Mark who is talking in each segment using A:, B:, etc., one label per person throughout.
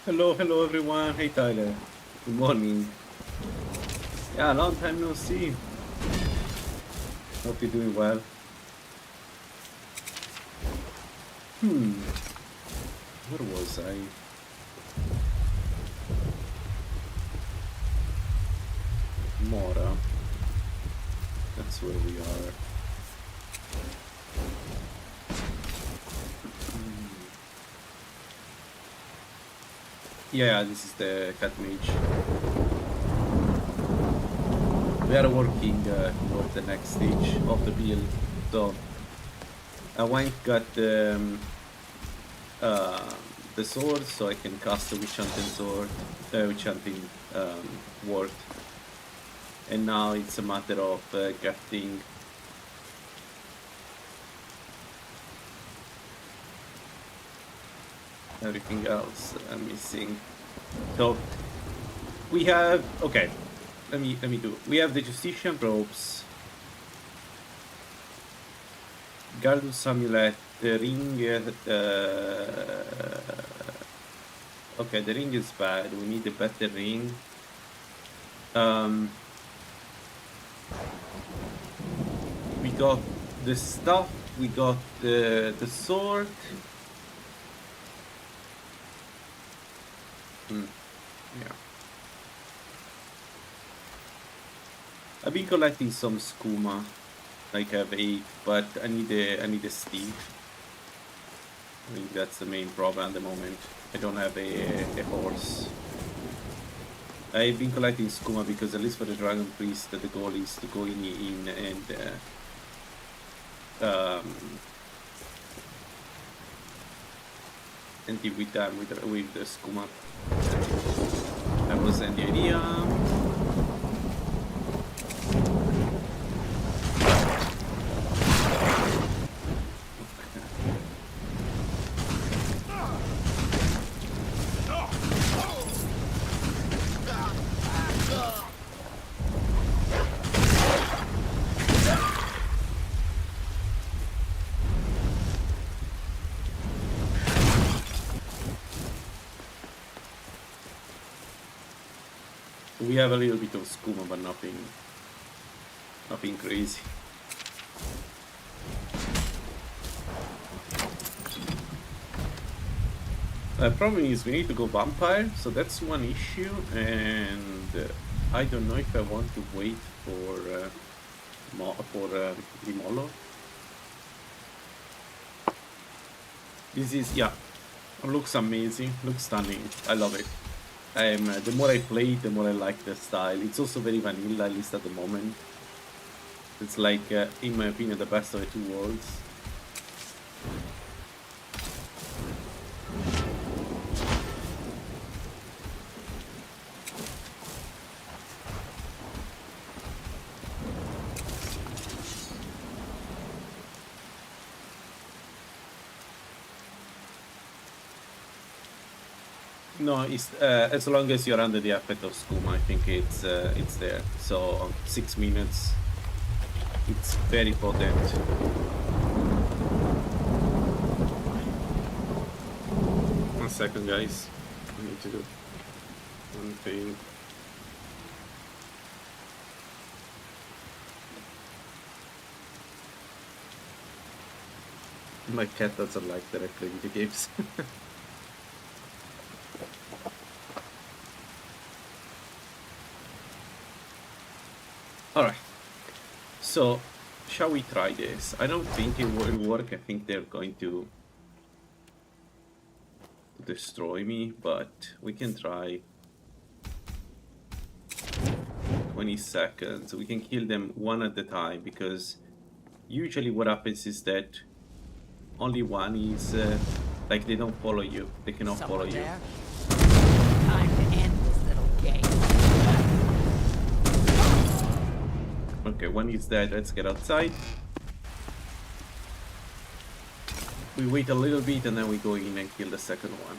A: Hello everyone. Hey Tyler. Good morning. Yeah, long time no see. Hope you're doing well. Hmm, where was I? Mora. That's where we are. Hmm. Yeah, this is the cat mage. We are working toward the next stage of the build. So I went got uh, the sword so I can cast the witch hunting sword, witch hunting ward. And now it's a matter of getting everything else I'm missing. So we have okay. Let me do. We have the Justitian robes, Gardus amulet, the ring. Okay, the ring is bad. We need a better ring. Um, we got the stuff. We got the sword. Hmm, yeah, I've been collecting some skooma. Like I have 8, but I need a steed. I think that's the main problem at the moment. I don't have a horse. I've been collecting skooma because at least for the dragon priest, the goal is to go in um, and deal with them with the skooma. That was the idea. We have a little bit of skooma, but nothing crazy. The problem is we need to go vampire, so that's one issue, and I don't know if I want to wait for Limolo. This is yeah, looks amazing, looks stunning. I love it. The more I play it, the more I like the style. It's also very vanilla, at least at the moment. It's like, in my opinion, the best of the two worlds. No, it's as long as you're under the effect of skooma, I think it's there. So 6 minutes, it's very potent. One second, guys. I need to do one thing. My cat doesn't like that I play video games. All right. So, shall we try this? I don't think it will work. I think they're going to destroy me, but we can try. 20 seconds. We can kill them one at a time because usually what happens is that only one is like they don't follow you. They cannot follow you.
B: There? Time to end this little game.
A: Okay, one is dead. Let's get outside. We wait a little bit and then we go in and kill the second one.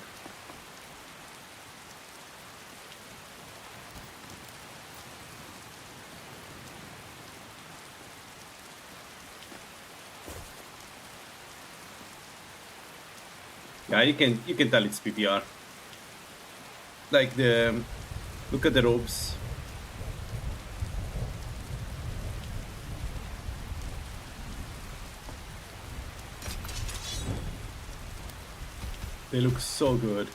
A: Yeah, you can tell it's PPR. Like the look at the robes. They look so good.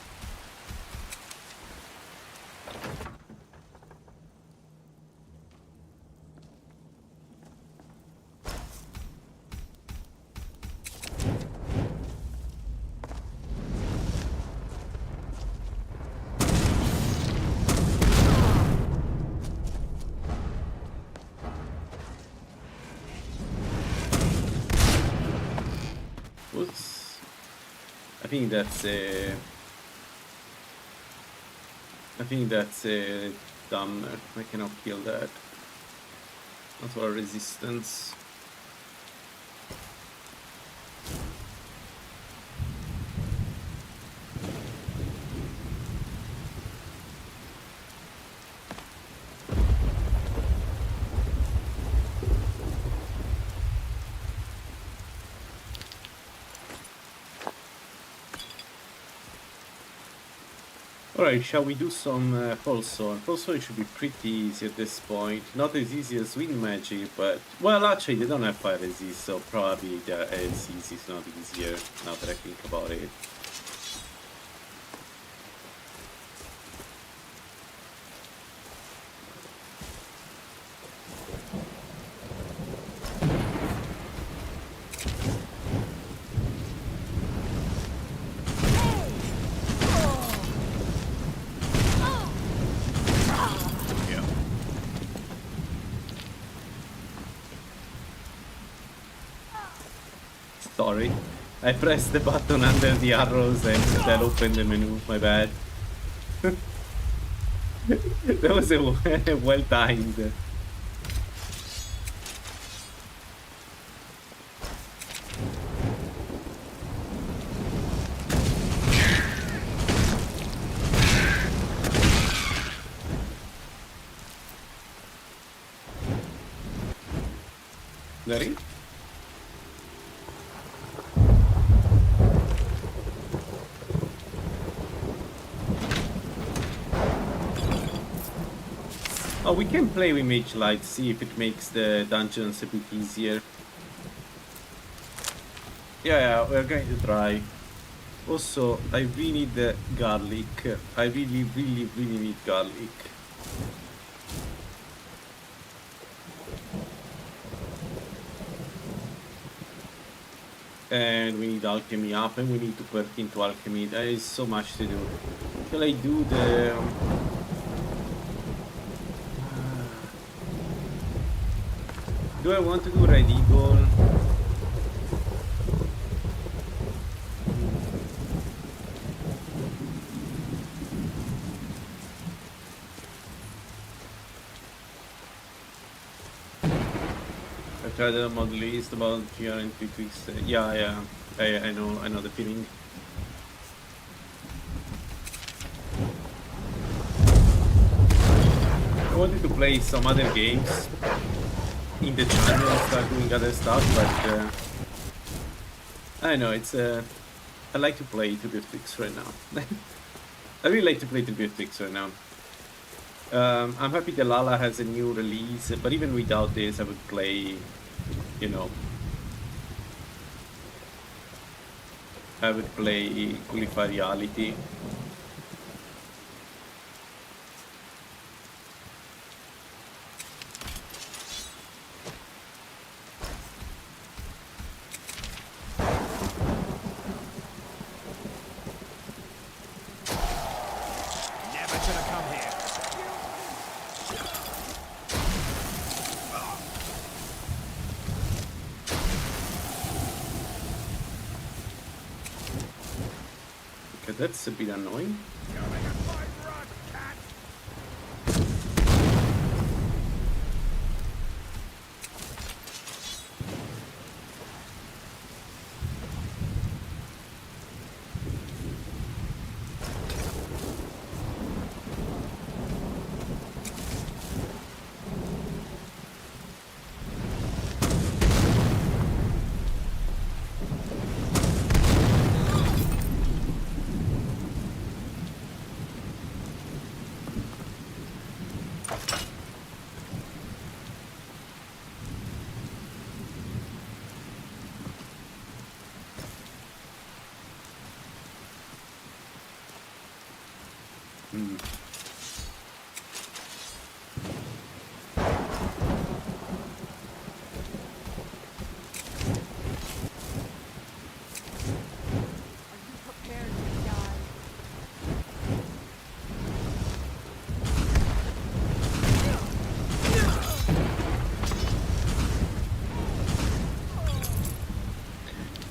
A: Whoops. I think that's a. I think that's a dumb. I cannot kill that. Not for resistance. Alright, shall we do some pulse sword? Pulse sword should be pretty easy at this point. Not as easy as wind magic, but... Well, actually, they don't have fire resist, so probably they're as easy, if not easier, now that I think about it. Sorry. I pressed the button under the arrows and that opened the menu, my bad. That was a well timed. Ready? Oh, we can play with Mage Light, see if it makes the dungeons a bit easier. Yeah, we're going to try. Also, I really need the garlic. I really need garlic. And we need alchemy up, and we need to put into alchemy. There is so much to do. Shall I do the... Do I want to do Red Eagle? I tried the mod list about here and 3 tweaks. Yeah, I know the feeling. I wanted to play some other games in the channel and start doing other stuff, but I know it's I like to play to Twix right now. I really like to play to Twix right now. I'm happy that Lala has a new release, but even without this, I would play, you know, I would play Qualify Reality. That's a bit annoying. Hmm.
B: Are you prepared to die?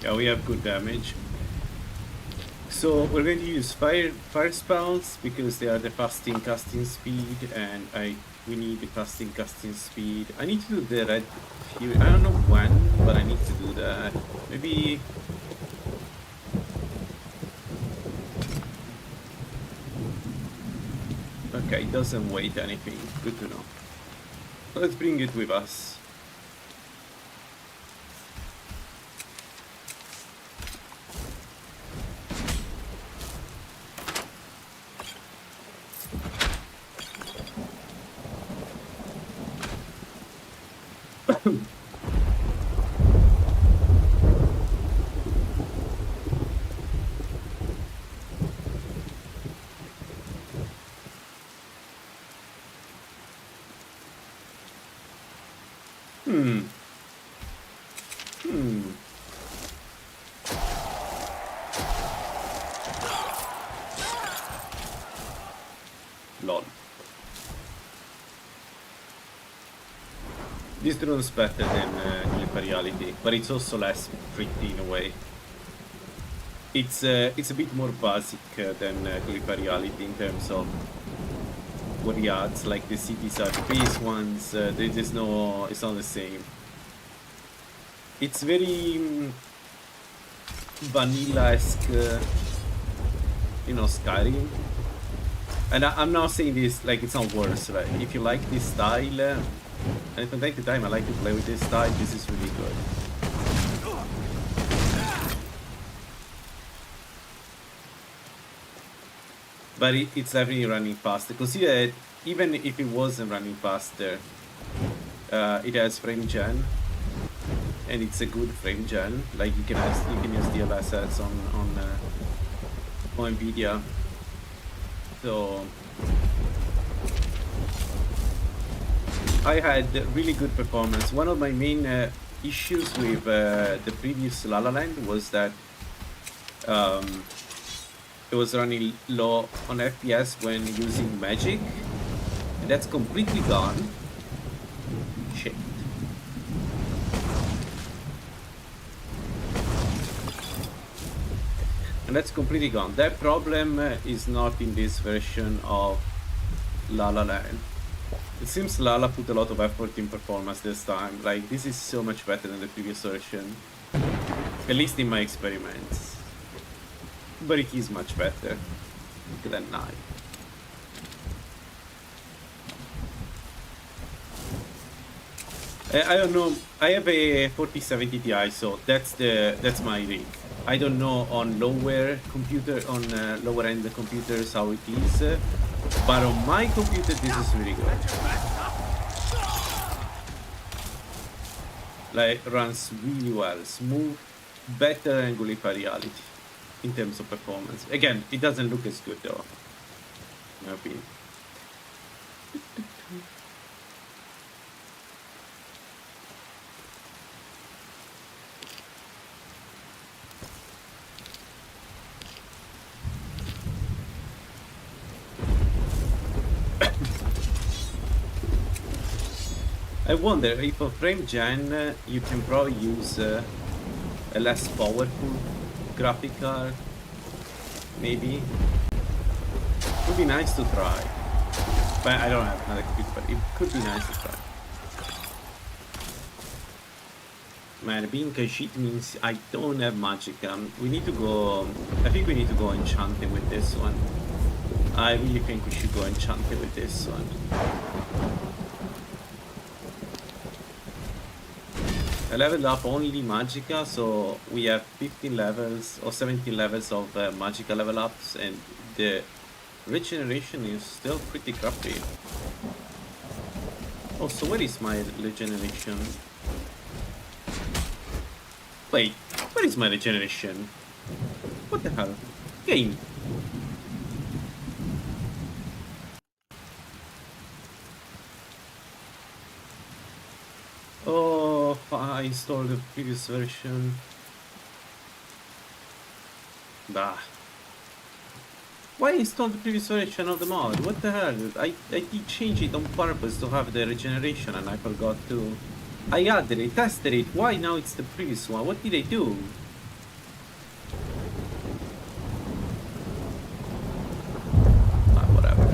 A: Yeah, we have good damage. So we're going to use fire spells because they are the fasting casting speed, and we need the casting speed. I need to do the red fury. I don't know when, but I need to do that. Maybe. Okay, it doesn't weight anything. Good to know. Let's bring it with us. Hmm. Hmm. Lol. This drone's better than Reality, but it's also less pretty in a way. It's a bit more basic than Reality in terms of what he adds. Like the cities are the base ones. There's no, it's not the same. It's very vanilla-esque, Skyrim. And I'm not saying this like it's not worse, right? If you like this style, and from time to time I like to play with this style, this is really good. But it's definitely running faster. Consider that even if it wasn't running faster, it has frame gen, and it's a good frame gen. Like you can use DL assets on Nvidia. So I had really good performance. One of my main issues with the previous LaLaLand was that it was running low on FPS when using magic, and that's completely gone. Shit. And that's completely gone. That problem is not in this version of LaLaLand. It seems Lala put a lot of effort in performance this time. Like, this is so much better than the previous version. At least in my experiments. But it is much better than 9. I don't know. I have a 4070 Ti, so that's my rig. I don't know on lower end computers how it is, but on my computer this is really good. Like runs really well, smooth, better than Gulipa Reality in terms of performance. Again, it doesn't look as good though, in my opinion. I wonder if for frame gen you can probably use a less powerful graphic card, maybe. It would be nice to try, but I don't have another computer, but it could be nice to try. Man, being Kashit means I don't have magic. We need to go, I think we need to go enchanting with this one. I really think we should go enchanting with this one. I leveled up only Magicka, so we have 15 levels or 17 levels of Magicka level ups, and the regeneration is still pretty crappy. Oh, so where is my regeneration? Wait, where is my regeneration? What the hell? Game. I installed the previous version. Bah. Why install the previous version of the mod? What the hell? I did change it on purpose to have the regeneration and I forgot to. I added it, tested it. Why now it's the previous one? What did I do? Ah, whatever.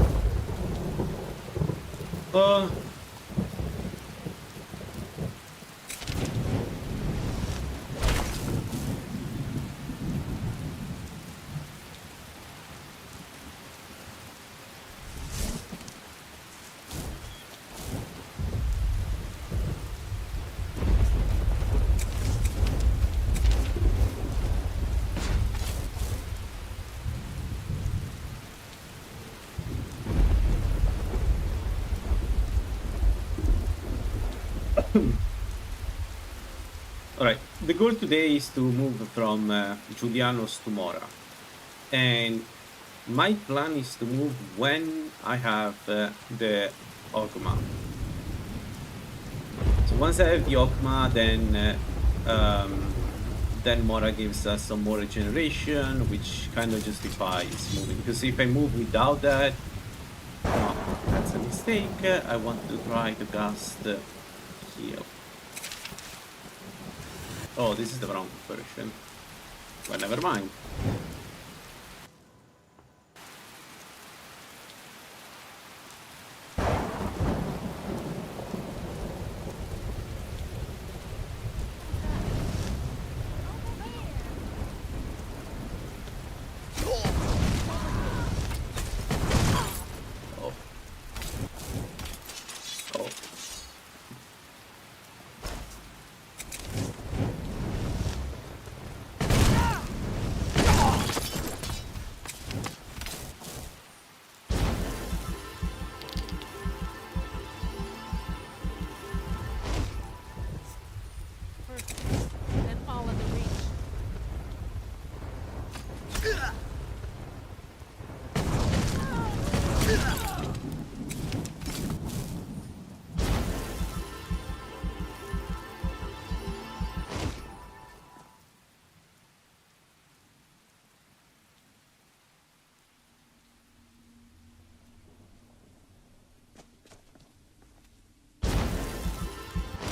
A: Alright, the goal today is to move from Julianos to Mora. And my plan is to move when I have the Ogma. So once I have the Ogma, then Mora gives us some more regeneration, which kind of justifies moving. Because if I move without that, no, that's a mistake. I want to try to cast heal. Oh, this is the wrong version. Well, never mind.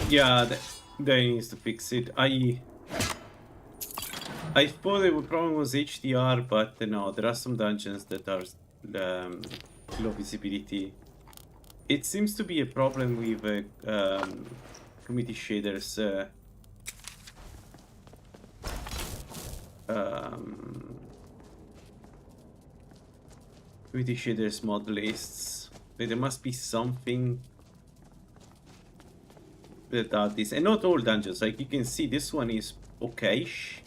A: Yeah, they needs to fix it. I thought the problem was HDR, but no, there are some dungeons that are low visibility. It seems to be a problem with community shaders. Community shaders mod lists. There must be something that this, and not all dungeons. Like you can see, this one is okay-ish.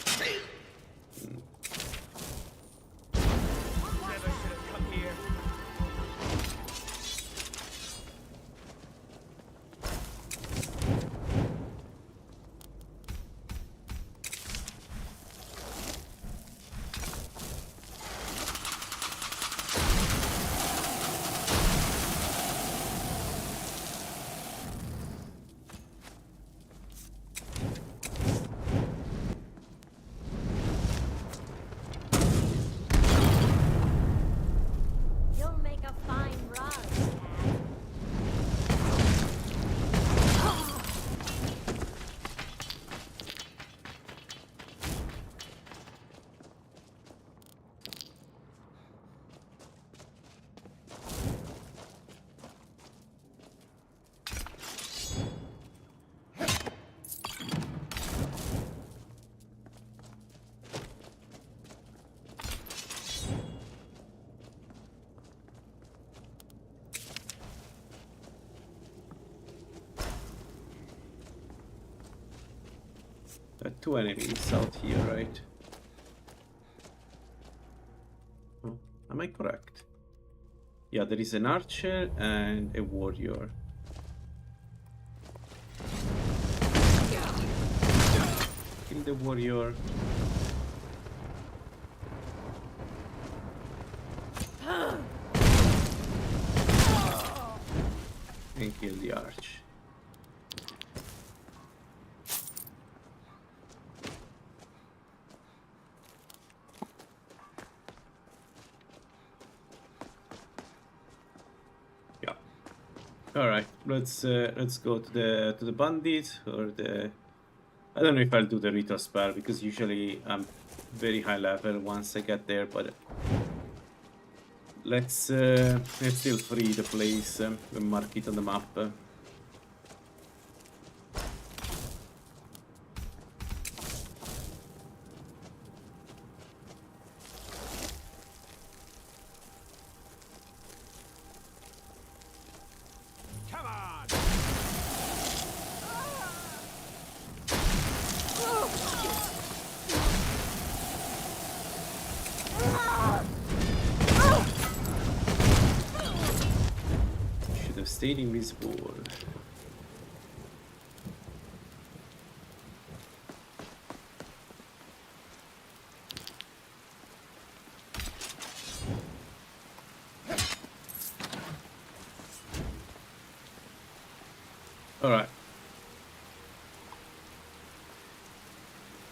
A: There are two enemies out here, right? Oh, am I correct? Yeah, there is an archer and a warrior. Kill the warrior. And kill the arch. All right, let's go to the bandit or the. I don't know if I'll do the ritual spell because usually I'm very high level once I get there, but let's still free the place and mark it on the map.
C: Come on!
A: Should have stayed invisible. All right.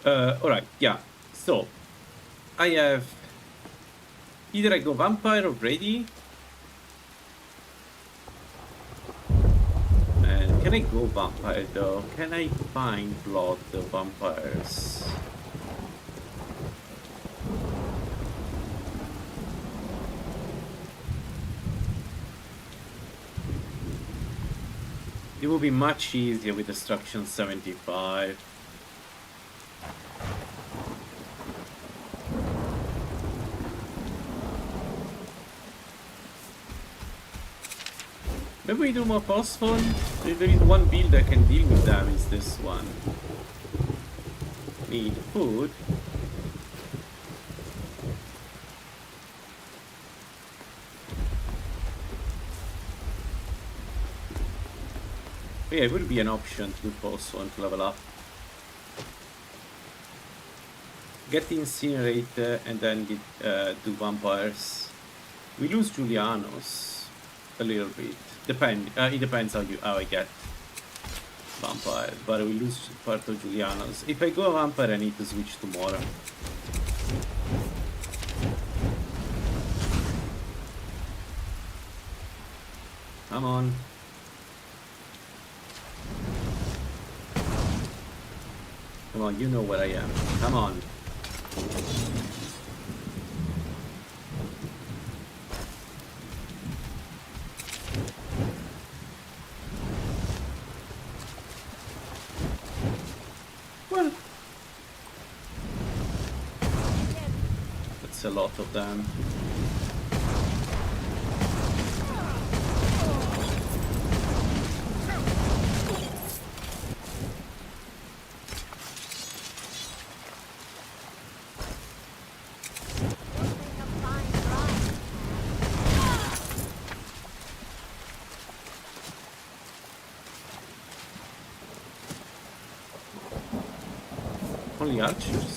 A: All right. Yeah. So I have either I go vampire already. And can I go vampire though? Can I find blood vampires? It will be much easier with destruction 75. Maybe we do more phosphon? If there is one build that can deal with them, is this one. Need food. Yeah, it would be an option to do phosphon to level up. Get the incinerator and then get, do vampires. We lose Julianos a little bit. It depends how I get vampire, but we lose part of Julianos. If I go vampire, I need to switch tomorrow. Come on. Come on, you know where I am. Come on. Well, that's a lot of them. Only archers.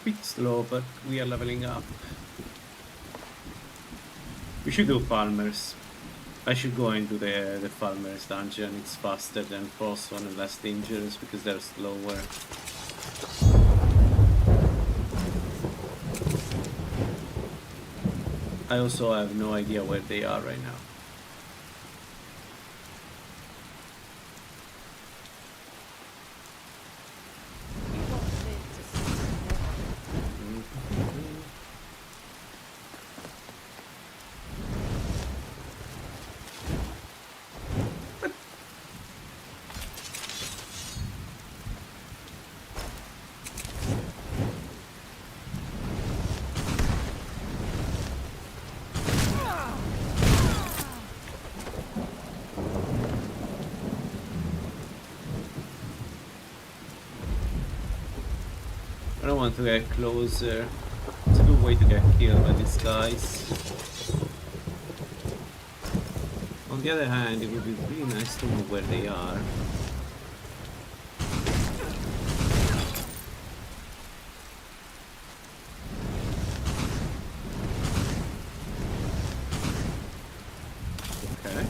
A: Bit slow, but we are leveling up. We should do farmers. I should go into the farmers dungeon. It's faster than first one and less dangerous because they're slower. I also have no idea where they are right now. don't want to get closer. It's a good way to get killed by these guys. On the other hand, it would be really nice to know where they are. Okay.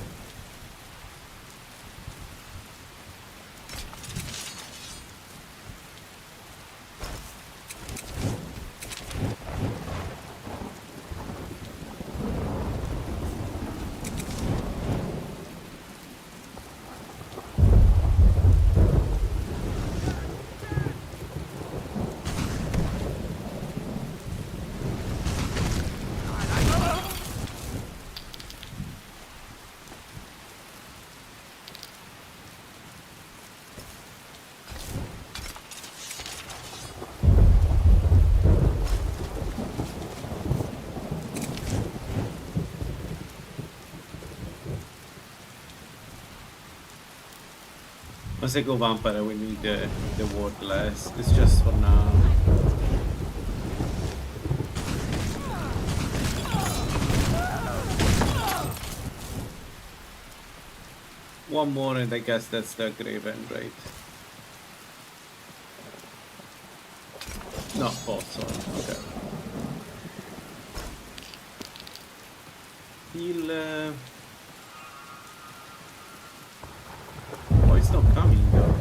A: Once I go vampire, we need the wordless. It's just for now. One more, and I guess that's the Graven, right? No, false one. Okay. He'll. Oh, it's not coming though.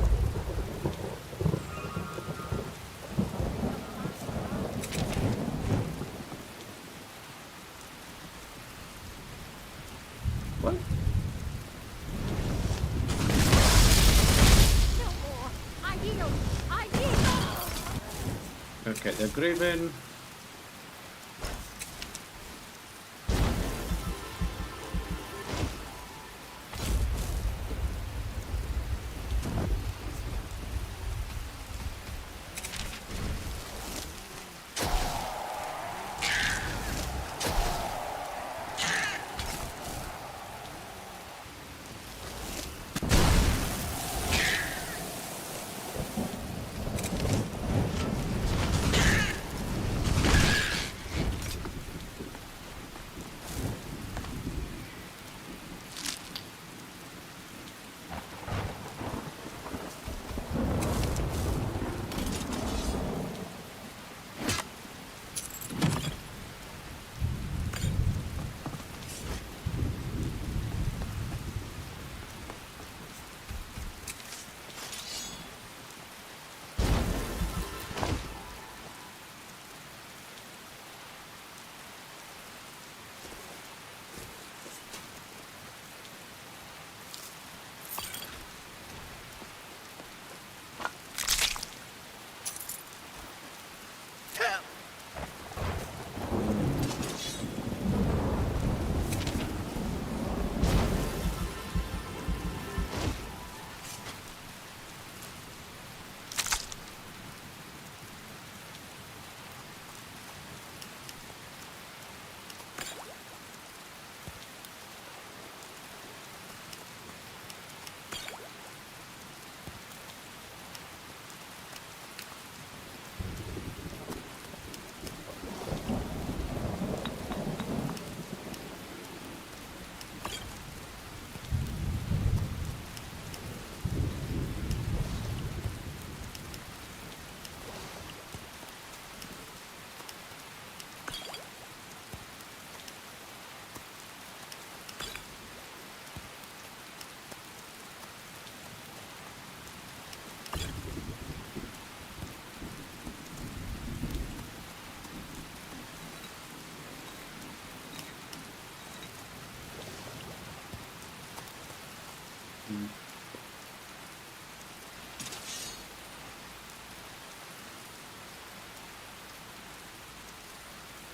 A: What?
B: No more. I heal. I heal.
A: Okay, the Graven.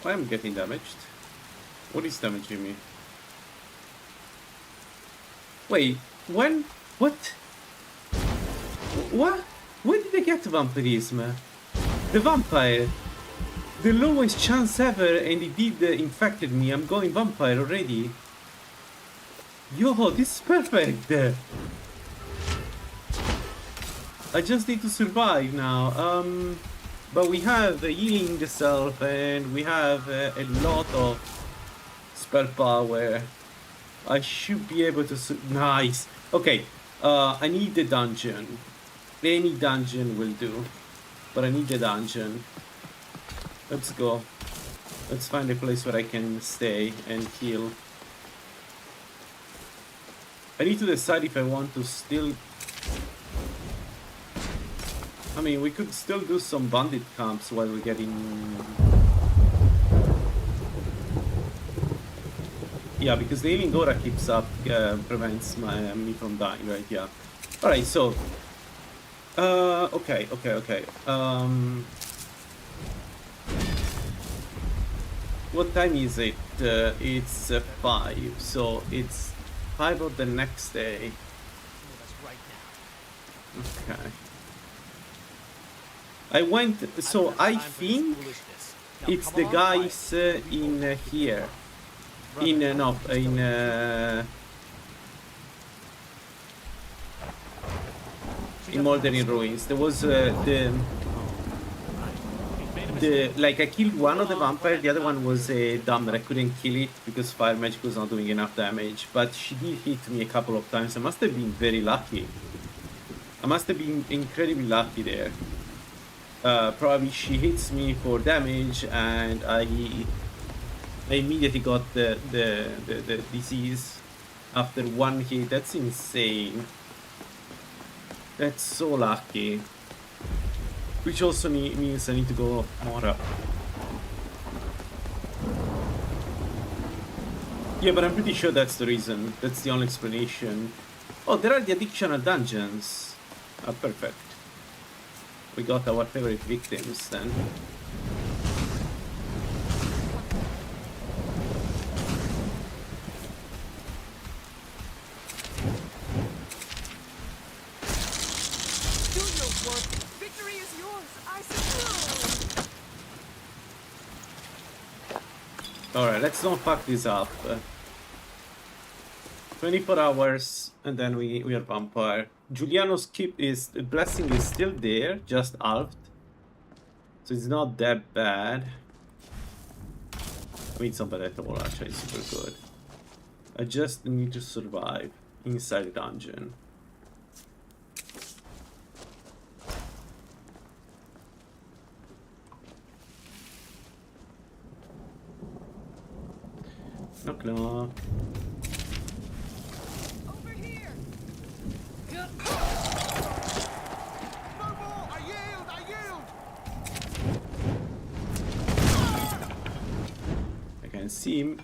A: Why am I getting damaged? What is damaging me? Wait, when? What? What? When did I get vampirism? The vampire! The lowest chance ever, and it did infected me. I'm going vampire already. Yo, this is perfect! I just need to survive now. But we have healing the self, and we have a lot of spell power. I should be able to... Nice! Okay, I need the dungeon. Any dungeon will do. But I need the dungeon. Let's go. Let's find a place where I can stay and heal. I need to decide if I want to still... I mean, we could still do some bandit camps while we're getting... Yeah, because the healing aura keeps up, prevents me from dying, right? Yeah. Alright, so... okay. What time is it? It's 5, so it's 5 of the next day. Okay. I went, so I think it's the guys in here. In Moldering Ruins. There was like I killed one of the vampire, the other one was dumb that I couldn't kill it because fire magic was not doing enough damage, but she did hit me a couple of times. I must have been very lucky. I must have been incredibly lucky there. Probably she hits me for damage and I immediately got the disease after one hit. That's insane. That's so lucky. Which also means I need to go more up. Yeah, but I'm pretty sure that's the reason. That's the only explanation. Oh, there are the additional dungeons. Ah, perfect. We got our favorite victims then. Alright, let's not fuck this up. 24 hours and then we are vampire. Giuliano's keep is... the blessing is still there, just halved. So it's not that bad. I mean, it's not bad at all, actually, it's super good. I just need to survive inside the dungeon. Knock knock.
C: Over here. No more. I yield.
A: I can see him.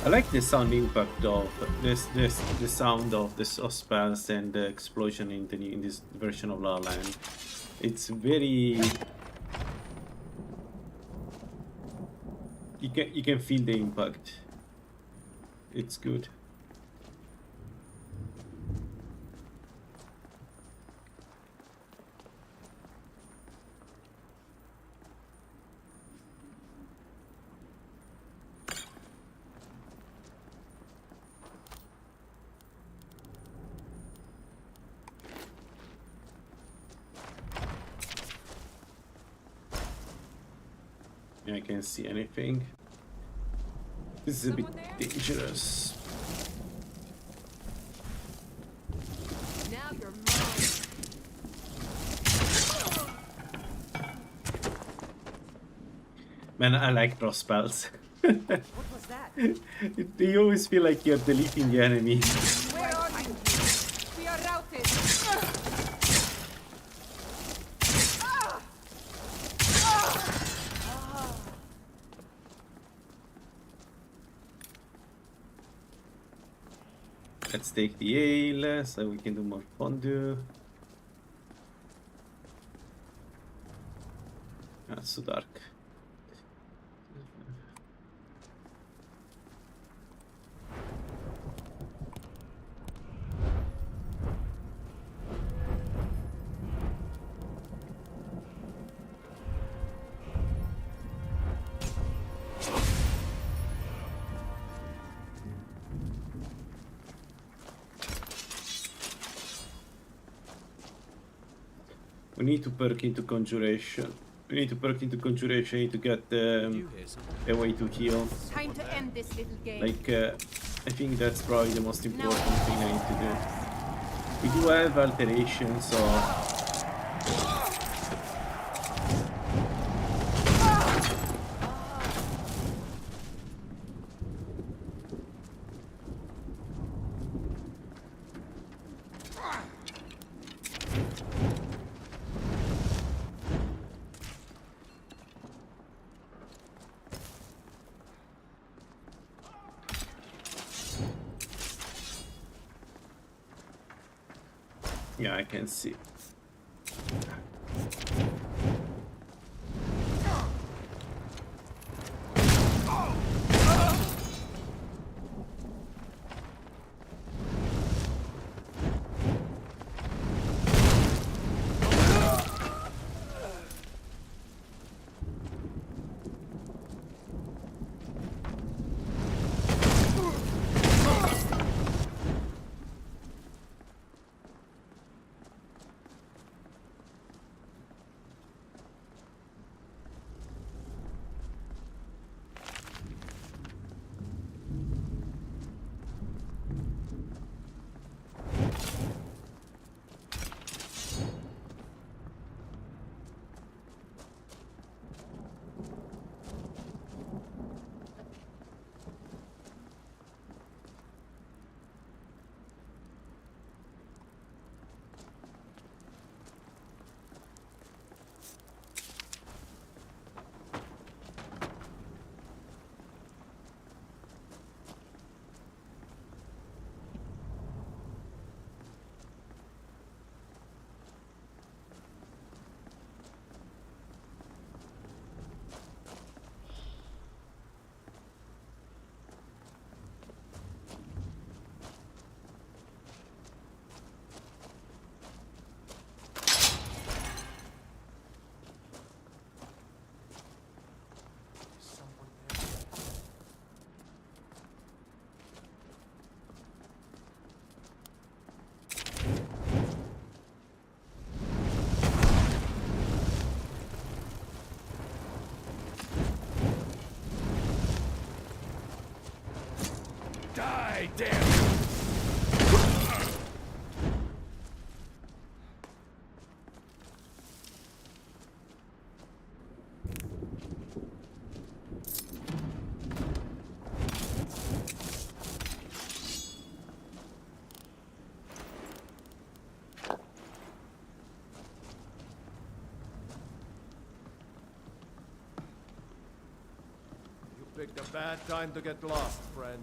A: I like the sound impact of the sound of the spells and the explosion in this version of La La Land. It's very... You can feel the impact. It's good. I can't see anything. This is a bit dangerous.
C: Now you're mine.
A: Man, I like those spells.
C: What was that?
A: You always feel like you're deleting the enemy.
C: Where are you? We are routed.
A: Let's take the ale so we can do more fondue. Ah, it's so dark. We need to perk into conjuration. We need to perk into conjuration. We need to get a way to heal.
C: Time to end this little game.
A: Like, I think that's probably the most important
C: Now-
A: thing I need to do. We do have alteration, so yeah, I can see.
D: Die, damn it! You picked a bad time to get lost, friend.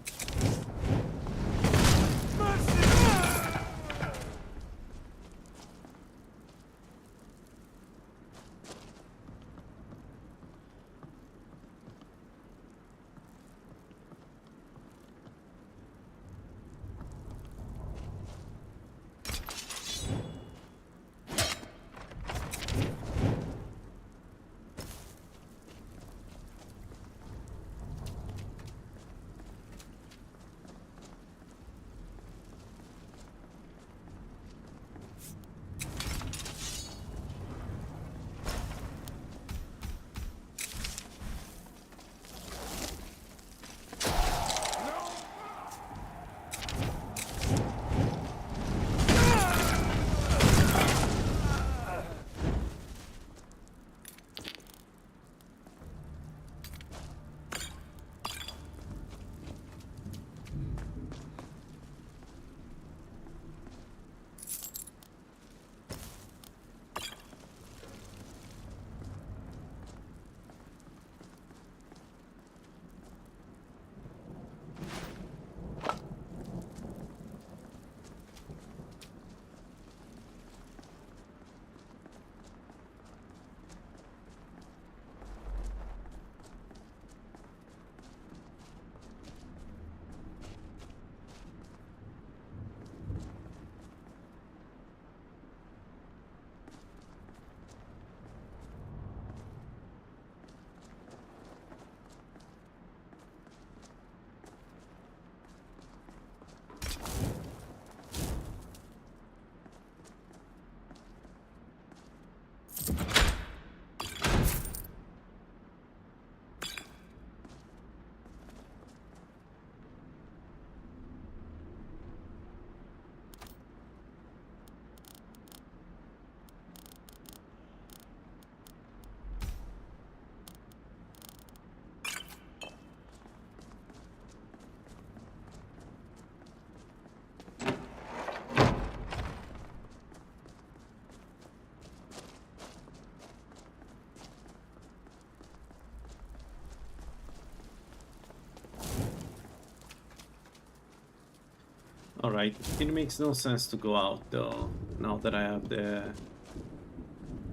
A: Alright, it makes no sense to go out though, now that I have the...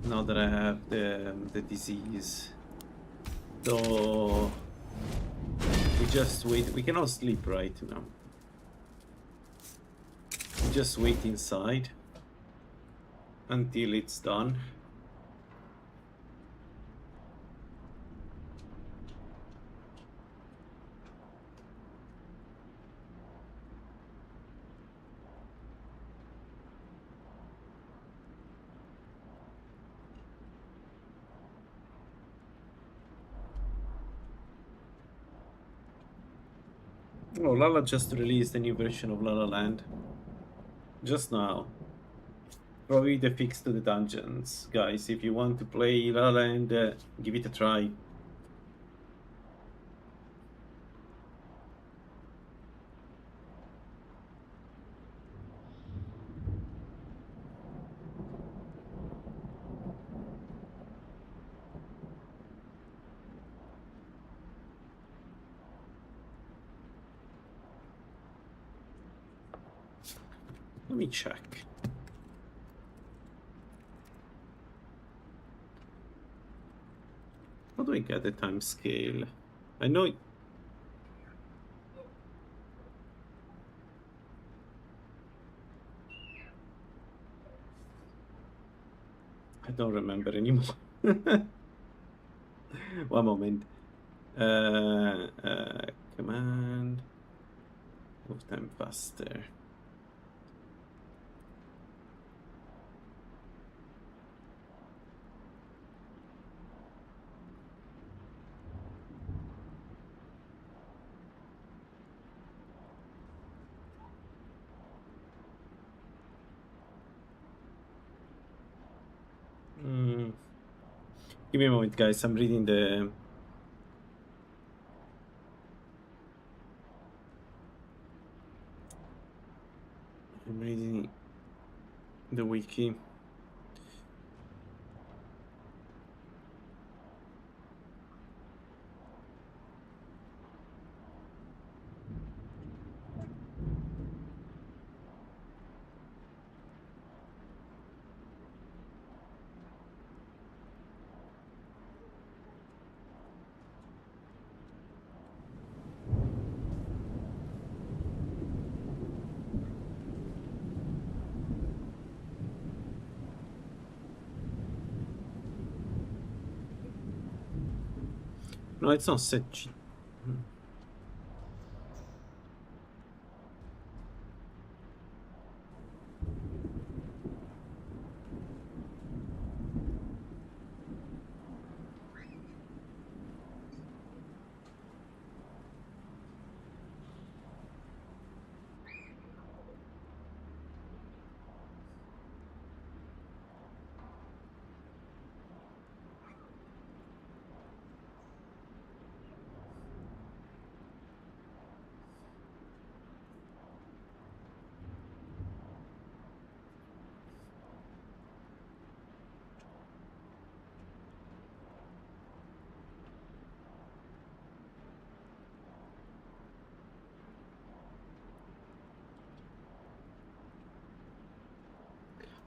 A: Now that I have the disease. So... We just wait, we cannot sleep right now. We just wait inside until it's done. Oh, Lala just released a new version of LaLaLand. Just now. Probably the fix to the dungeons. Guys, if you want to play LaLaLand, give it a try. Let me check. How do I get the time scale? I know it... I don't remember anymore. One moment. Command. Move time faster. Give me a moment, guys. I'm reading the... I'm reading the wiki. No, it's not set.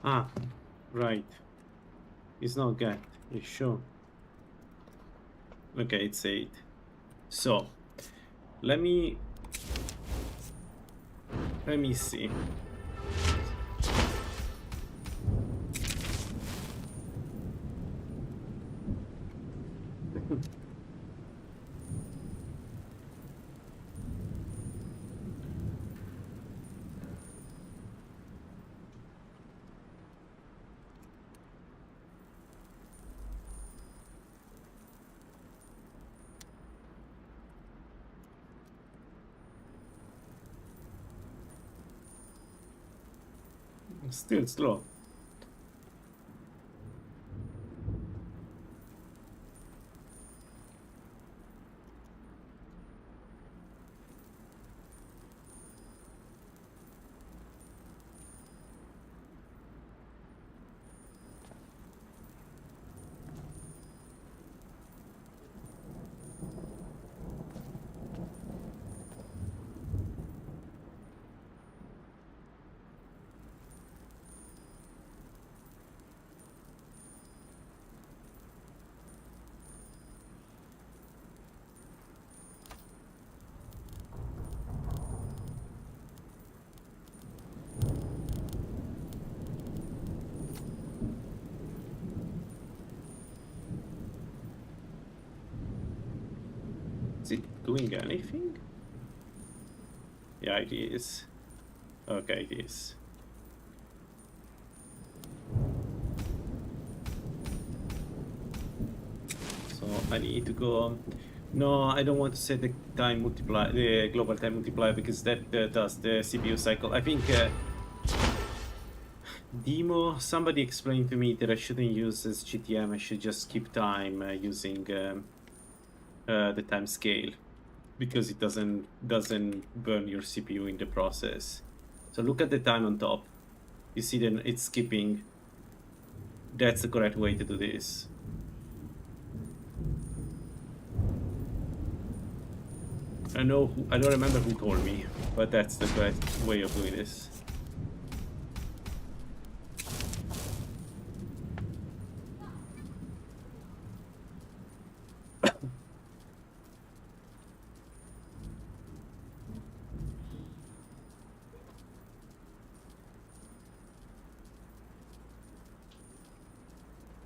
A: Ah, right. It's not get. You sure? Okay, it's 8. So, let me see. Still slow. Is it doing anything? Yeah, it is. Okay, it is. So I need to go. No, I don't want to set the time multiplier, the global time multiplier, because that does the CPU cycle. I think Demo, somebody explained to me that I shouldn't use this GTM. I should just keep time using the time scale, because it doesn't burn your CPU in the process. So look at the time on top. You see then it's skipping. That's the correct way to do this. I don't remember who told me, but that's the correct way of doing this.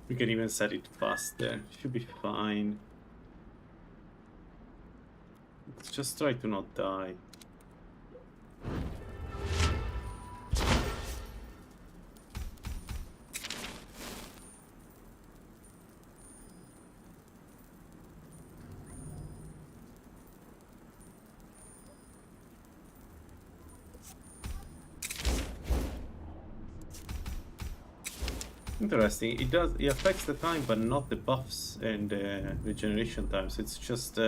A: We can even set it faster. Should be fine. Let's just try to not die. Interesting. It affects the time, but not the buffs and regeneration times. It's just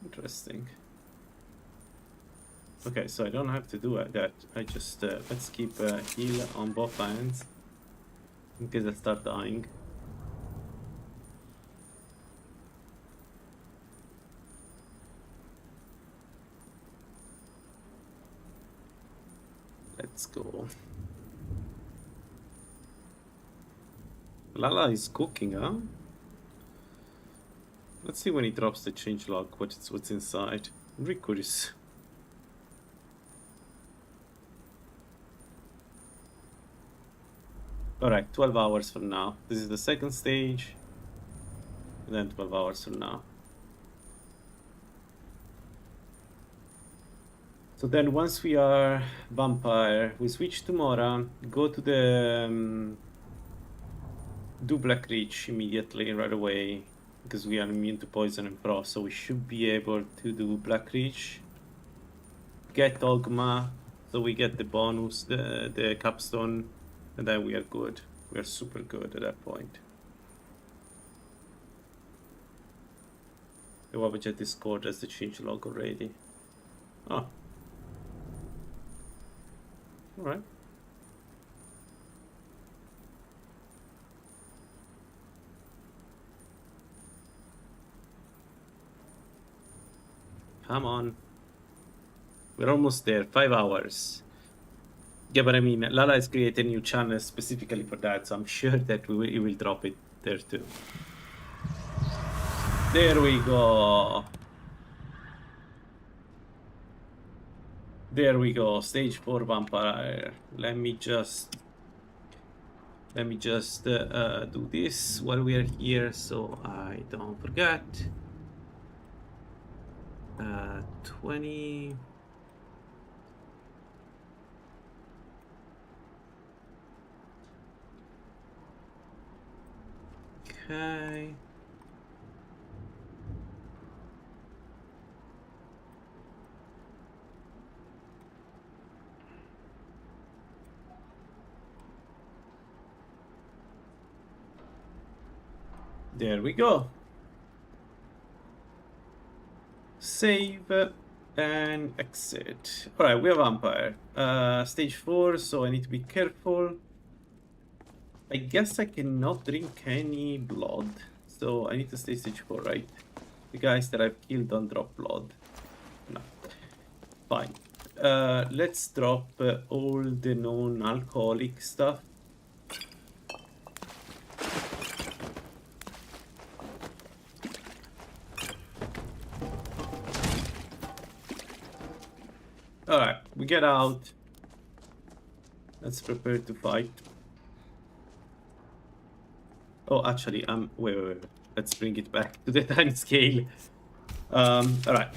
A: interesting. Okay, so I don't have to do that. I just let's keep heal on both hands in case I start dying. Let's go. Lala is cooking, huh? Let's see when he drops the changelog, what's inside. I'm really curious. Alright, 12 hours from now. This is the second stage. And then 12 hours from now. So then once we are vampire, we switch to Mora, go to the... do Black Reach immediately, right away, because we are immune to poison and frost, so we should be able to do Black Reach, get Ogma, so we get the bonus, the capstone, and then we are good. We are super good at that point. The Wabajet Discord has the changelog already. Oh. Alright. Come on. We're almost there. 5 hours. Yeah, but I mean, Lala has created a new channel specifically for that, so I'm sure that he will drop it there too. There we go. There we go. Stage 4 vampire. Let me just do this while we are here, so I don't forget. 20. Okay. There we go. Save and exit. Alright, we have vampire. Stage 4, so I need to be careful. I guess I cannot drink any blood, so I need to stay stage 4, right? The guys that I've killed don't drop blood. No. Fine. Let's drop all the non-alcoholic stuff. Alright, we get out. Let's prepare to fight. Oh, actually, wait. Let's bring it back to the time scale. Alright.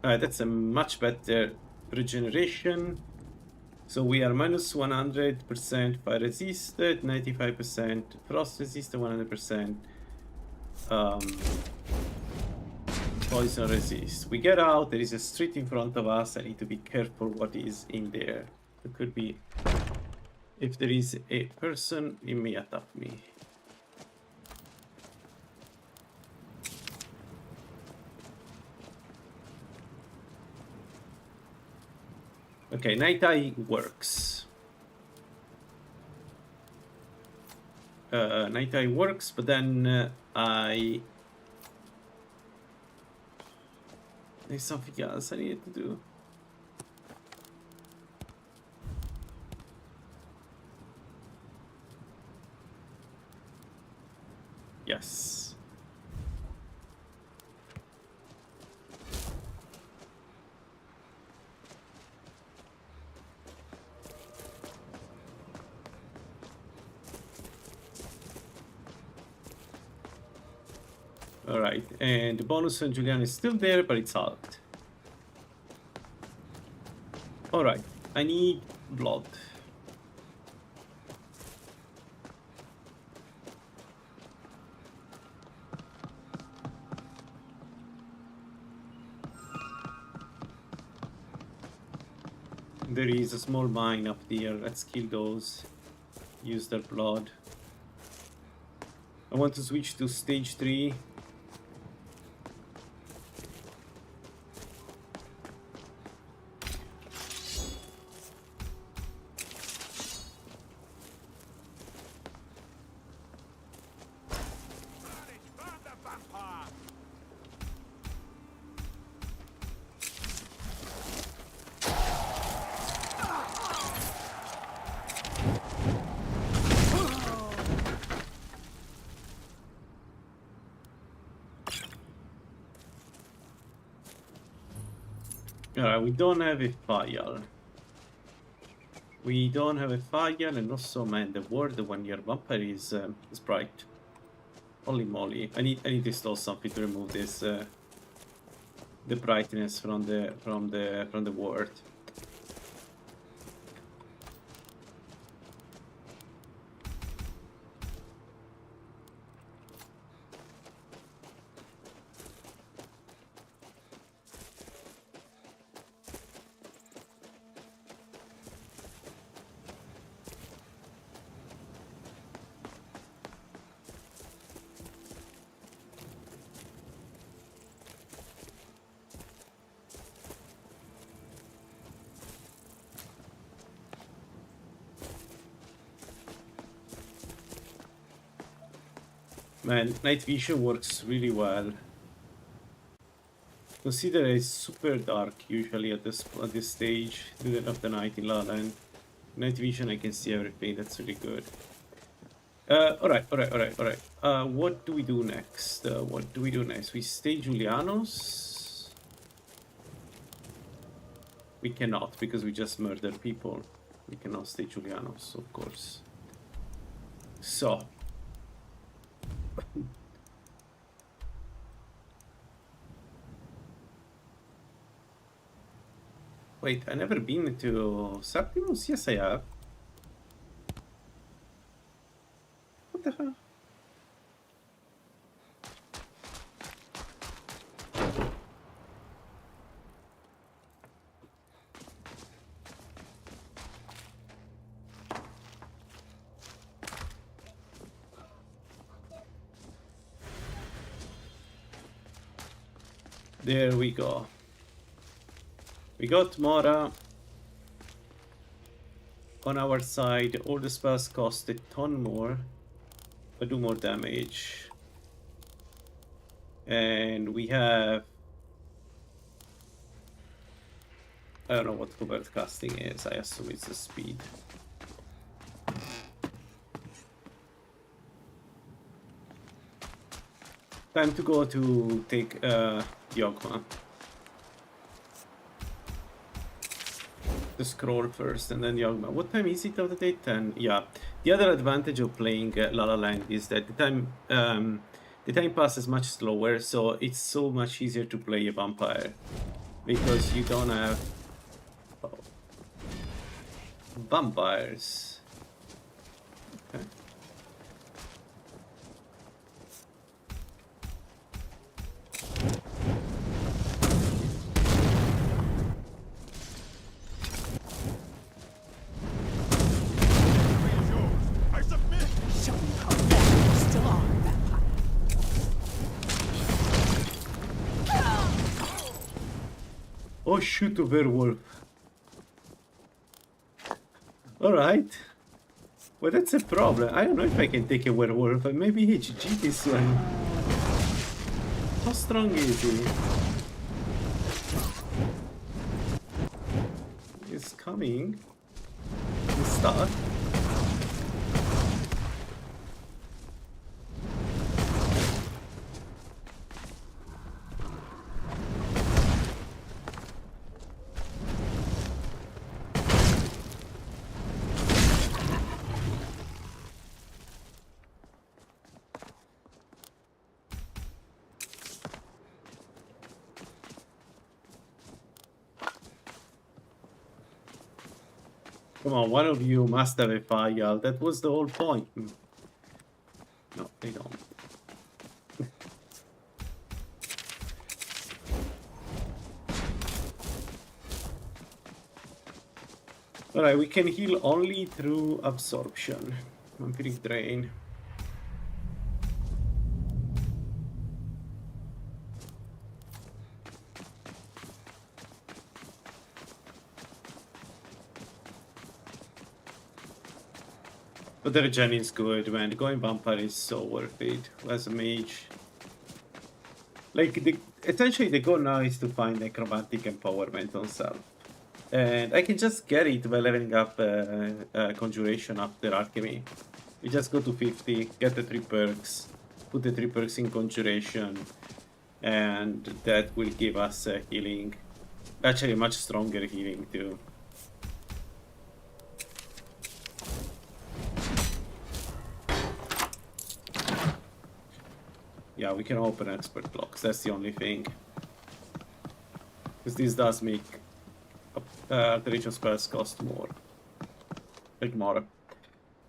A: Alright, that's a much better regeneration. So we are minus 100% fire resisted, 95% frost resisted, 100% poison resist. We get out, there is a street in front of us. I need to be careful what is in there. It could be, if there is a person, it may attack me. Okay, night eye works. Night eye works, but then there's something else I need to do. Yes. Alright, and the bonus on Julian is still there, but it's out. Alright, I need blood. There is a small mine up there. Let's kill those. Use their blood. I want to switch to stage 3. Alright, we don't have a file. We don't have a file, and also, man, the word when your vampire is bright. Holy moly! I need to install something to remove this the brightness from the word. Man, night vision works really well. Consider it's super dark usually at this stage of the night in LaLaLand. Night vision, I can see everything. That's really good. Alright. What do we do next? We stay Julianos. We cannot, because we just murdered people. We cannot stay Julianos, of course. So. Wait, I never been to Septimus? Yes, I have. What the hell? There we go. We got Mora on our side. All the spells cost a ton more, but do more damage. And we have... I don't know what covert casting is. I assume it's the speed. Time to go to take Yogma. the scroll first and then the augment. What time is it of the day? 10. Yeah. The other advantage of playing La La Land is that the time passes much slower, so it's so much easier to play a vampire because you don't have vampires. Okay.
B: Show me how bad you still are, vampire.
A: Oh, shoot, a werewolf. Alright. Well, that's a problem. I don't know if I can take a werewolf. Maybe HG this one. How strong is he? He's coming. He's stuck. Come on, one of you must have a file. That was the whole point. No, they don't. Alright, we can heal only through absorption. Vampiric drain. But the regen is good, man. Going vampire is so worth it as a mage. Like, essentially the goal now is to find necromantic empowerment on self. And I can just get it by leveling up conjuration after alchemy. We just go to 50, get the 3 perks, put the 3 perks in conjuration, and that will give us healing. Actually, much stronger healing too. Yeah, we can open expert blocks, that's the only thing. Because this does make alteration spells cost more. Like more.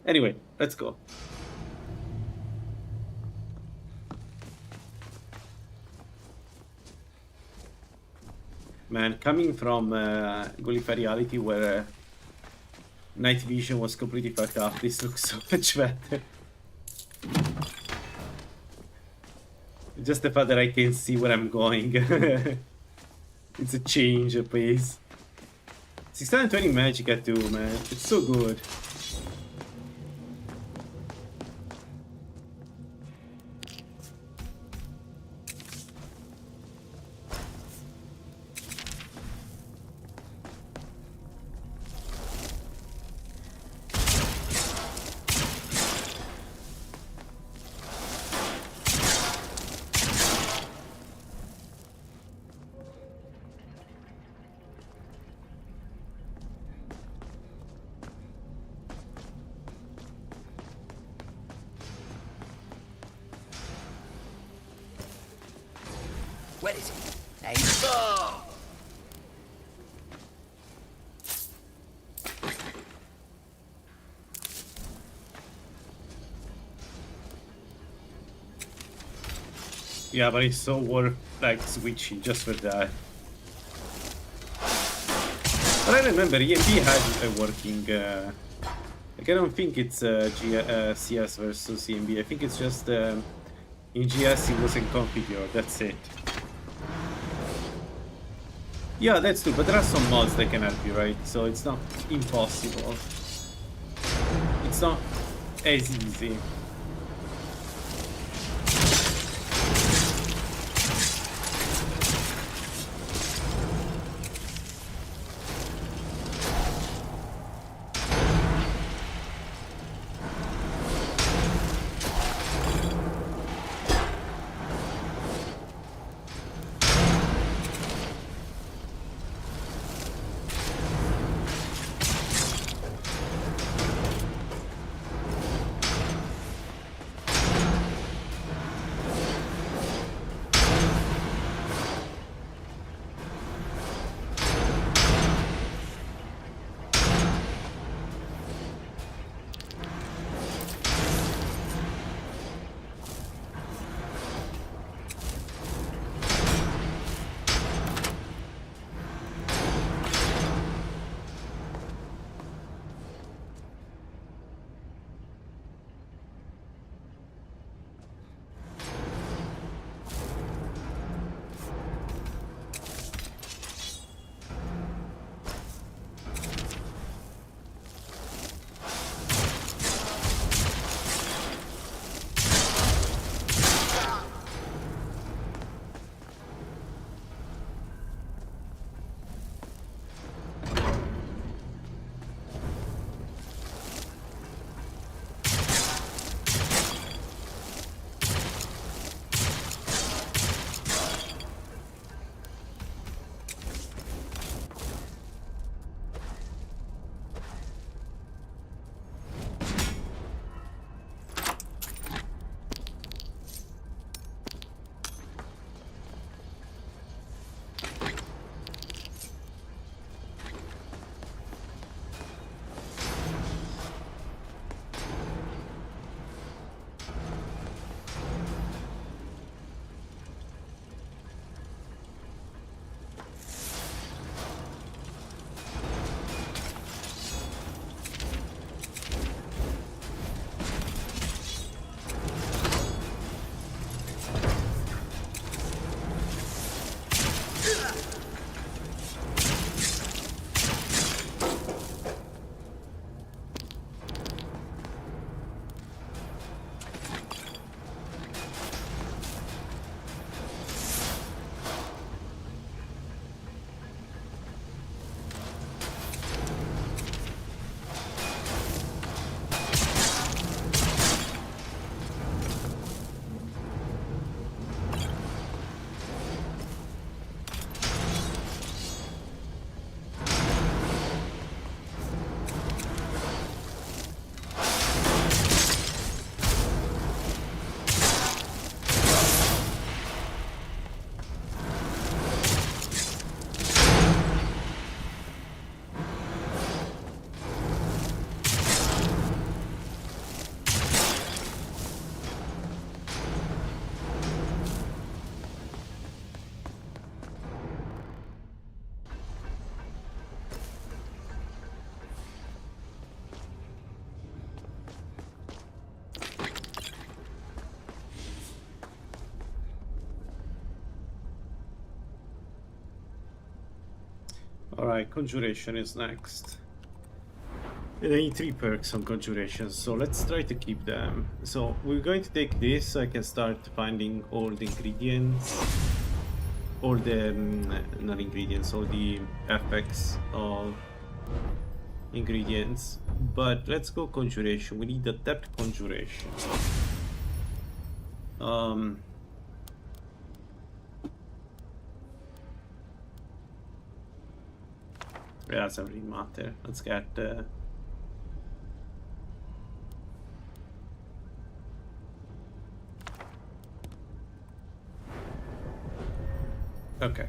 A: Anyway, let's go. Man, coming from Gulliver where night vision was completely fucked up, this looks so much better. Just the fact that I can see where I'm going. It's a change of pace. 620 magic at 2, man. It's so good.
B: What is it? Nice. Oh!
A: Yeah, but it's so worth like switching just for that. But I remember EMP had a working like I don't think it's CS versus EMB. I think it's just in GS it wasn't configured, that's it. Yeah, that's true, but there are some mods that can help you, right? So it's not impossible. It's not as easy. Alright, Conjuration is next. And I need 3 perks on Conjuration, so let's try to keep them. So we're going to take this so I can start finding all the ingredients. All the, not ingredients, all the effects of ingredients. But let's go Conjuration. We need a depth Conjuration. Yeah, doesn't really matter. Let's get okay.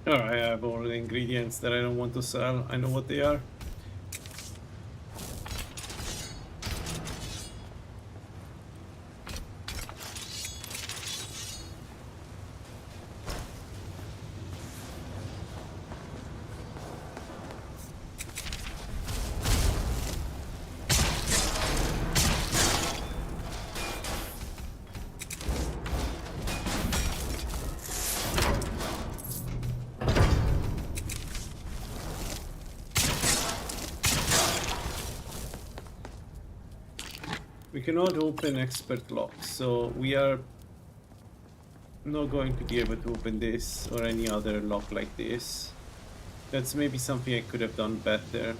A: Alright, I have all the ingredients that I don't want to sell. I know what they are. We cannot open expert locks, so we are not going to be able to open this or any other lock like this. That's maybe something I could have done better.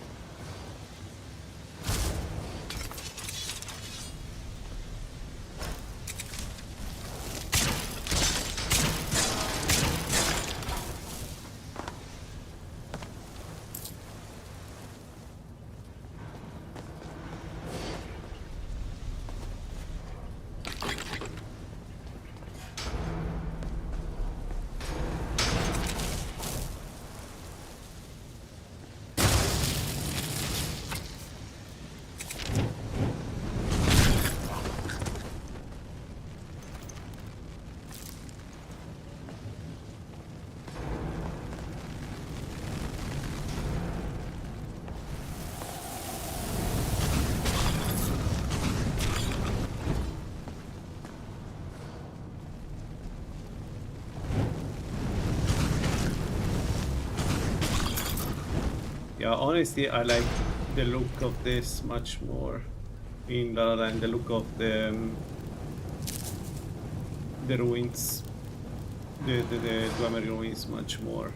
A: Yeah, honestly, I like the look of this much more in La La Land. The look of the ruins, the Dwemer ruins, much more.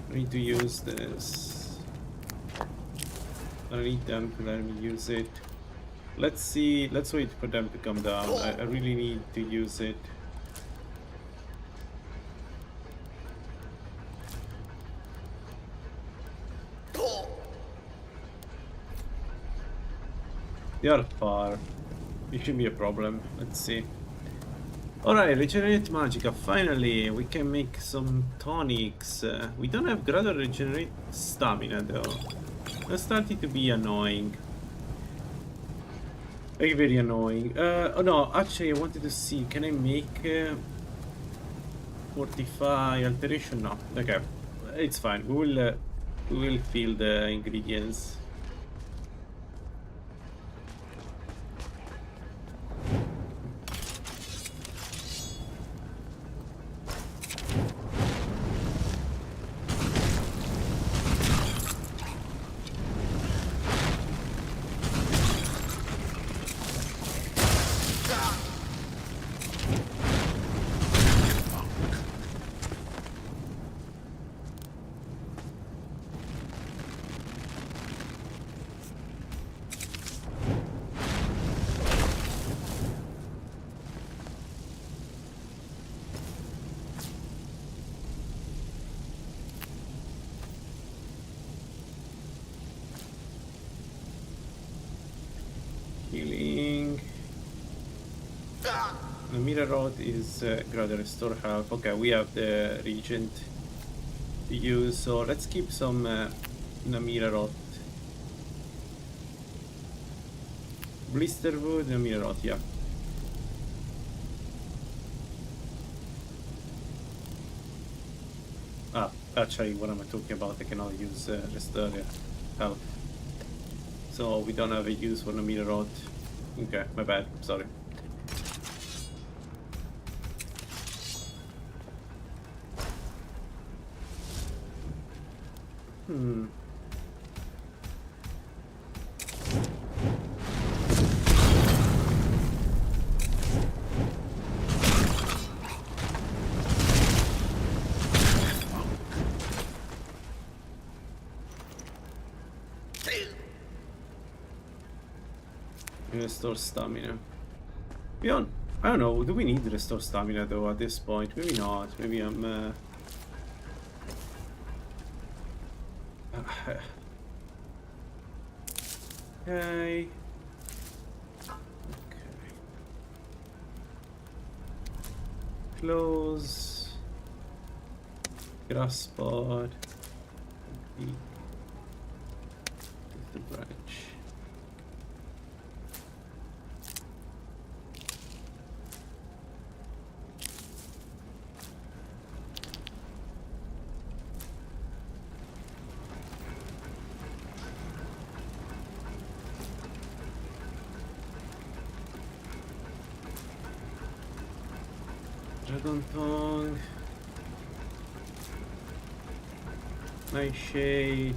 A: I need to use this. I need them to let me use it. Let's see. Let's wait for them to come down. I really need to use it. They are far. It shouldn't be a problem. Let's see. Alright, regenerate magica. Finally, we can make some tonics. We don't have gradual regenerate stamina though. That's starting to be annoying. Like very annoying. Oh no, actually I wanted to see, can I make fortify alteration? No. Okay. It's fine. We will fill the ingredients. Healing. The mirror rod is gradual restore health. Okay, we have the regent to use, so let's keep some Namira rod. Blister wood, Namira rod, yeah. Ah, actually, what am I talking about? I cannot use restore health. So we don't have a use for Namira rod. Okay, my bad, sorry. Restore stamina. We don't. I don't know. Do we need restore stamina though at this point? Maybe not. Maybe I'm. Okay. Okay. Close. Grass spot. The branch. Dragon tongue. Nightshade.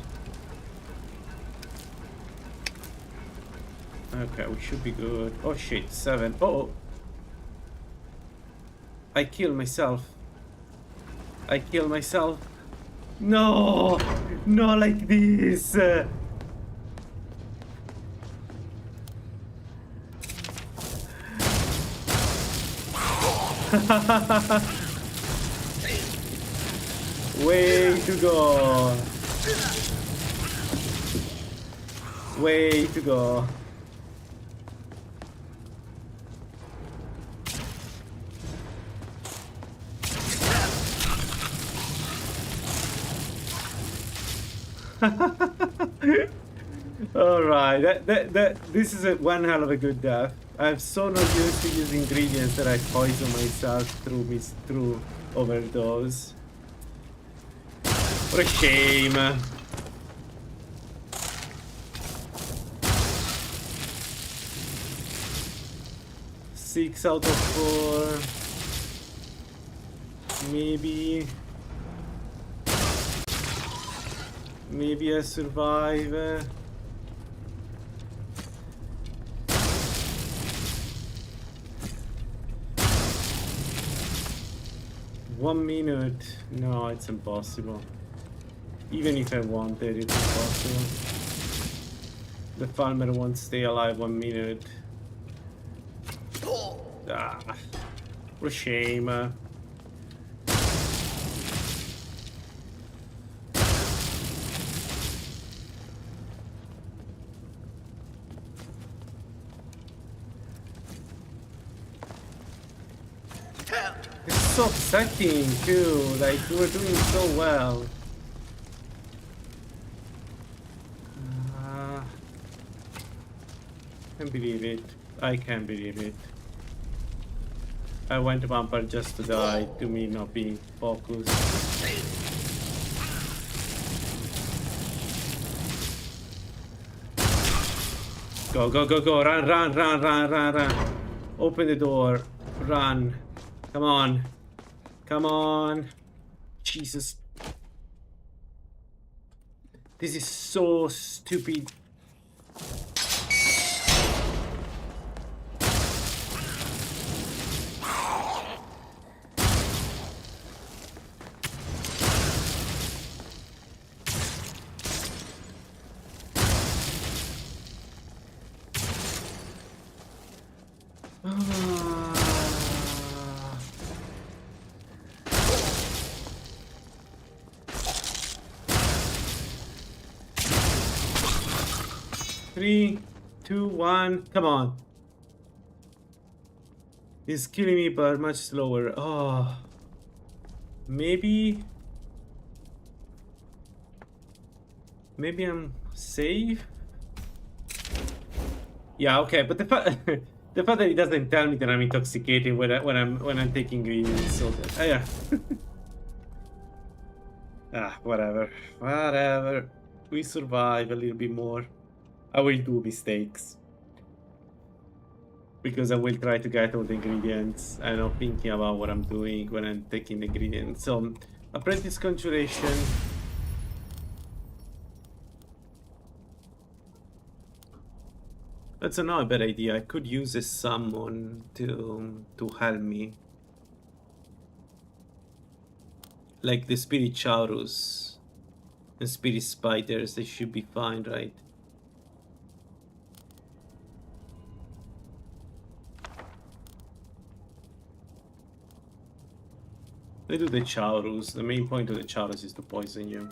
A: Okay, we should be good. Oh shit, 7. Oh! I killed myself. I killed myself. No! Not like this! Way to go! Way to go! Alright, this is one hell of a good death. I'm so not used to using ingredients that I poison myself through overdose. What a shame. 6 out of 4. Maybe I survive. One minute. No, it's impossible. Even if I wanted, it's impossible. The farmer won't stay alive 1 minute. Ah, what a shame. It's so upsetting too, like we were doing so well. Can't believe it. I can't believe it. I went vampire just to die, to me not being focused. Go, go, go, go, run, run, run, run, run, run. Open the door, run. Come on. Come on. Jesus. This is so stupid. Three, two, one, come on. He's killing me, but much slower. Oh, maybe I'm safe. Yeah, okay, but the fact the fact that he doesn't tell me that I'm intoxicated when I'm taking ingredients, so that, yeah. Whatever, whatever. We survive a little bit more. I will do mistakes because I will try to get all the ingredients. I'm not thinking about what I'm doing when I'm taking the ingredients. So, apprentice conjuration. That's not a bad idea. I could use a summon to help me, like the spirit chaurus and spirit spiders. They should be fine, right? They do the chaurus. The main point of the chaurus is to poison you.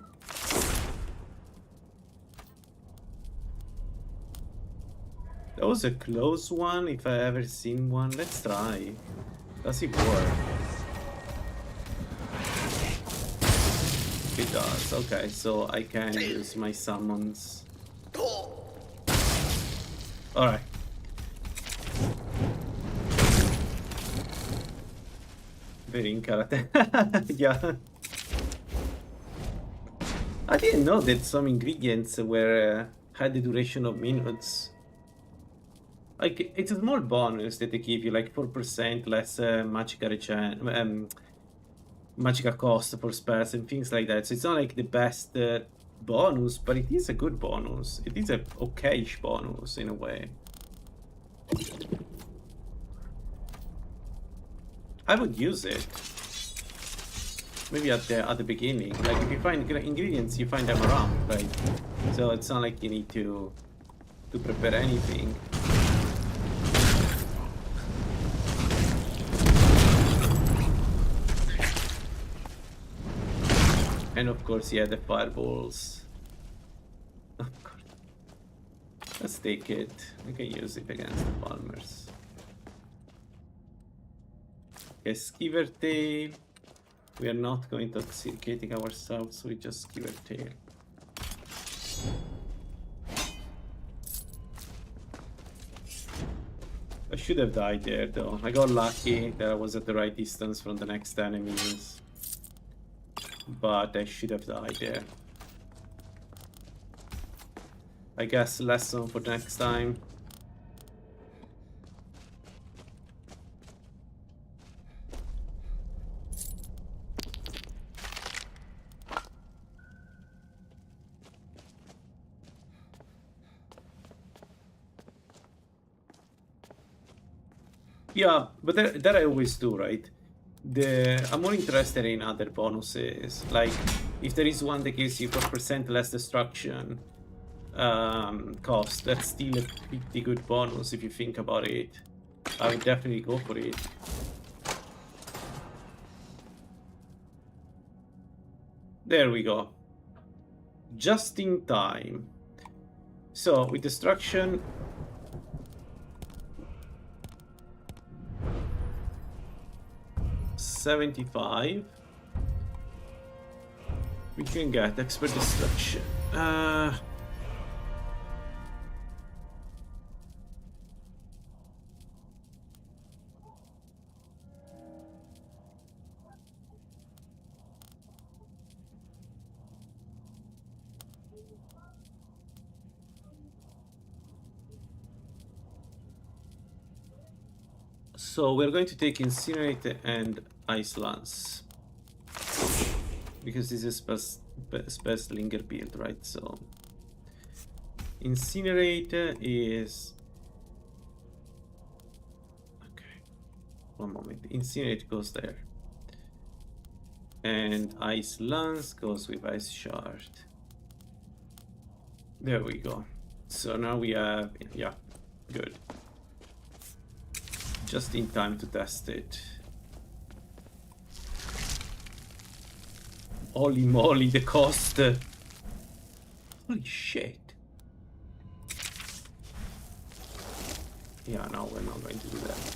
A: That was a close one, if I ever seen one. Let's try. Does it work? It does. Okay, so I can use my summons. Alright. Very in karate. Yeah. I didn't know that some ingredients were had the duration of minutes. Like, it's a small bonus that they give you, like 4% less magical cost for spells and things like that. So it's not like the best bonus, but it is a good bonus. It is a okayish bonus in a way. I would use it. Maybe at the beginning. Like if you find ingredients, you find them around, right? So it's not like you need to prepare anything. And of course, yeah, the fireballs. Of course. Let's take it. We can use it against the farmers. Okay, Skiver Tail. We are not going to intoxicating ourselves, so we just Skiver Tail. I should have died there though. I got lucky that I was at the right distance from the next enemies. But I should have died there. I guess lesson for next time. Yeah, but that I always do, right? I'm more interested in other bonuses. Like, if there is one that gives you 4% less destruction cost, that's still a pretty good bonus if you think about it. I would definitely go for it. There we go. Just in time. So, with destruction... $75. We can get expert destruction. So we're going to take Incinerate and Ice Lance. Because this is best linger build, right? So Incinerate is... Okay, one moment. Incinerate goes there. And Ice Lance goes with Ice Shard. There we go. So now we have... Yeah, good. Just in time to test it. Holy moly, the cost! Holy shit! Yeah, no, we're not going to do that.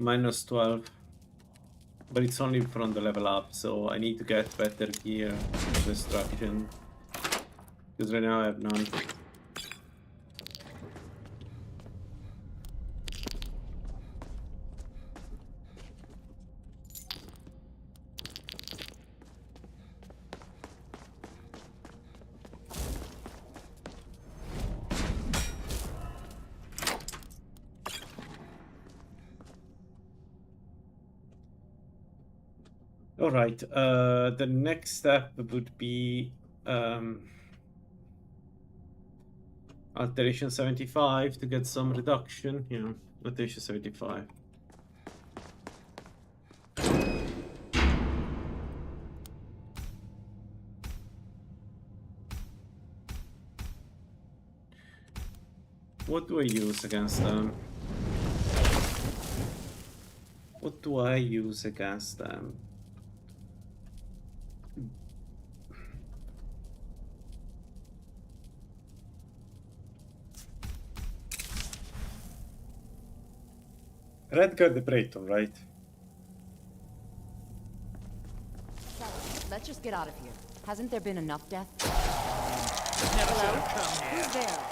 A: Minus 12. But it's only from the level up, so I need to get better gear for destruction. Because right now I have none. All right, the next step would be alteration 75 to get some reduction. Yeah, alteration 75. What do I use against them? What do I use against them? Redguard the Brayton, right?
E: Let's just get out of here. Hasn't there been enough death?
B: Never should have come here.
E: Who's there?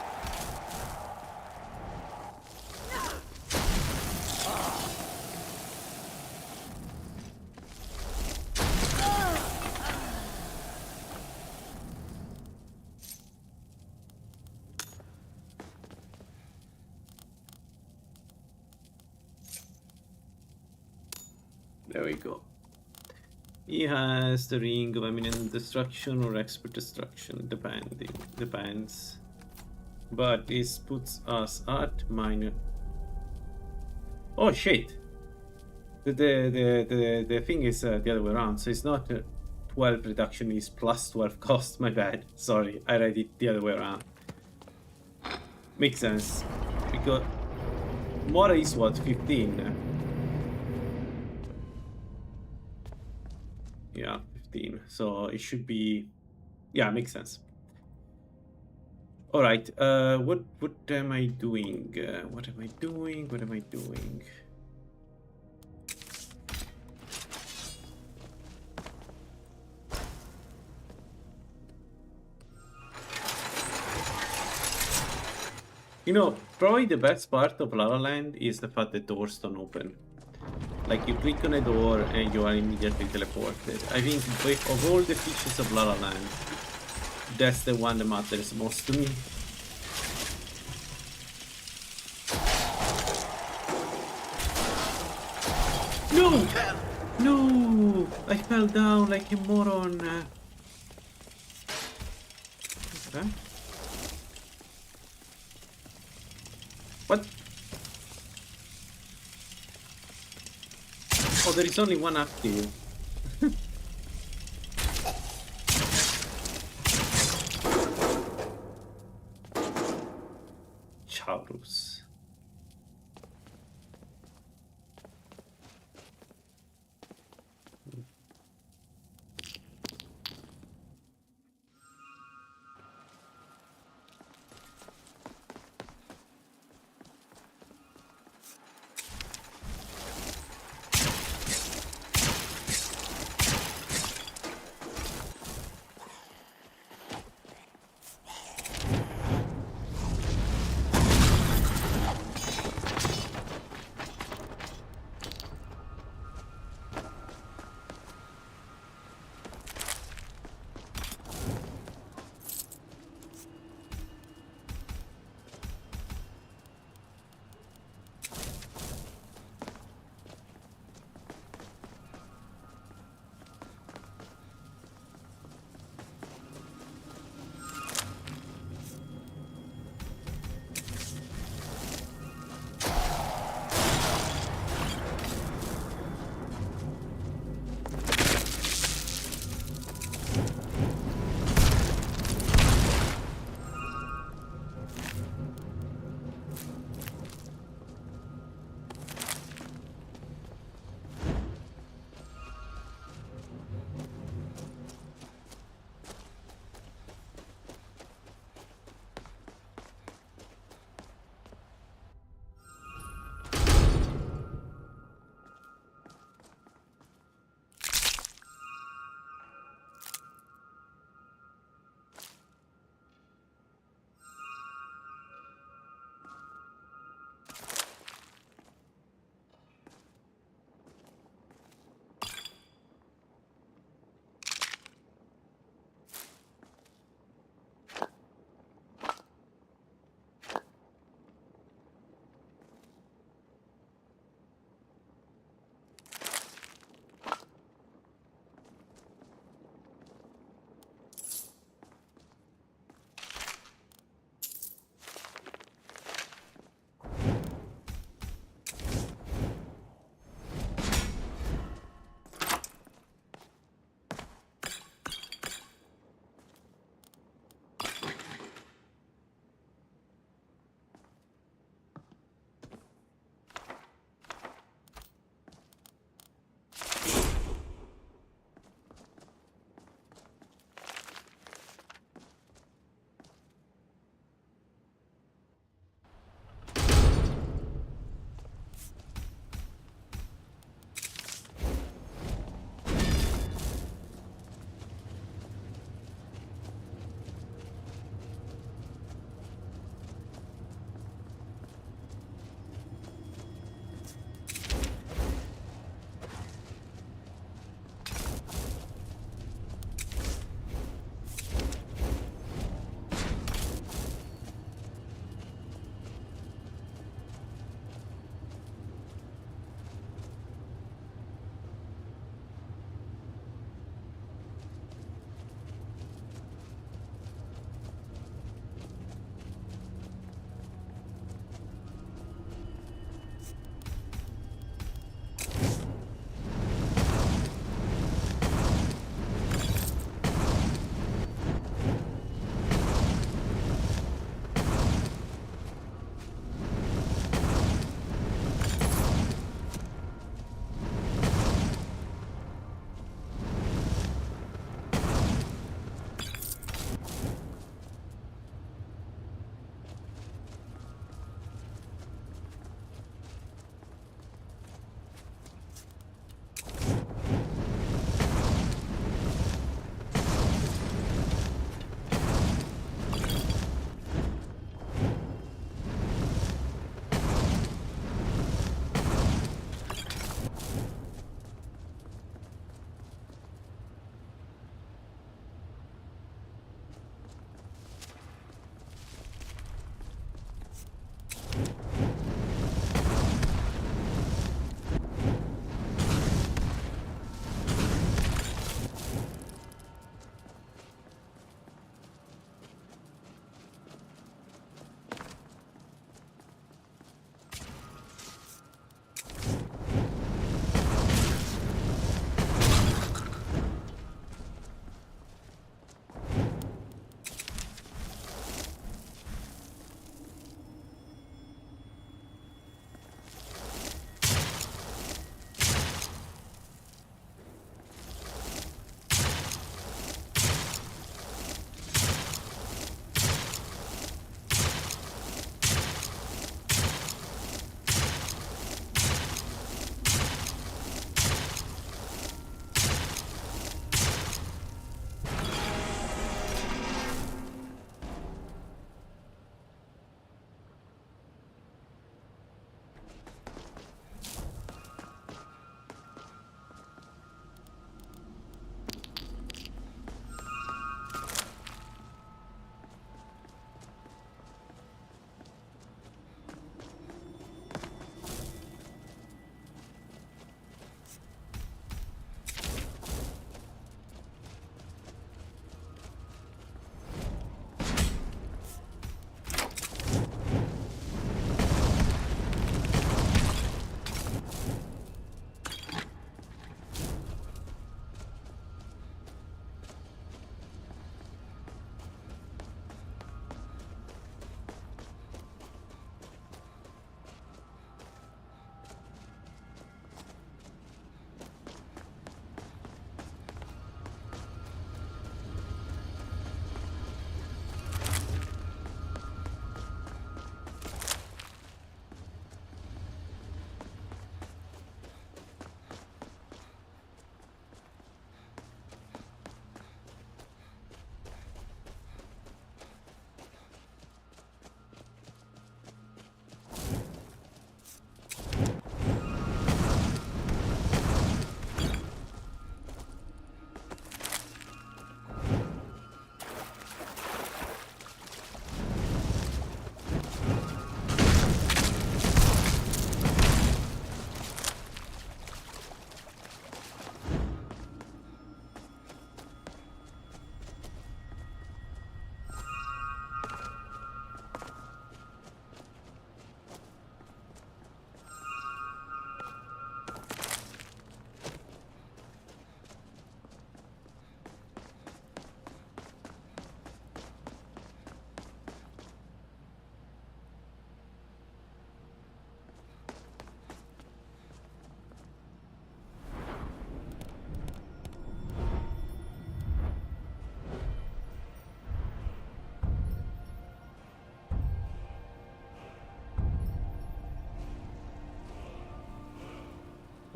A: There we go. He has the ring of eminent destruction or expert destruction, depends. But this puts us at minus. Oh shit! The thing is the other way around, so it's not 12 reduction is plus 12 cost. My bad. Sorry, I read it the other way around. Makes sense. Because Mora is what, 15? Yeah, 15. So it should be... Yeah, makes sense. Alright, what am I doing? What am I doing? What am I doing? You know, probably the best part of La La Land is the fact that doors don't open. Like, you click on a door and you are immediately teleported. I think of all the features of La La Land, that's the one that matters most to me. No! No! I fell down like a moron. Okay. What? Oh, there is only one active. Chaurus.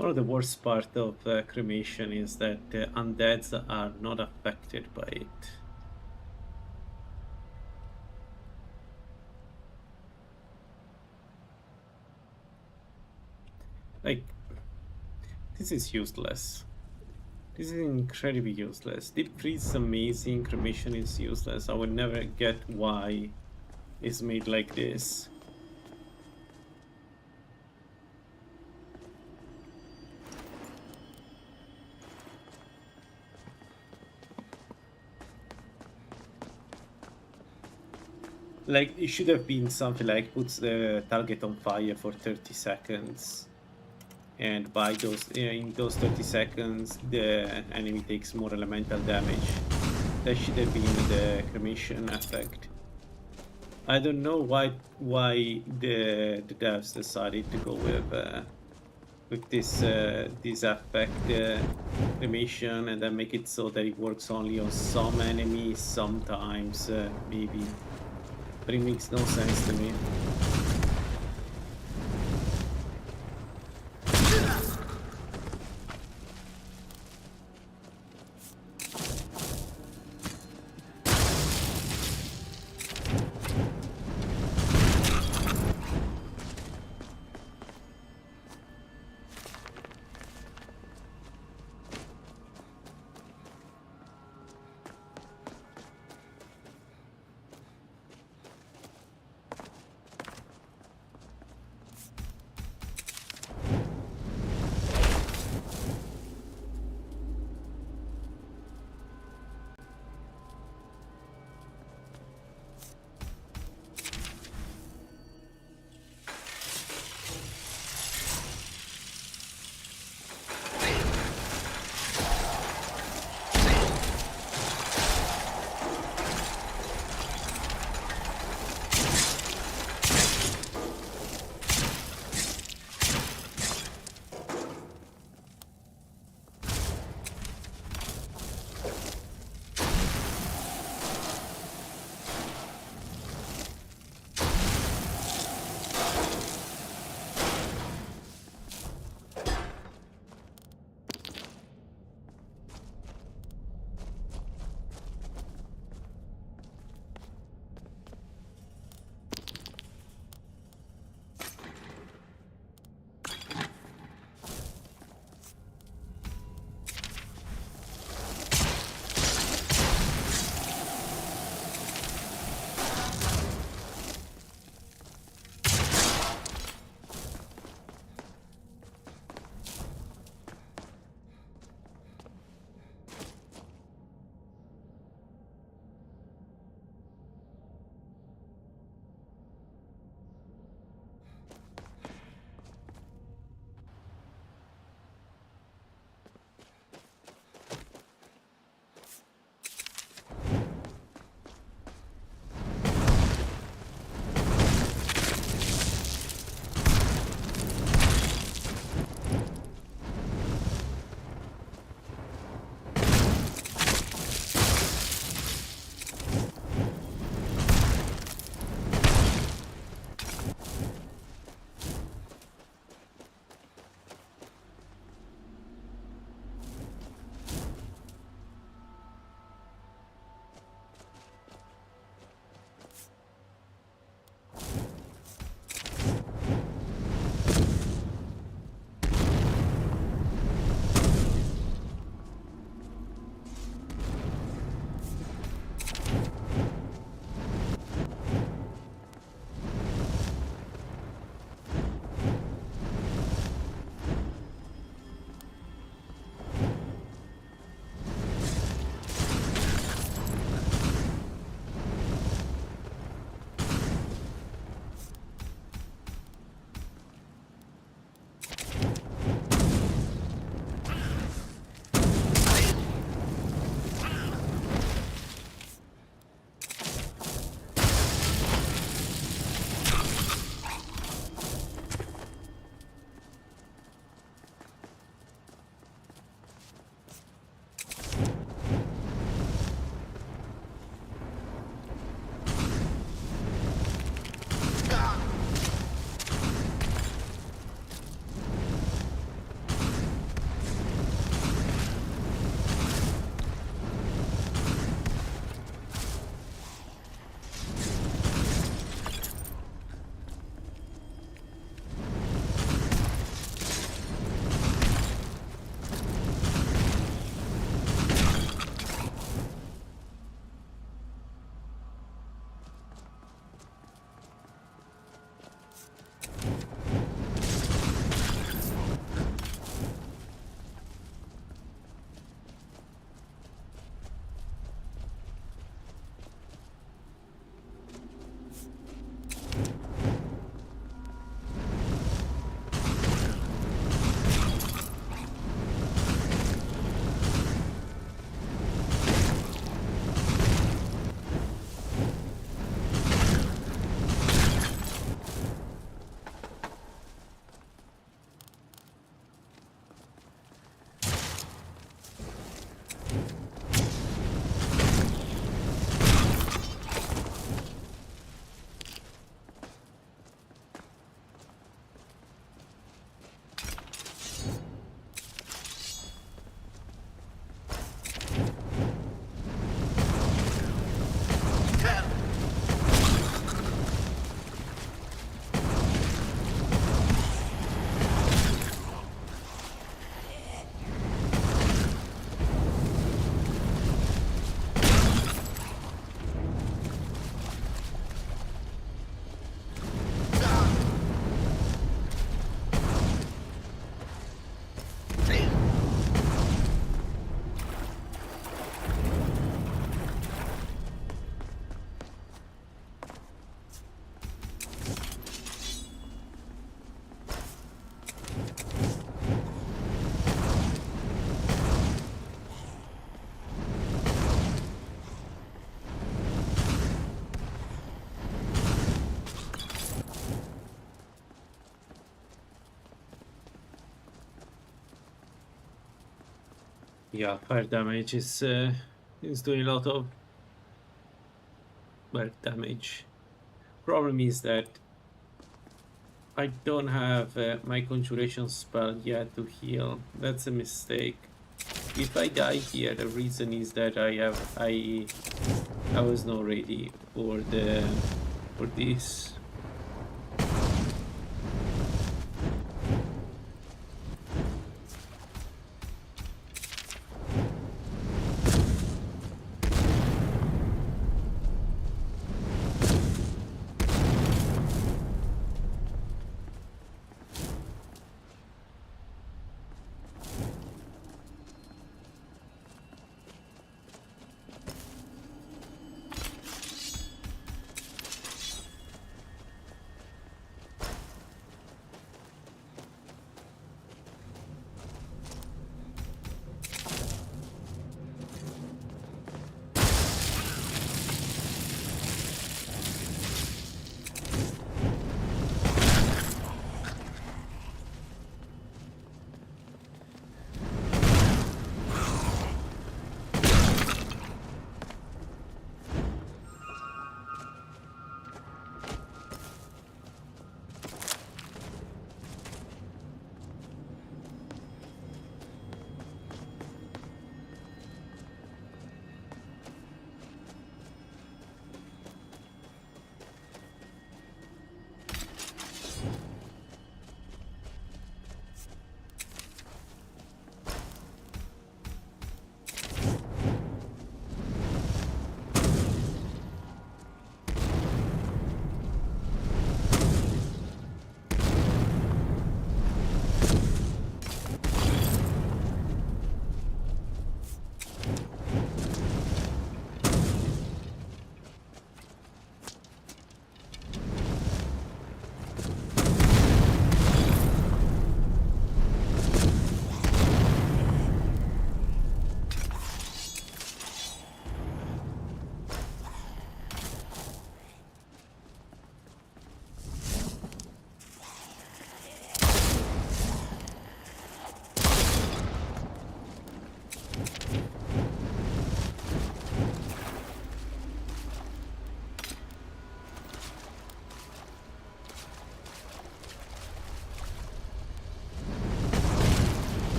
A: One of the worst part of cremation is that undeads are not affected by it. Like, this is useless. This is incredibly useless. Deep freeze is amazing, cremation is useless. I would never get why it's made like this. Like, it should have been something like puts the target on fire for 30 seconds. And by those, in those 30 seconds, the enemy takes more elemental damage. That should have been the cremation effect. I don't know why the devs decided to go with this effect cremation and then make it so that it works only on some enemies sometimes, maybe. But it makes no sense to me. Yeah, fire damage is doing a lot of damage. Problem is that I don't have my conjuration spell yet to heal. That's a mistake. If I die here, the reason is that I was not ready for this.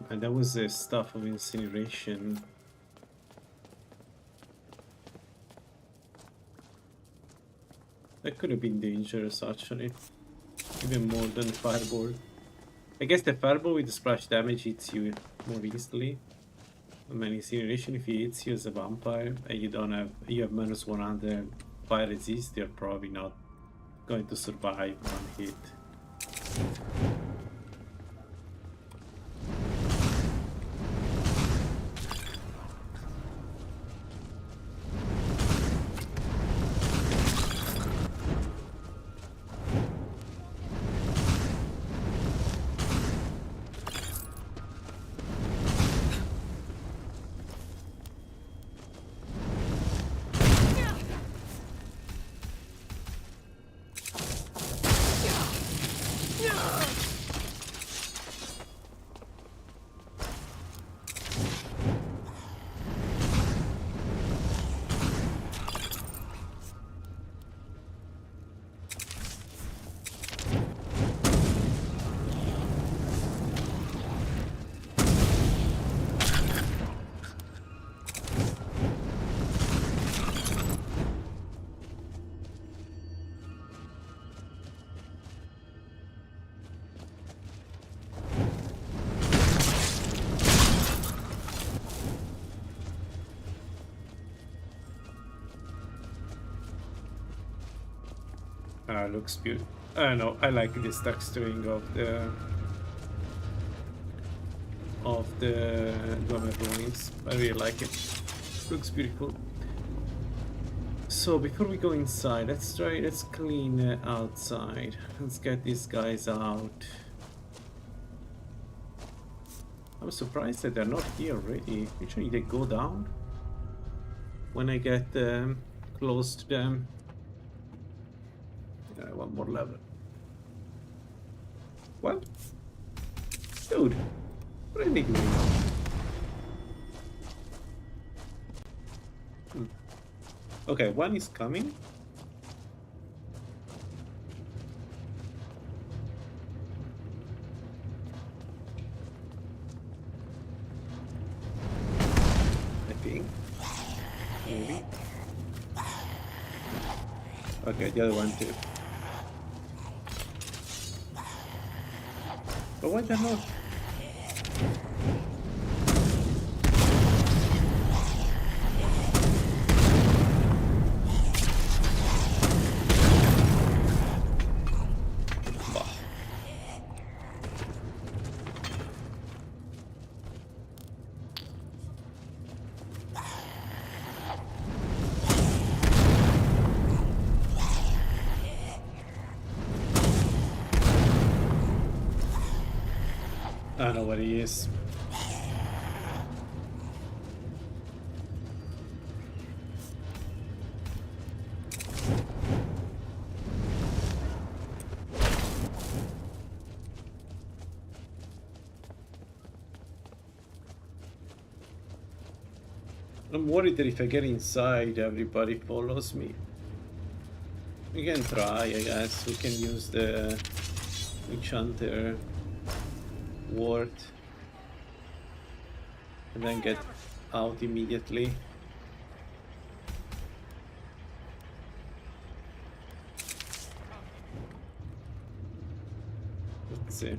A: And that was the stuff of incineration. That could have been dangerous, actually. Even more than the fireball. I guess the fireball with the splash damage hits you more easily. I mean, incineration, if it hits you as a vampire and you have minus 100 fire resist, you're probably not going to survive one hit. Looks beautiful. I don't know. I like this texturing of the Dwemer ruins. I really like it. Looks beautiful. So before we go inside, let's clean outside. Let's get these guys out. I'm surprised that they're not here already. Usually they go down when I get close to them. One more level. What? Dude, what are they doing? Okay, one is coming. I think. Maybe. Okay, the other one too. But why the hell? I don't know what he is. I'm worried that if I get inside, everybody follows me. We can try, I guess. We can use the Witch Hunter ward and then get out immediately. Let's see.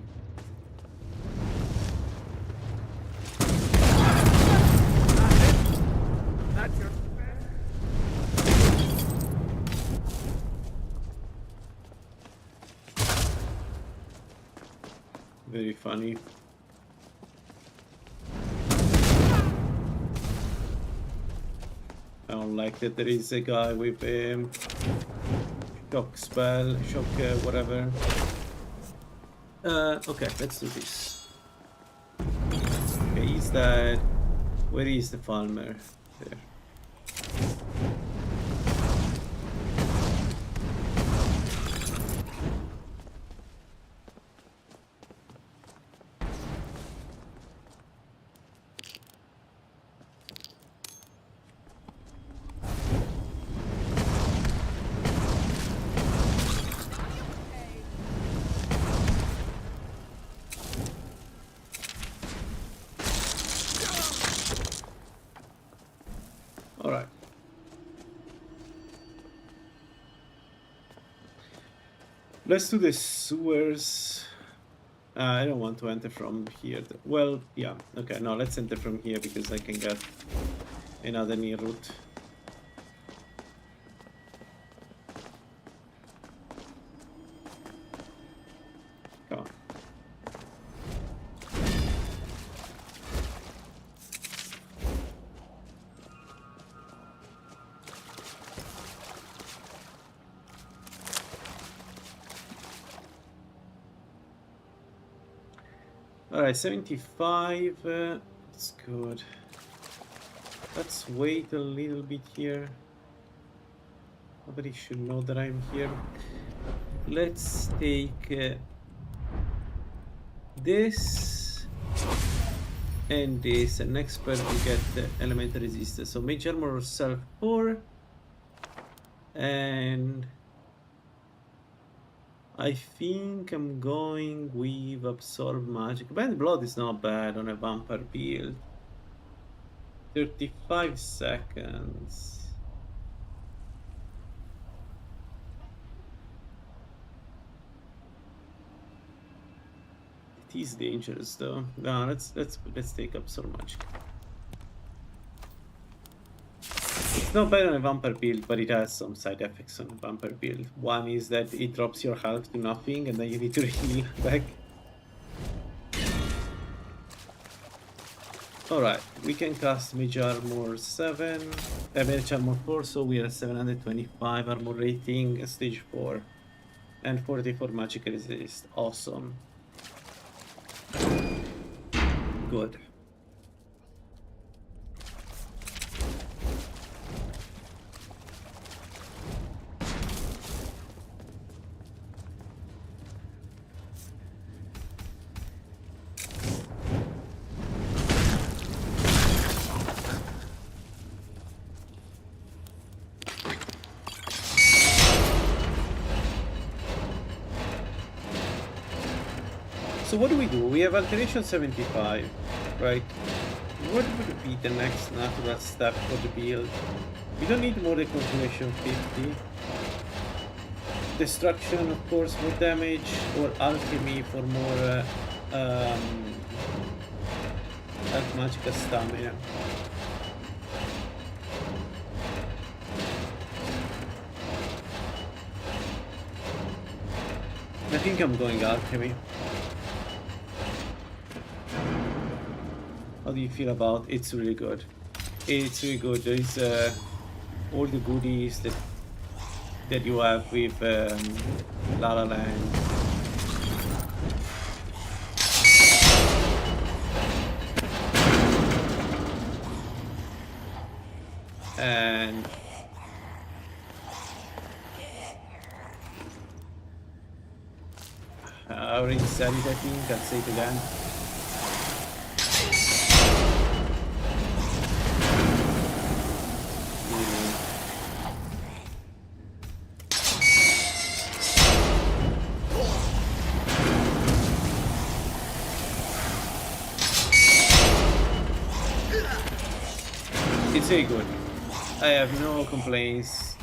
A: Very funny. I don't like that there is a guy with a shock spell, shock whatever. Okay, let's do this. Okay, he's dead. Where is the farmer? There. Let's do the sewers. I don't want to enter from here. Well, yeah. Okay, no, let's enter from here because I can get another near route. Come on. Alright, 75. That's good. Let's wait a little bit here. Nobody should know that I'm here. Let's take this and this. And expert we get elemental resistance. So mage armor self 4. And I think I'm going with absorb magic. Bad blood is not bad on a vampire build. 35 seconds. It is dangerous though. No, let's take absorb magic. It's not bad on a vampire build, but it has some side effects on a vampire build. One is that it drops your health to nothing and then you need to heal back. Alright, we can cast Mage Armor 7, Mage Armor 4, so we are 725 armor rating, stage 4, and 44 magic resist. Awesome. Good. So what do? We have alteration 75, right? What would be the next natural step for the build? We don't need more than continuation 50. Destruction, of course, more damage, or alchemy for more magical stamina. I think I'm going alchemy. How do you feel about it? It's really good. It's really good. There is all the goodies that you have with LaLaLand. And I already said it, I think. I'll say it again. It's very good. I have no complaints.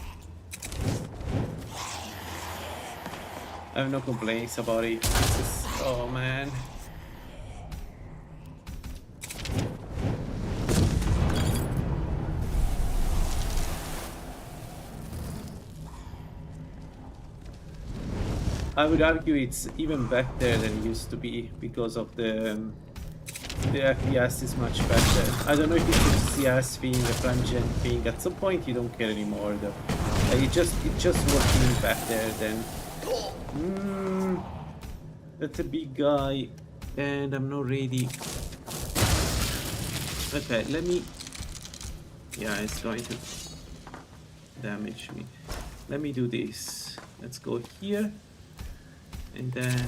A: I have no complaints about it. This is, oh man. I would argue it's even better than it used to be because of the FPS is much better. I don't know if it's a CS thing, a front-gen thing. At some point you don't care anymore though. It just working better than. That's a big guy, and I'm not ready. Okay, let me. Yeah, it's going to damage me. Let me do this. Let's go here, and then.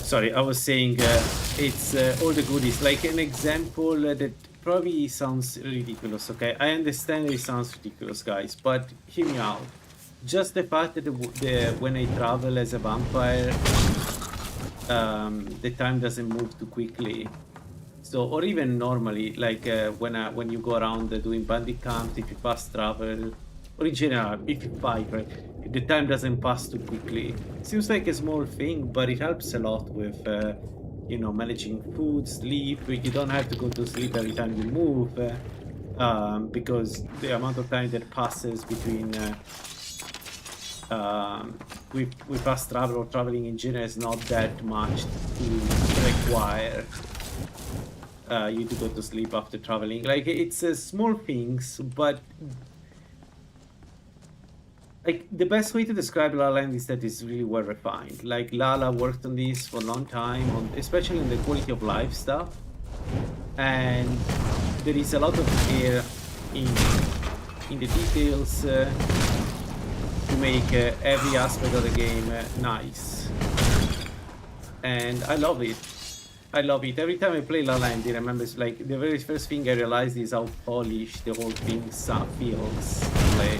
A: Sorry, I was saying it's all the goodies. Like an example that probably sounds ridiculous, okay? I understand it sounds ridiculous, guys, but hear me out. Just the fact that when I travel as a vampire, the time doesn't move too quickly. So, or even normally, like when you go around doing bandit camps, if you fast travel, or in general, if you fight, right, the time doesn't pass too quickly. Seems like a small thing, but it helps a lot with, managing food, sleep. You don't have to go to sleep every time you move, because the amount of time that passes between with fast travel or traveling in general is not that much to require you to go to sleep after traveling. Like it's small things, but like the best way to describe La La Land is that it's really well refined. Like Lala worked on this for a long time, especially on the quality of life stuff, and there is a lot of care in the details to make every aspect of the game nice, and I love it. I love it. Every time I play La La Land, it remembers, like, the very first thing I realized is how polished the whole thing feels to play.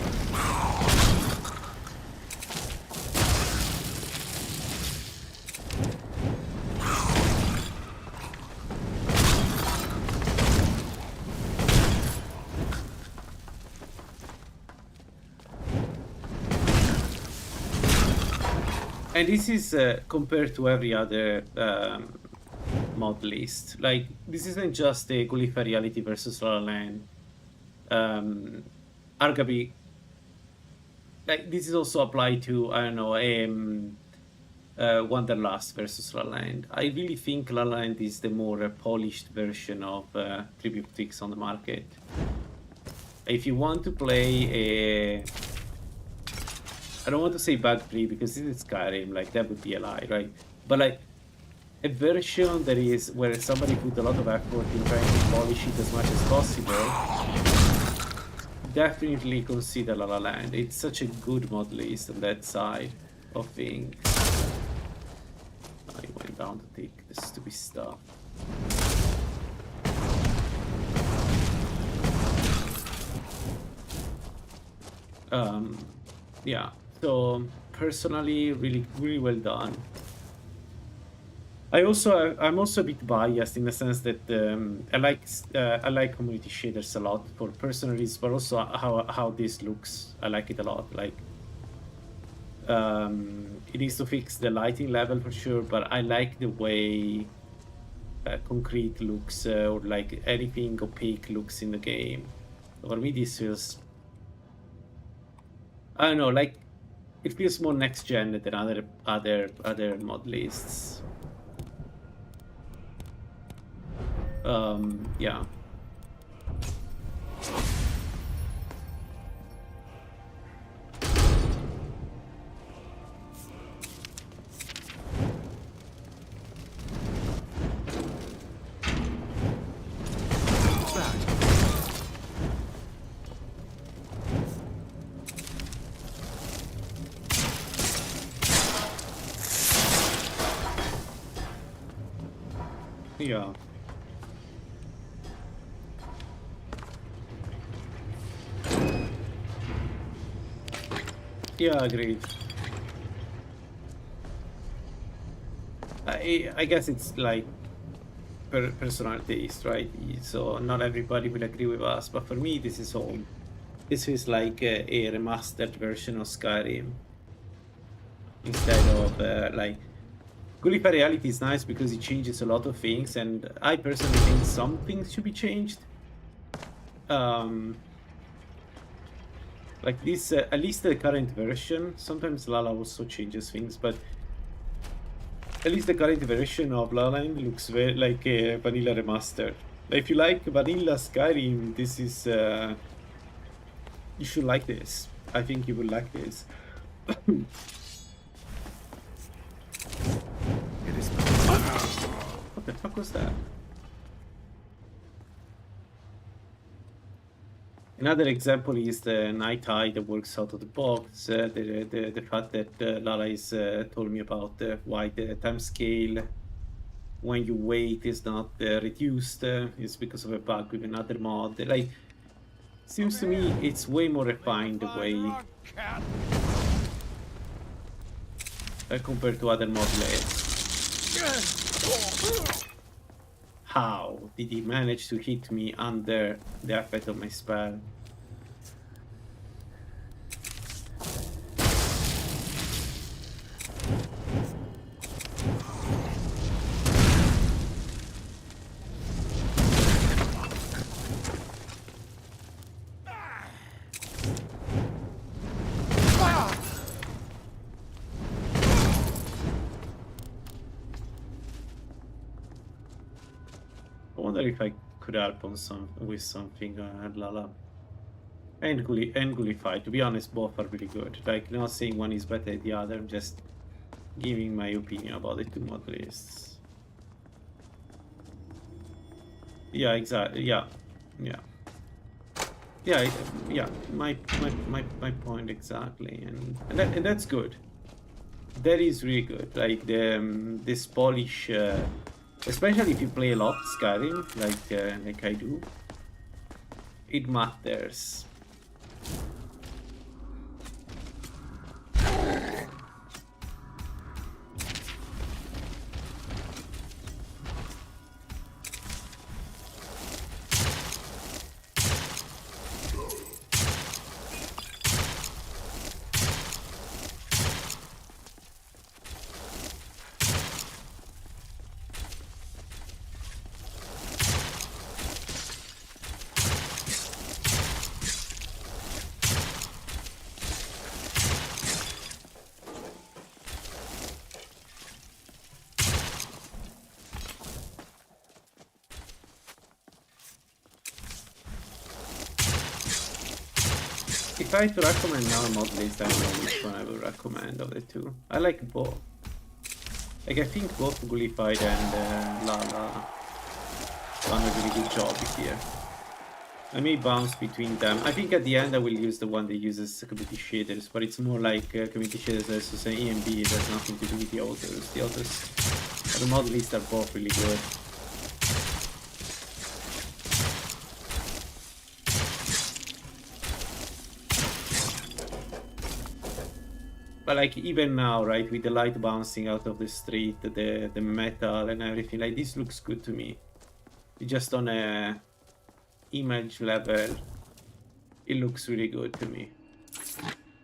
A: And this is compared to every other mod list. Like, this isn't just a Gulliver Reality versus La La Land. Arguably, like, this is also applied to, I don't know, Wanderlust versus La La Land. I really think La La Land is the more polished version of Tribute Tricks on the market. If you want to play a... I don't want to say bug-free because this is Skyrim, like that would be a lie, right? But like a version that is where somebody put a lot of effort in trying to polish it as much as possible, definitely consider La La Land. It's such a good mod list on that side of things. I went down to take the stupid stuff. Yeah. So personally, really, really well done. I'm also a bit biased in the sense that I like community shaders a lot for personal reasons, but also how this looks. I like it a lot. Like it needs to fix the lighting level for sure, but I like the way concrete looks or like anything opaque looks in the game. For me, this feels, I don't know, like it feels more next gen than other mod lists. Yeah. Yeah. Yeah, agreed. I guess it's like personal taste, right? So not everybody will agree with us, but for me, this is home. This is like a remastered version of Skyrim instead of like Gulliver Reality is nice because it changes a lot of things, and I personally think some things should be changed. Like this, at least the current version. Sometimes Lala also changes things, but at least the current version of La La Land looks very like a vanilla remaster. If you like vanilla Skyrim, this is you should like this. I think you will like this. What the fuck was that? Another example is the night eye that works out of the box. The fact that Lala is told me about why the time scale when you wait is not reduced is because of a bug with another mod. Like, seems to me it's way more refined the way compared to other mod layers. How did he manage to hit me under the effect of my spell? I wonder if I could help on with something Lala. And Gulify. To be honest, both are really good. Like, not saying one is better than the other, I'm just giving my opinion about the two modelists. Yeah, exactly. Yeah. Yeah, my point exactly, and that's good. That is really good. Like this polish, especially if you play a lot Skyrim, like I do, it matters. If I had to recommend now a mod list, I don't know which one I would recommend of the two. I like both. Like, I think both Gullified and Lala done a really good job here. I may bounce between them. I think at the end I will use the one that uses community shaders, but it's more like community shaders versus an EMB. It has nothing to do with the authors. The authors, the mod lists are both really good. But like even now, right, with the light bouncing out of the street, the metal and everything, like this looks good to me. Just on a image level, it looks really good to me.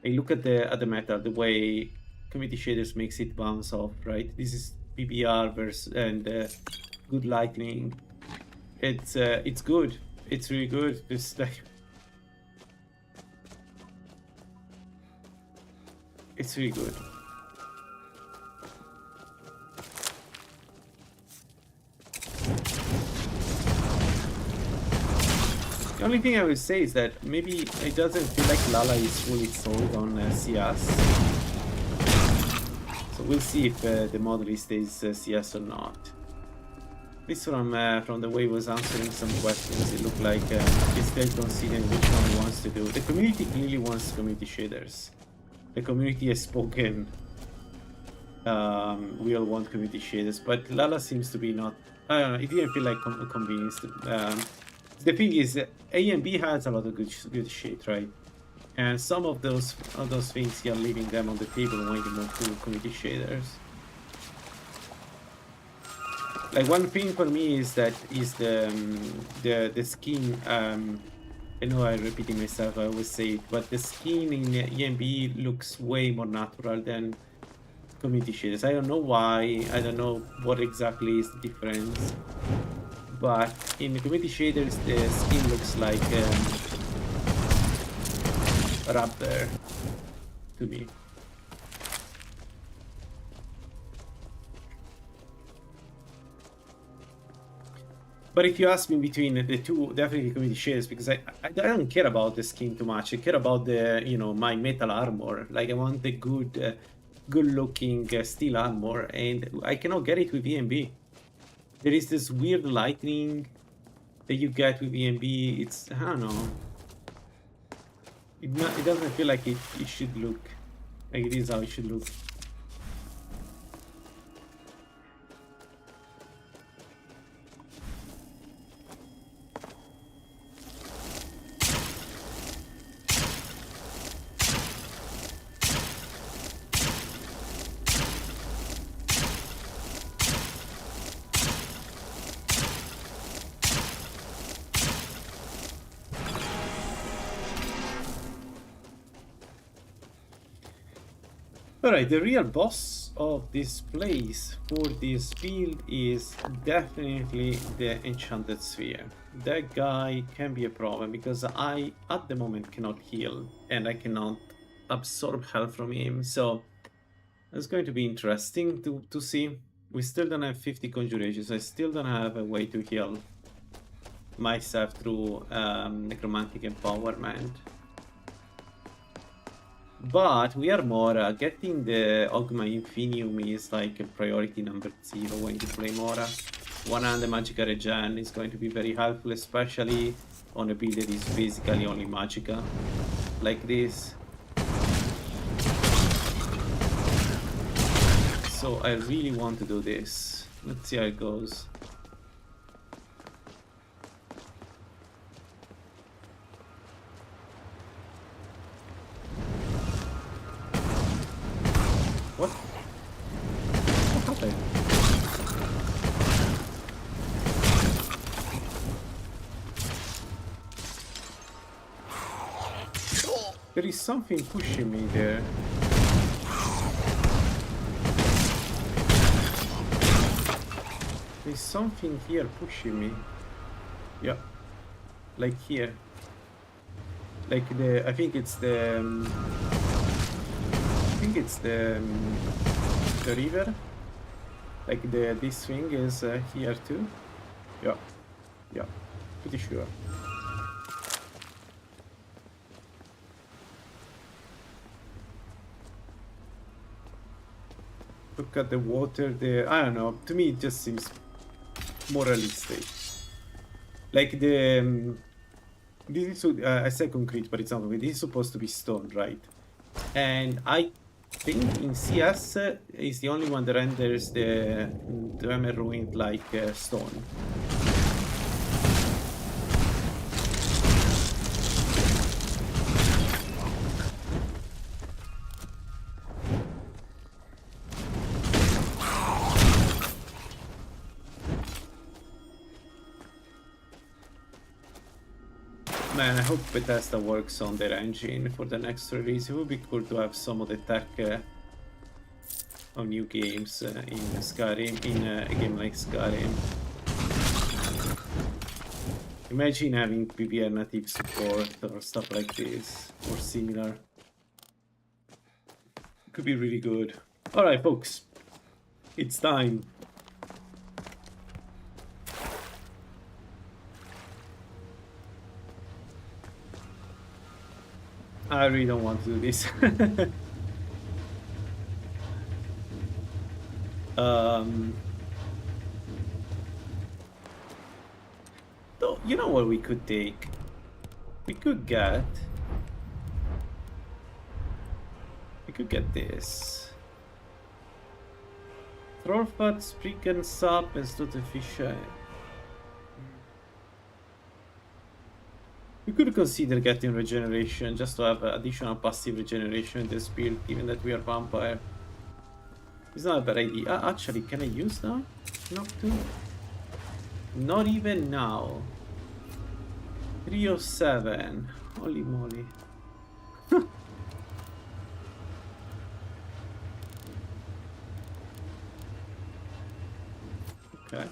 A: Like look at the metal, the way community shaders makes it bounce off, right? This is PBR versus and good lighting. It's good. It's really good. It's like it's really good. The only thing I would say is that maybe it doesn't feel like Lala is fully sold on CS. So we'll see if the model stays CS or not. At least from the way he was answering some questions, it looked like he's still considering which one he wants to do. The community clearly wants community shaders. The community has spoken. We all want community shaders, but Lala seems to be not. I don't know. It didn't feel like convinced. The thing is, A and B has a lot of good shit, right? And some of those things, you're leaving them on the table when you move to community shaders. Like one thing for me is that the skin. I know I'm repeating myself, I always say it, but the skin in EMB looks way more natural than community shaders. I don't know why, I don't know what exactly is the difference, but in the community shaders the skin looks like rubber to me. But if you ask me between the two, definitely community shaders, because I don't care about the skin too much. I care about the, you know, my metal armor. Like I want the good looking steel armor, and I cannot get it with EMB. There is this weird lightning that you get with EMB. It's, I don't know. It doesn't feel like it should look. Like it is how it should look. Alright, the real boss of this place for this build is definitely the Enchanted Sphere. That guy can be a problem because I, at the moment, cannot heal and I cannot absorb health from him. So it's going to be interesting to see. We still don't have 50 conjurations. I still don't have a way to heal myself through necromantic empowerment. But we are Mora. Getting the Ogma Infinium is like a priority number 0 when you play Mora. One hand the Magica Regen is going to be very helpful, especially on a build that is basically only Magica, like this. So I really want to do this. Let's see how it goes. What? What happened? There is something pushing me there. There's something here pushing me. Yeah. Like here. Like the... I think it's the... I think it's the river. Like this thing is here too. Yeah. Yeah. Pretty sure. Look at the water there. I don't know. To me, it just seems more realistic. Like the... this is... I said concrete, but it's not concrete. This is supposed to be stone, right? And I think in CS is the only one that renders the Dwemer Ruined like stone. Man, I hope Bethesda works on their engine for the next release. It would be cool to have some of the tech of new games in Skyrim, in a game like Skyrim. Imagine having PBR native support or stuff like this, or similar. It could be really good. Alright folks, it's time. I really don't want to do this. Though, you know what we could take? We could get this. Trollfat, Spriggan, Sap, and Slaughterfish. We could consider getting regeneration just to have additional passive regeneration in this build, given that we are vampire. It's not a bad idea. Actually, can I use that? Not to? Not even now. 307. Holy moly. Okay.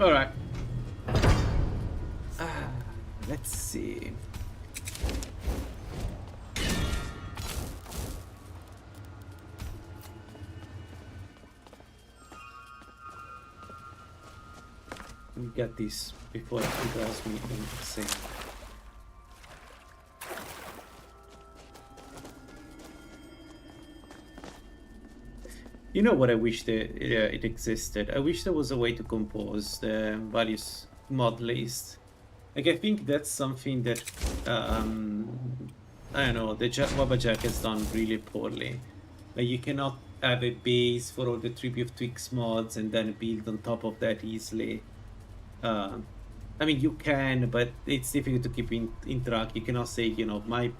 A: Alright. Let's see. Let me get this before it drives me insane. You know what I wish that it existed? I wish there was a way to compose the various mod lists. Like, I think that's something that, I don't know, the Wabajack has done really poorly. Like, you cannot have a base for all the Tribute of Twix mods and then build on top of that easily. I mean, you can, but it's difficult to keep in track. You cannot say, you know, my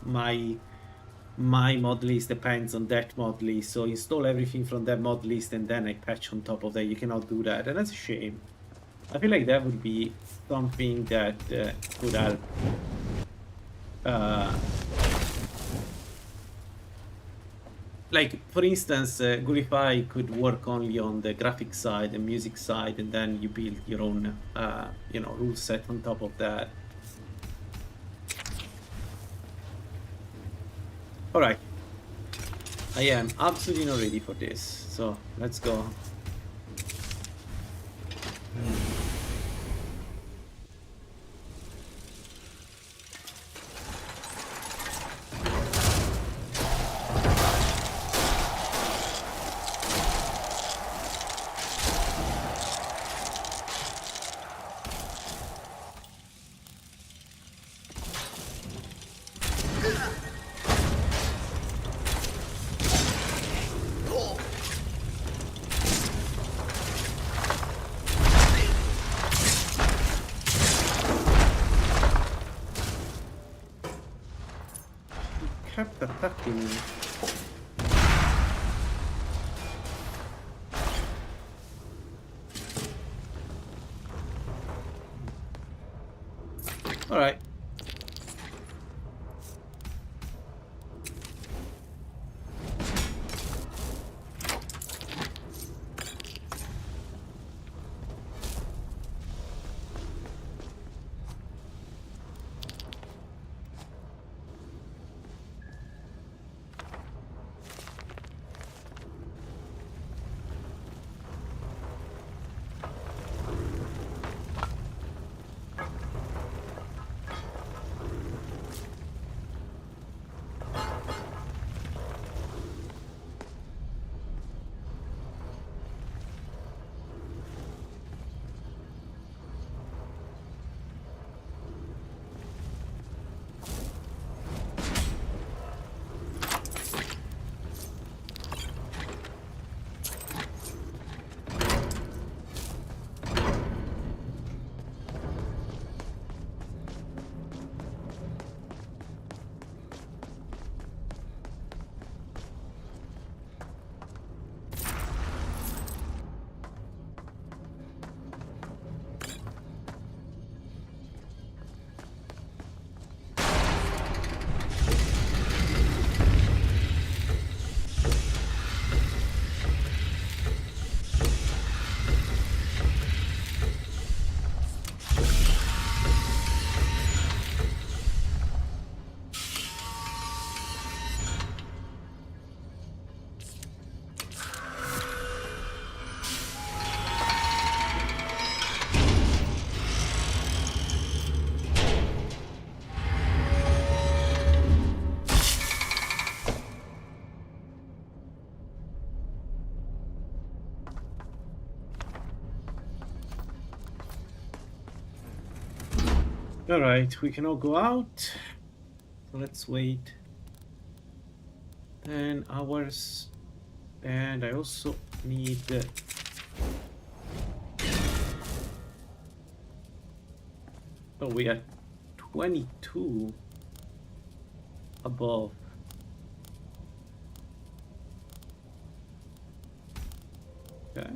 A: mod list depends on that mod list, so install everything from that mod list and then I patch on top of that. You cannot do that, and that's a shame. I feel like that would be something that could help like for instance, Gulify could work only on the graphic side and music side, and then you build your own, rule set on top of that. All right, I am absolutely not ready for this, so let's go. Kept attacking me. All right. All right, we can all go out. So let's wait 10 hours. And I also need... Oh, we are 22 above. Okay.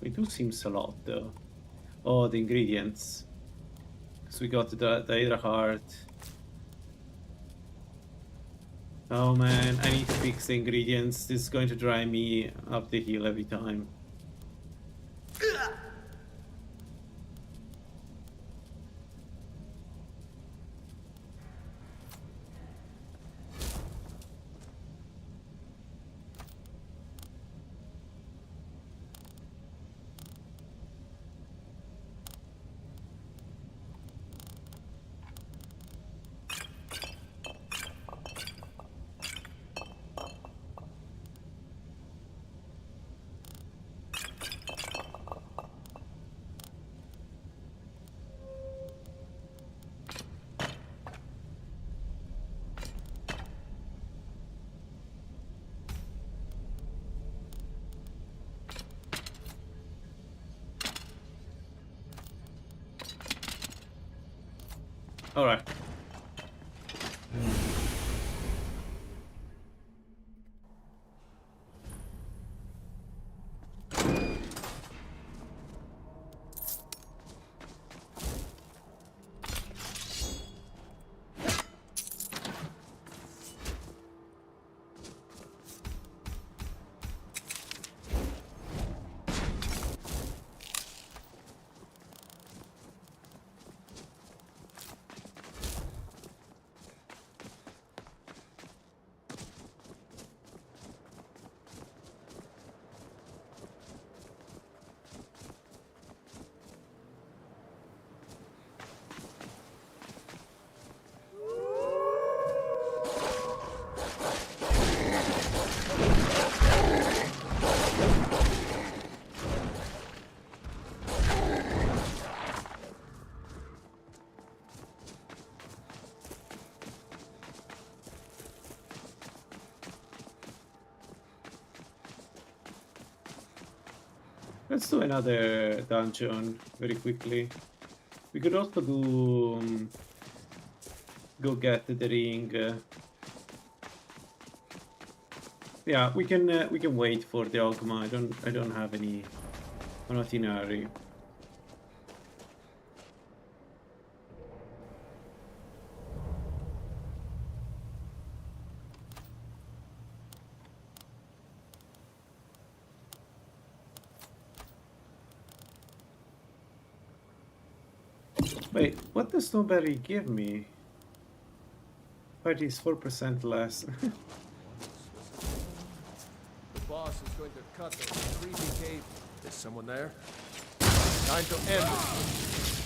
A: It do seems a lot though. Oh, the ingredients. So we got the Hydra heart. Oh man, I need to fix the ingredients. This is going to drive me up the hill every time. All right. Let's do another dungeon very quickly. We could also do go get the ring. Yeah, we can wait for the Ogma. I don't have any. I'm not in a hurry. Wait, what does Snowberry give me? But it's 4% less.
D: The boss is going to cut those creepy cave. There's someone there. Time to end this.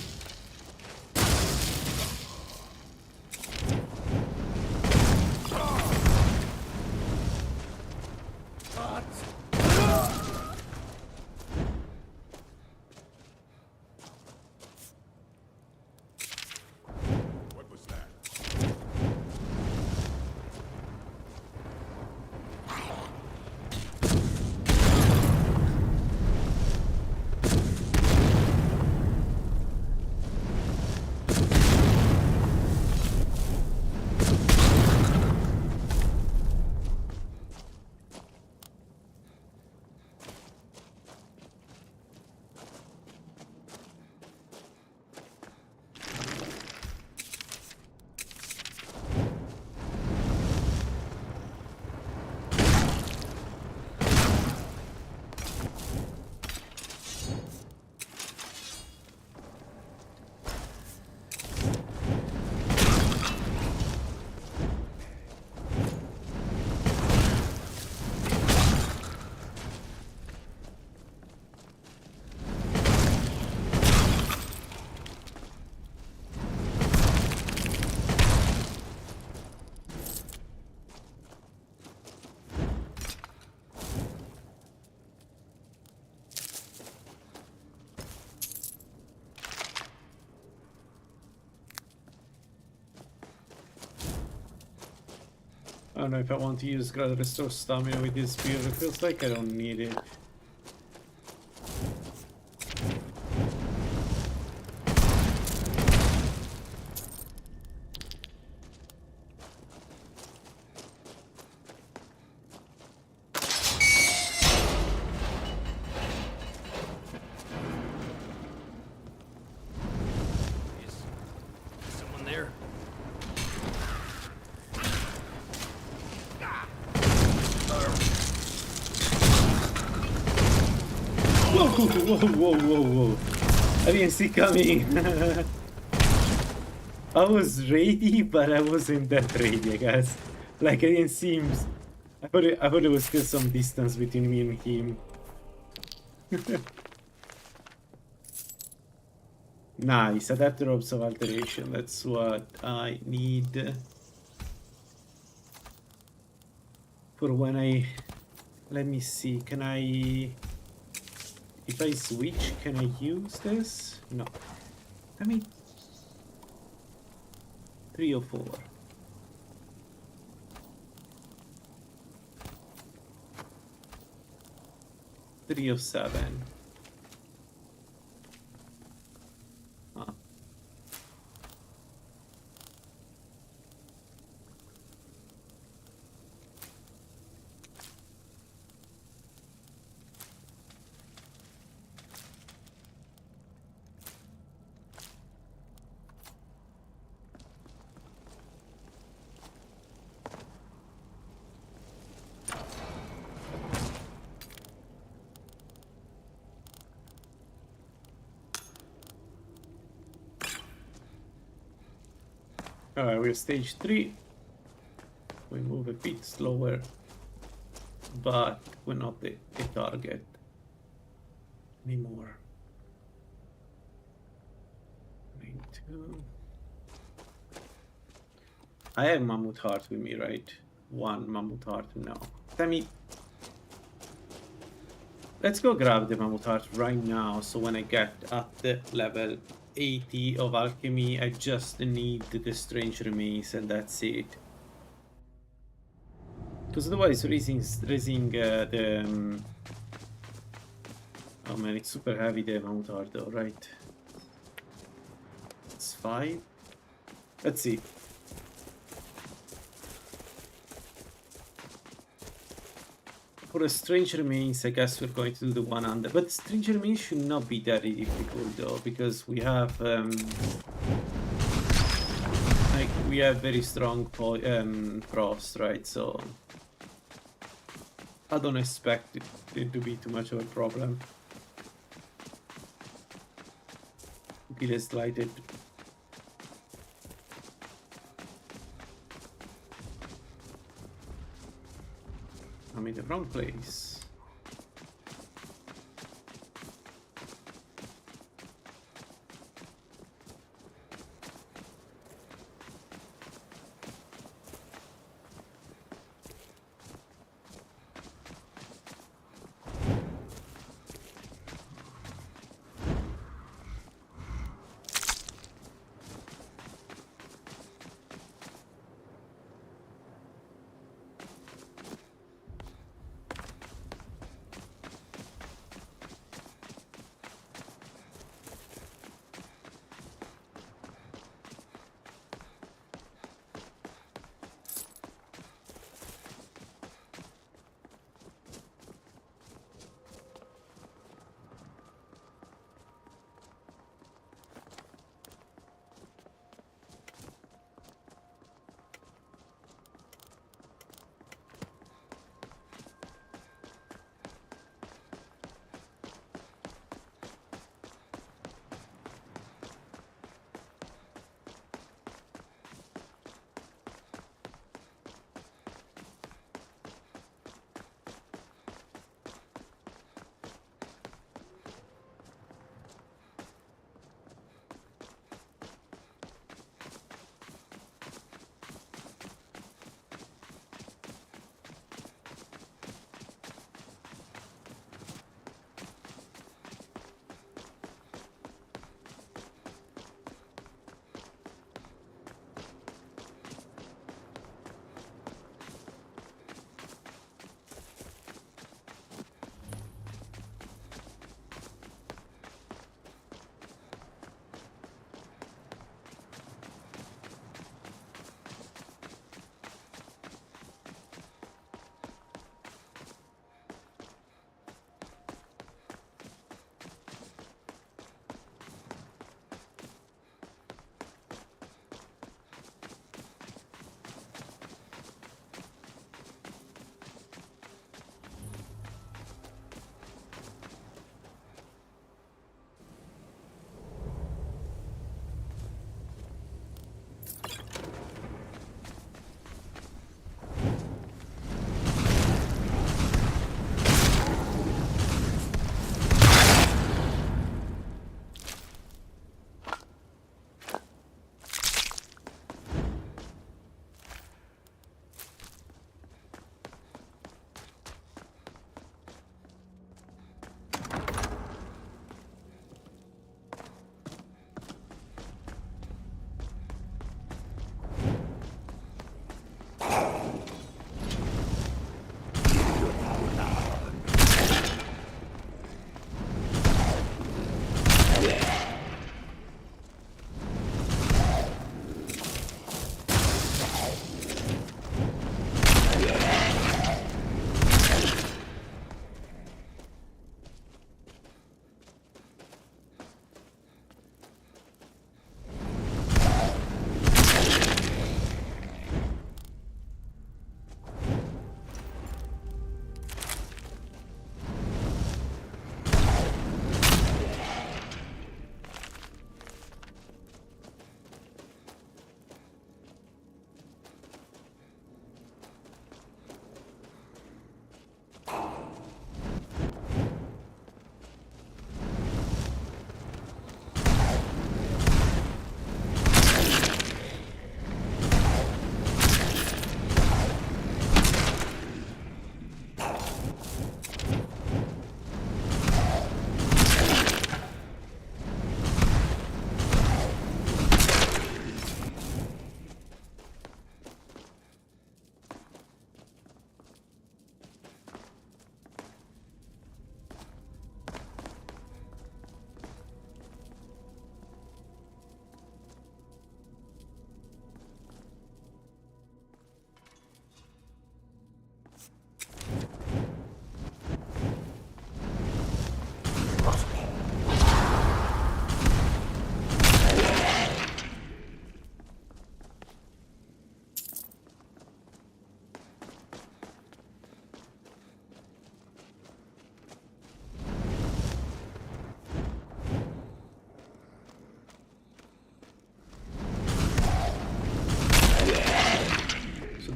F: What was that?
A: I don't know if I want to use Grad Restore Stamina with this build. It feels like I don't need it.
D: Is someone there?
A: Whoa, whoa, whoa, whoa, whoa. I didn't see coming. I was ready, but I wasn't that ready, I guess. Like, I didn't see him. I thought there was still some distance between me and him. Nice, adapter of alteration. That's what I need. For when I... Let me see, can I... If I switch, can I use this? No. I mean... 3 or 4. 3 of 7. Huh. Alright, we're stage 3. We move a bit slower, but we're not the target anymore. Main 2. I have Mammoth Heart with me, right? 1 Mammoth Heart, no. I mean, let's go grab the Mammoth Heart right now, so when I get at the level 80 of alchemy, I just need the strange remains and that's it. Because otherwise raising the Oh man, it's super heavy the amount are though, right? It's 5. Let's see. For a Strange Remains, I guess we're going to do the one under. But Strange Remains should not be that difficult though, because we have like we have very strong frost, right? So I don't expect it to be too much of a problem. Okay, let's light it. I'm in the wrong place.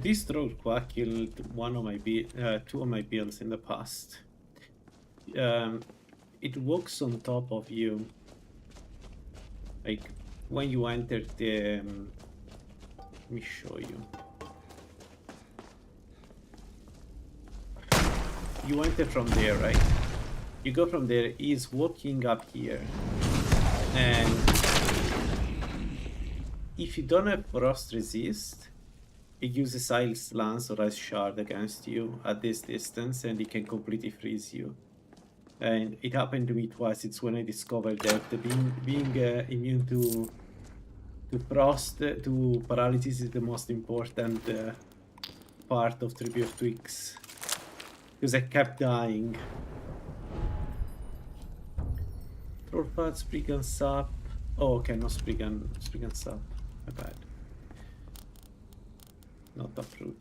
A: This Trollquack killed two of my builds in the past. It walks on top of you. Like, when you enter the... let me show you. You enter from there, right? You go from there, he's walking up here. And if you don't have frost resist, it uses Ice Lance or Ice Shard against you at this distance, and it can completely freeze you. And it happened to me twice. It's when I discovered that being immune to frost, to paralysis is the most important part of Tribute Twix. Because I kept dying. Trollpad, Spriggan Sap. Oh, okay, no Spriggan Sap. My bad. Not a fruit.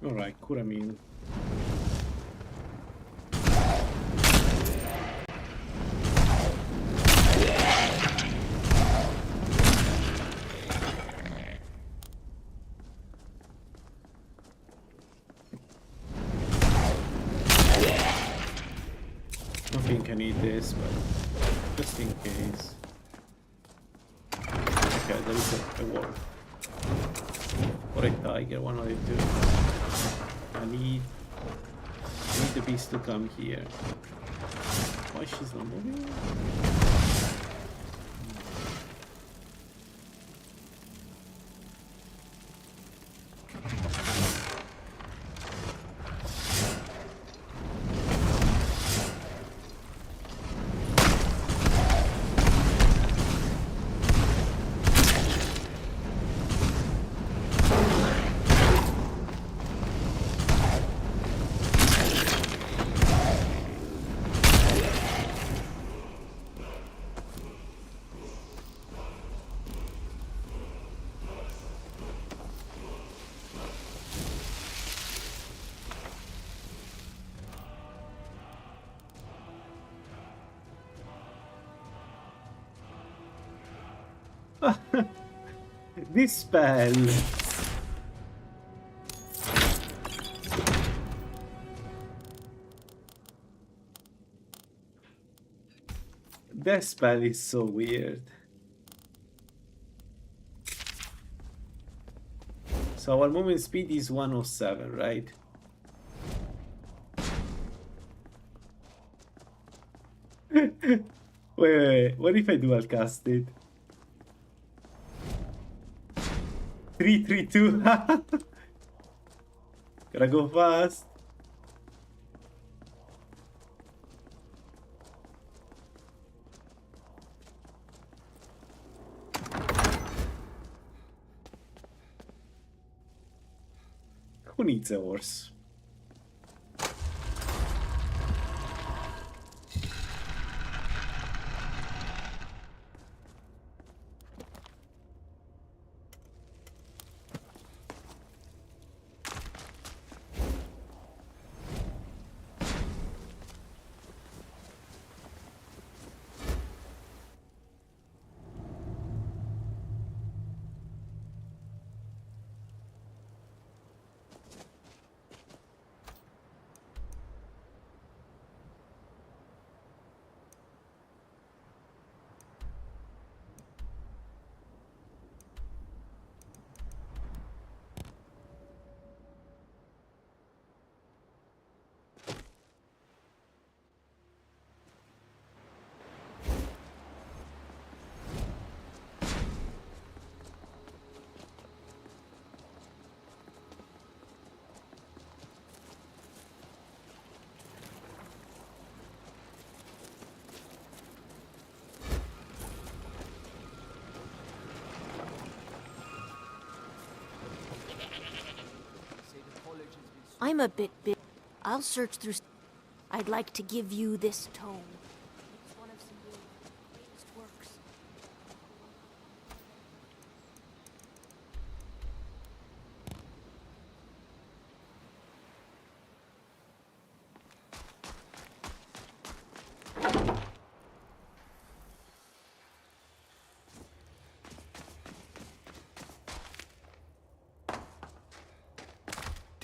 A: Alright, Kuramil. I think I need this, but just in case. Okay, there is a wolf. Or a tiger, one of the two. I need the beast to come here. Why she's not moving? This spell. That spell is so weird. So our movement speed is 107, right? Wait. What if I dual cast it? 3-3-2. Gotta go fast. Who needs a horse?
G: I'm a bit big. I'll search through. I'd like to give you this tome. It's one of some raised works.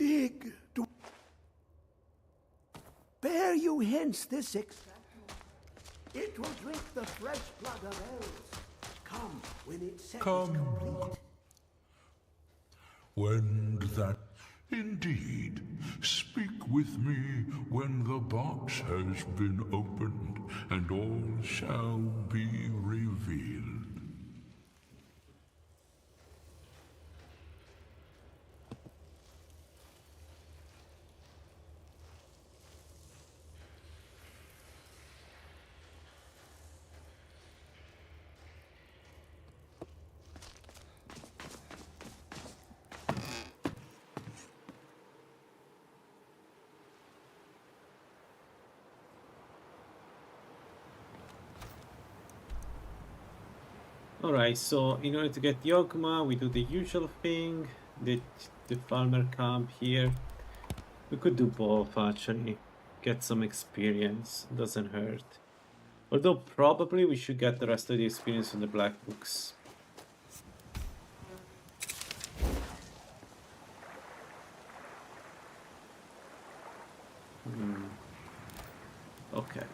H: dig to bear you hence this it will drink the fresh blood of elves. Come when its set is complete.
F: When that... Indeed. Speak with me when the box has been opened, and all shall be revealed.
A: Alright, so in order to get Yogma, we do the usual thing, the farmer camp here. We could do both actually, get some experience, doesn't hurt. Although probably we should get the rest of the experience from the black books. Okay.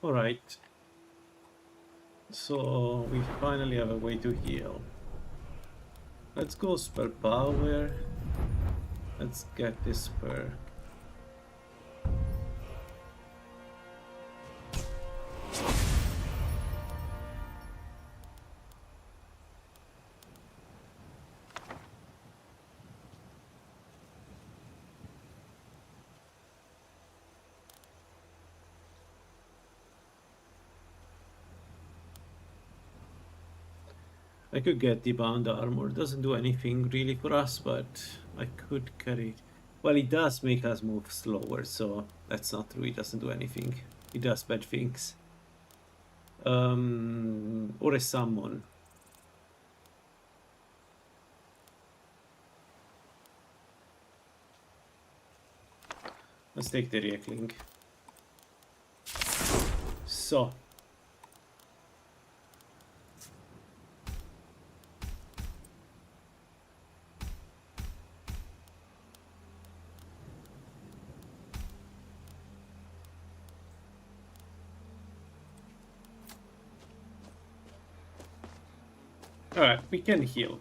A: Alright. So we finally have a way to heal. Let's go spell power. Let's get this perk. I could get the bound armor. Doesn't do anything really for us, but I could get it. Well, it does make us move slower, so that's not true. It doesn't do anything. It does bad things. Or a summon. Let's take the Reckling. So. Alright, we can heal.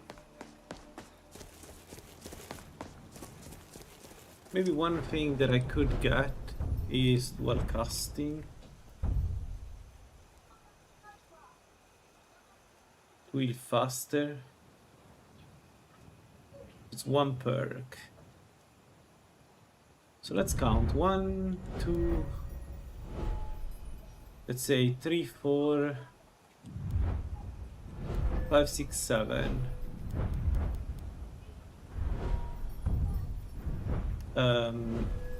A: Maybe one thing that I could get is dual casting. To heal faster. It's one perk. So let's count. 1, 2, let's say 3, 4, 5, 6, 7.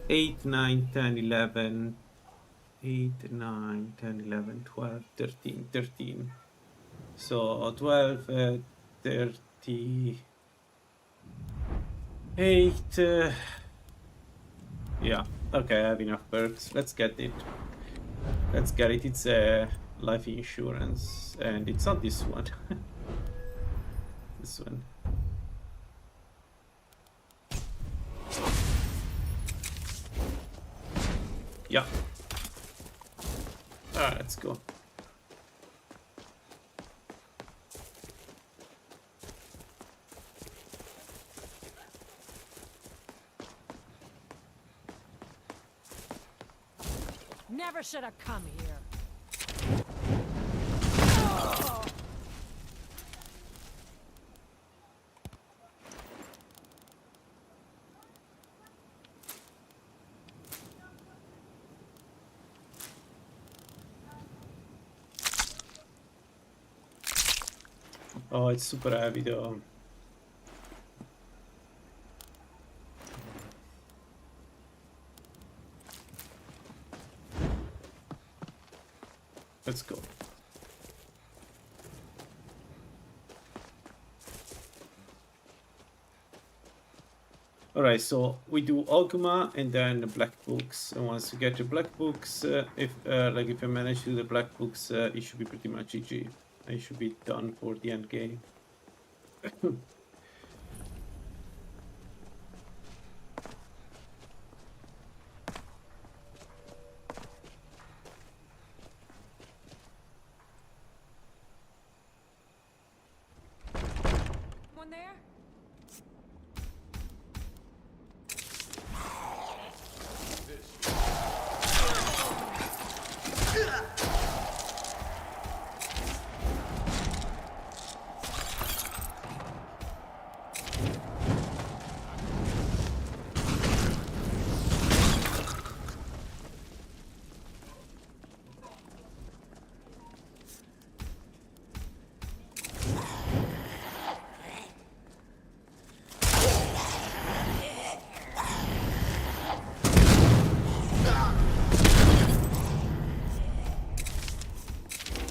A: 8, 9, 10, 11. 8, 9, 10, 11, 12, 13, 13. So 12, 38. Yeah, okay, I have enough perks. Let's get it. Let's get it. It's a life insurance, and it's not this one. This one. Yeah. Alright, let's go.
B: Never should have come here.
A: Oh, it's super heavy though. Let's go. Alright, so we do Ogma and then the black books. And once you get the black books, if I manage to do the black books, it should be pretty much GG. I should be done for the end game.
B: One there?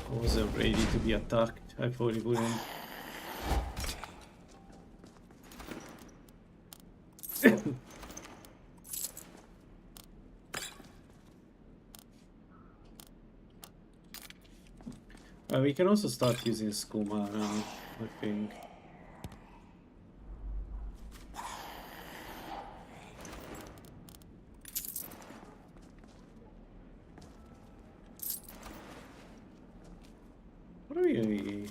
A: I wasn't ready to be attacked. I thought it wouldn't. We can also start using skooma now, I think. What are we?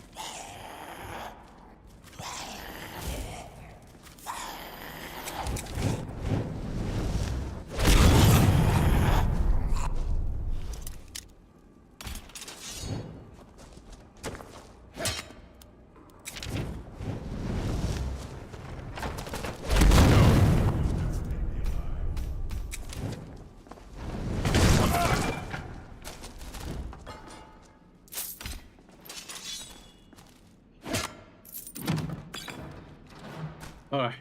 A: Alright.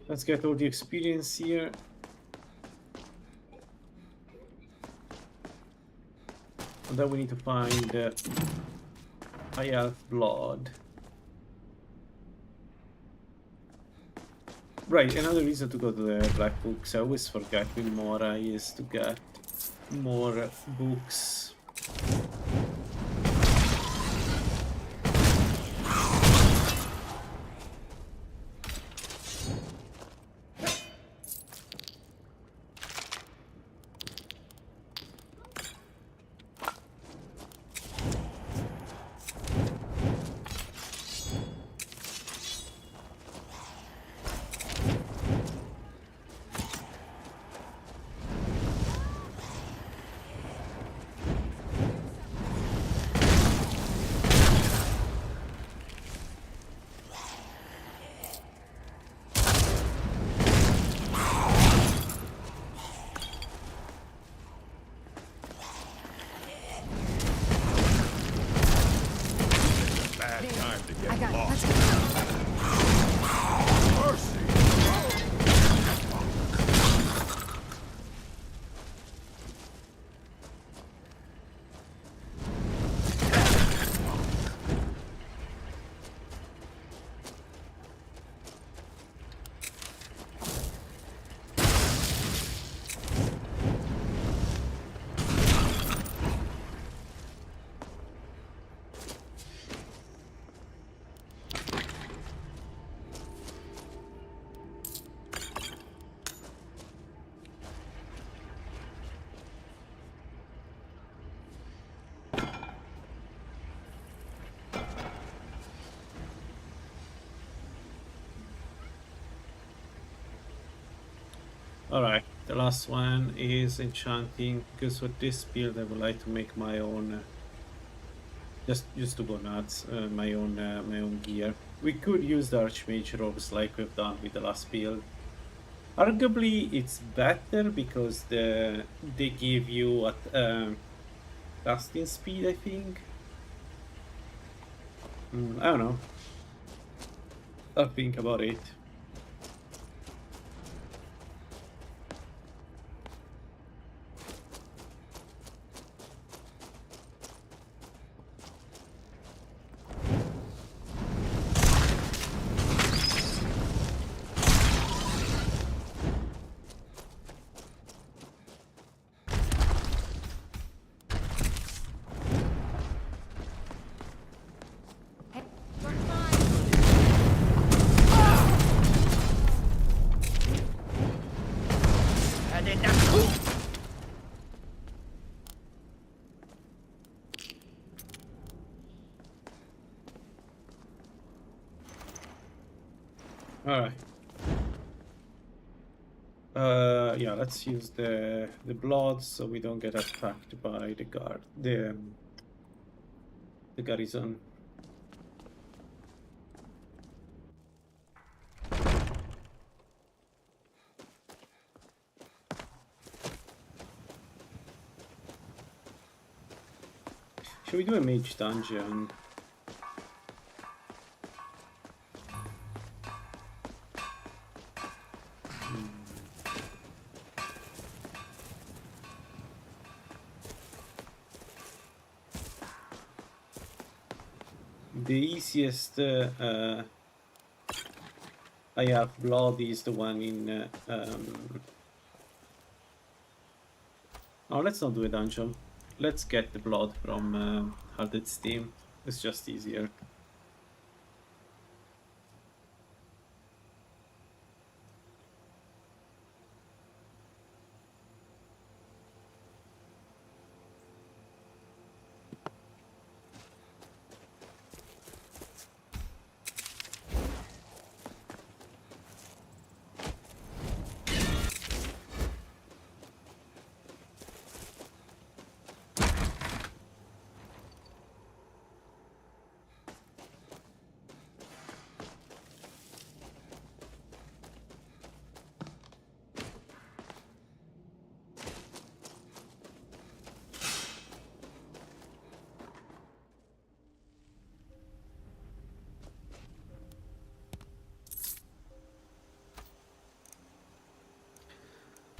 A: Let's get all the experience here. And then we need to find high elf blood. Right, another reason to go to the Black Books. I always forget with Mora is to get more books. Alright, the last one is enchanting, because with this build I would like to make my own, just to go nuts, my own gear. We could use the Archmage robes like we've done with the last build. Arguably it's better because they give you a casting speed, I think. I don't know. I'll think about it. Alright. Yeah, let's use the blood so we don't get attacked by the guard, the garrison. Should we do a mage dungeon? The easiest I have blood is the one in oh, let's not do a dungeon. Let's get the blood from Harded Steam. It's just easier.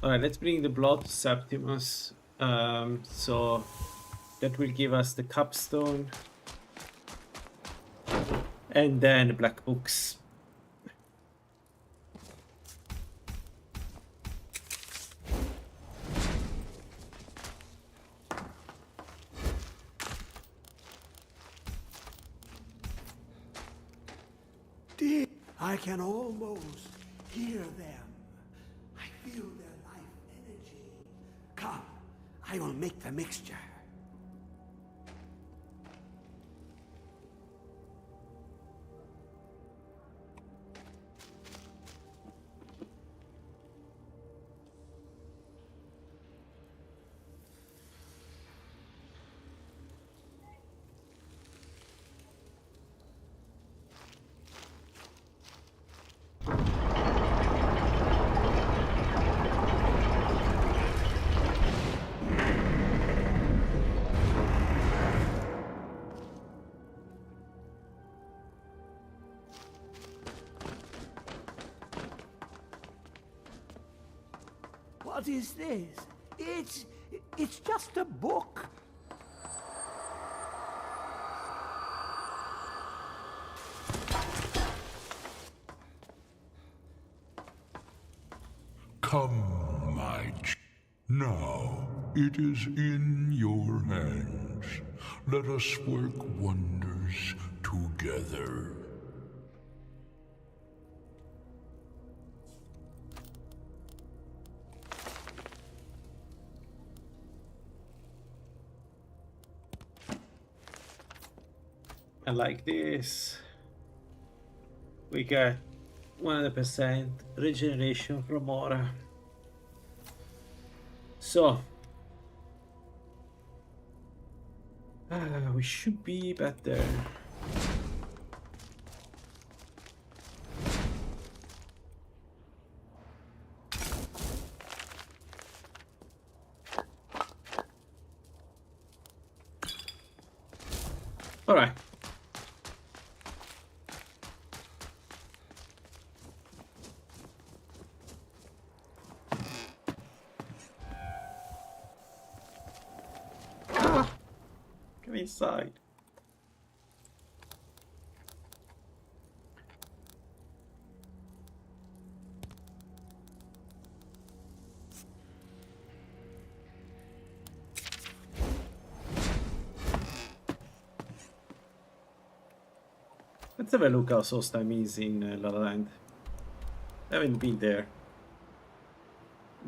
A: Alright, let's bring the blood to Septimus. So that will give us the capstone. And then the black books.
H: Dear, I can almost hear them. I feel their life energy. Come, I will make the mixture. What is this? It's just a book.
F: Come, now it is in your hands. Let us work wonders together.
A: I like this. We got 100% regeneration from aura. So we should be better. All right. Come inside. Let's have a look how Sostam is in La La Land. I haven't been there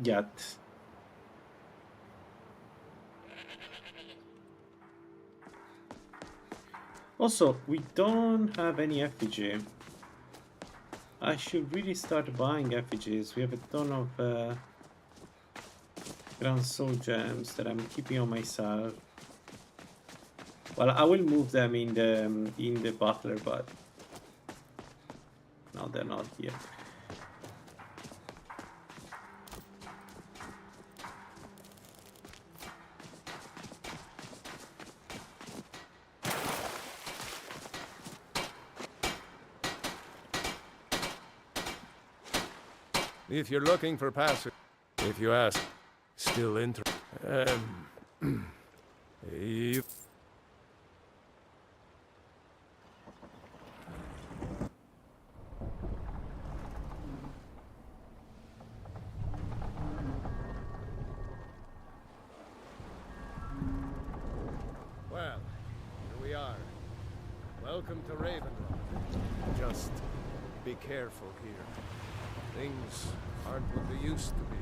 A: yet. Also, we don't have any effigy. I should really start buying effigies. We have a ton of ground soul gems that I'm keeping on myself. Well, I will move them in the butler, but no, they're not here.
D: If you're looking for passage, if you ask, still interested. You... Well, here we are. Welcome to Ravenloft. Just be careful here. Things aren't what they used to be.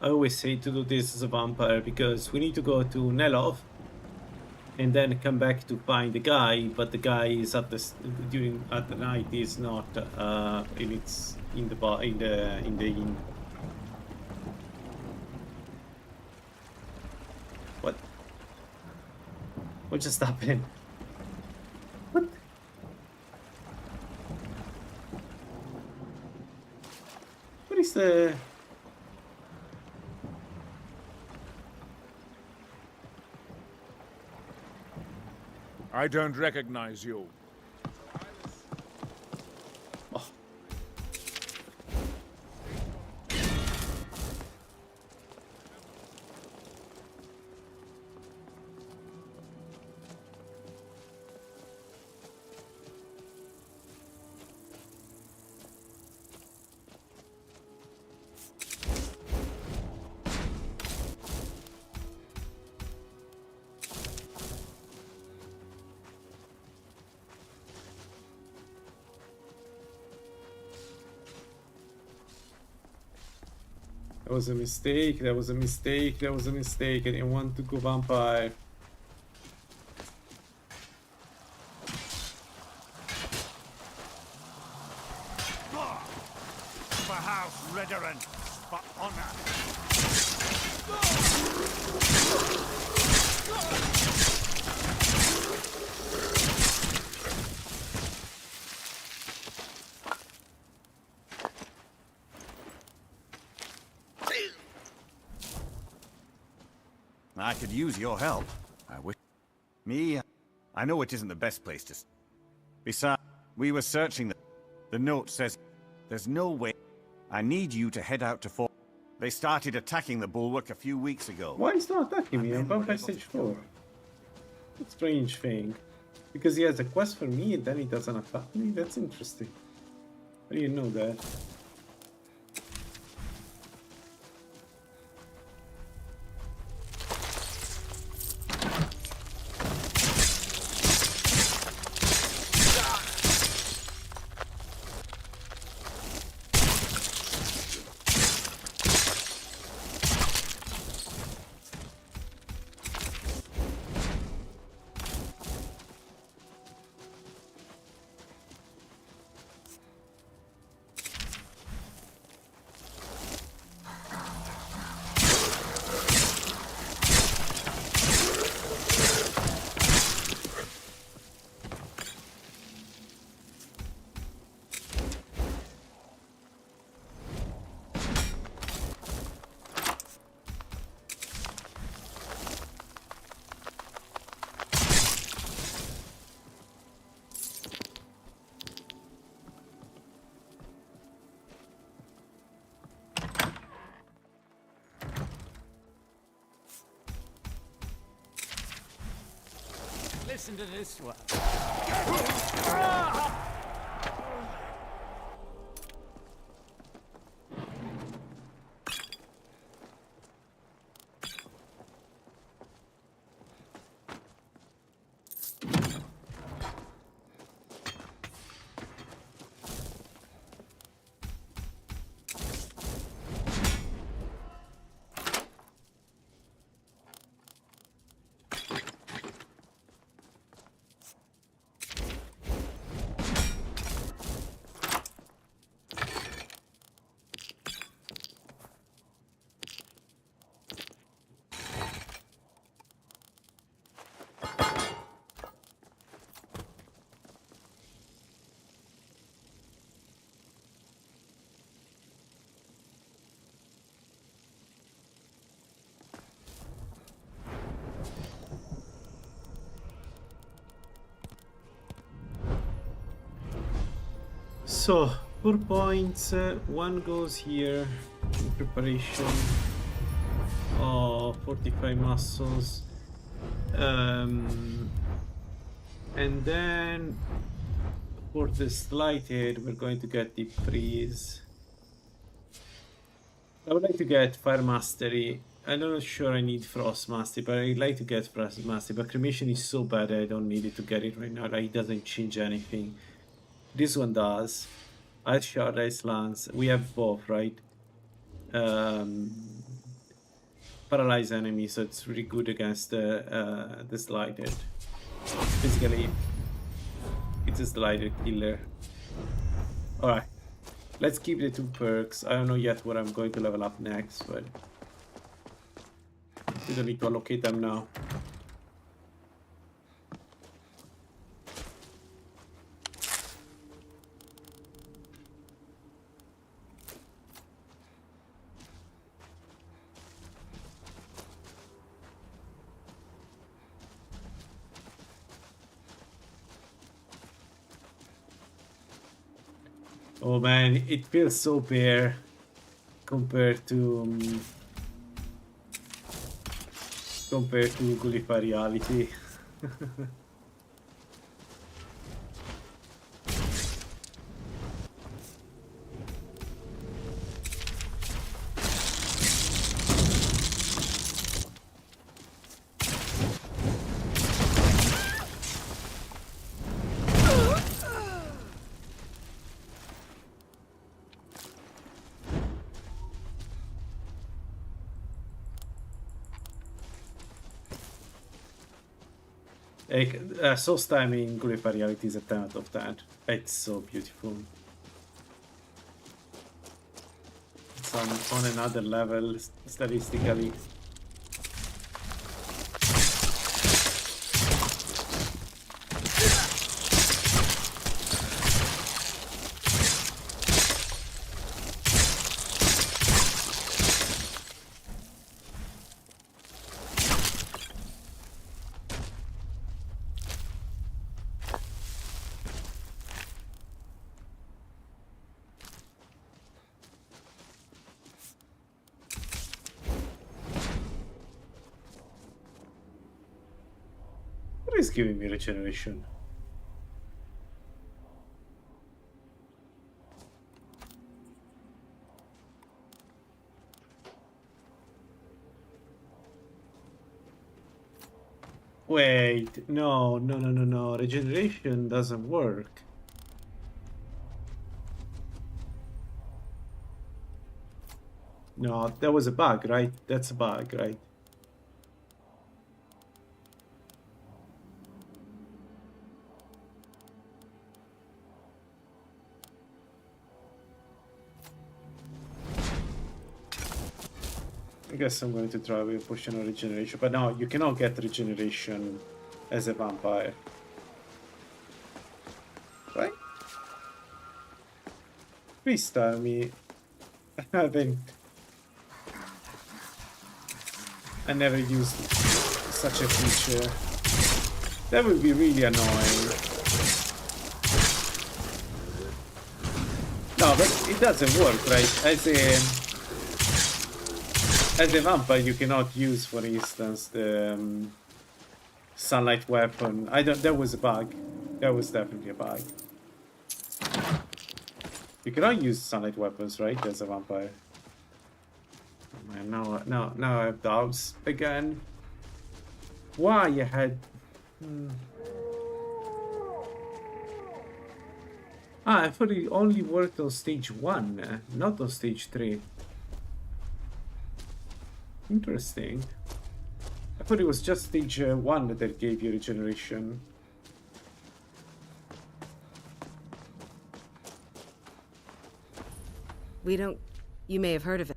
A: I always say to do this as a vampire because we need to go to Nelov and then come back to find the guy, but the guy is at the night is not it's in the inn. What just happened? What? What is the...
D: I don't recognize you.
A: Oh. That was a mistake, that was a mistake, that was a mistake. I didn't want to go vampire.
I: For House Redoran, for honor.
J: I could use your help. I wish. Me? I know it isn't the best place to... Besides, we were searching the note says there's no way. I need you to head out to Fort... They started attacking the bulwark a few weeks ago.
A: Why is not attacking me? I'm vampire stage 4. What strange thing. Because he has a quest for me and then he doesn't attack me? That's interesting. How do you know that?
B: Listen to this one. So, 4 points, one goes here in preparation. Oh, 45 muscles. And then for the slighted, we're going to get Deep Freeze. I would like to get Fire Mastery. I'm not sure I need Frost Mastery, but I'd like to get Frost Mastery. But Cremation is so bad I don't need it to get it right now. Like, it doesn't change anything. This one does. Ice Shard, Ice Lance. We have both, right? Paralyze enemies, so it's really good against the Slighted. Basically, it's a Slighted killer. Alright. Let's keep the 2 perks. I don't know yet what I'm going to level up next, but we don't need to allocate them now. Oh man, it feels so bare compared to Gulliver Reality. Like, Source time in Gulliver Reality is a 10 out of 10. It's so beautiful. It's on another level statistically. What is giving me regeneration? Wait, no. Regeneration doesn't work. No, that was a bug, right? That's a bug, right? I guess I'm going to try with pushing on regeneration, but no, you cannot get regeneration as a vampire. Right? Please tell me I haven't. I never used such a feature. That would be really annoying. No, but it doesn't work, right? As a vampire, you cannot use, for instance, the sunlight weapon. I don't. That was a bug. That was definitely a bug. You cannot use sunlight weapons, right? As a vampire. Oh man, now I have doubts again. Why you had? Ah, I thought it only worked on stage 1, not on stage 3. Interesting. I thought it was just stage 1 that gave you regeneration.
E: We don't... You may have heard of it.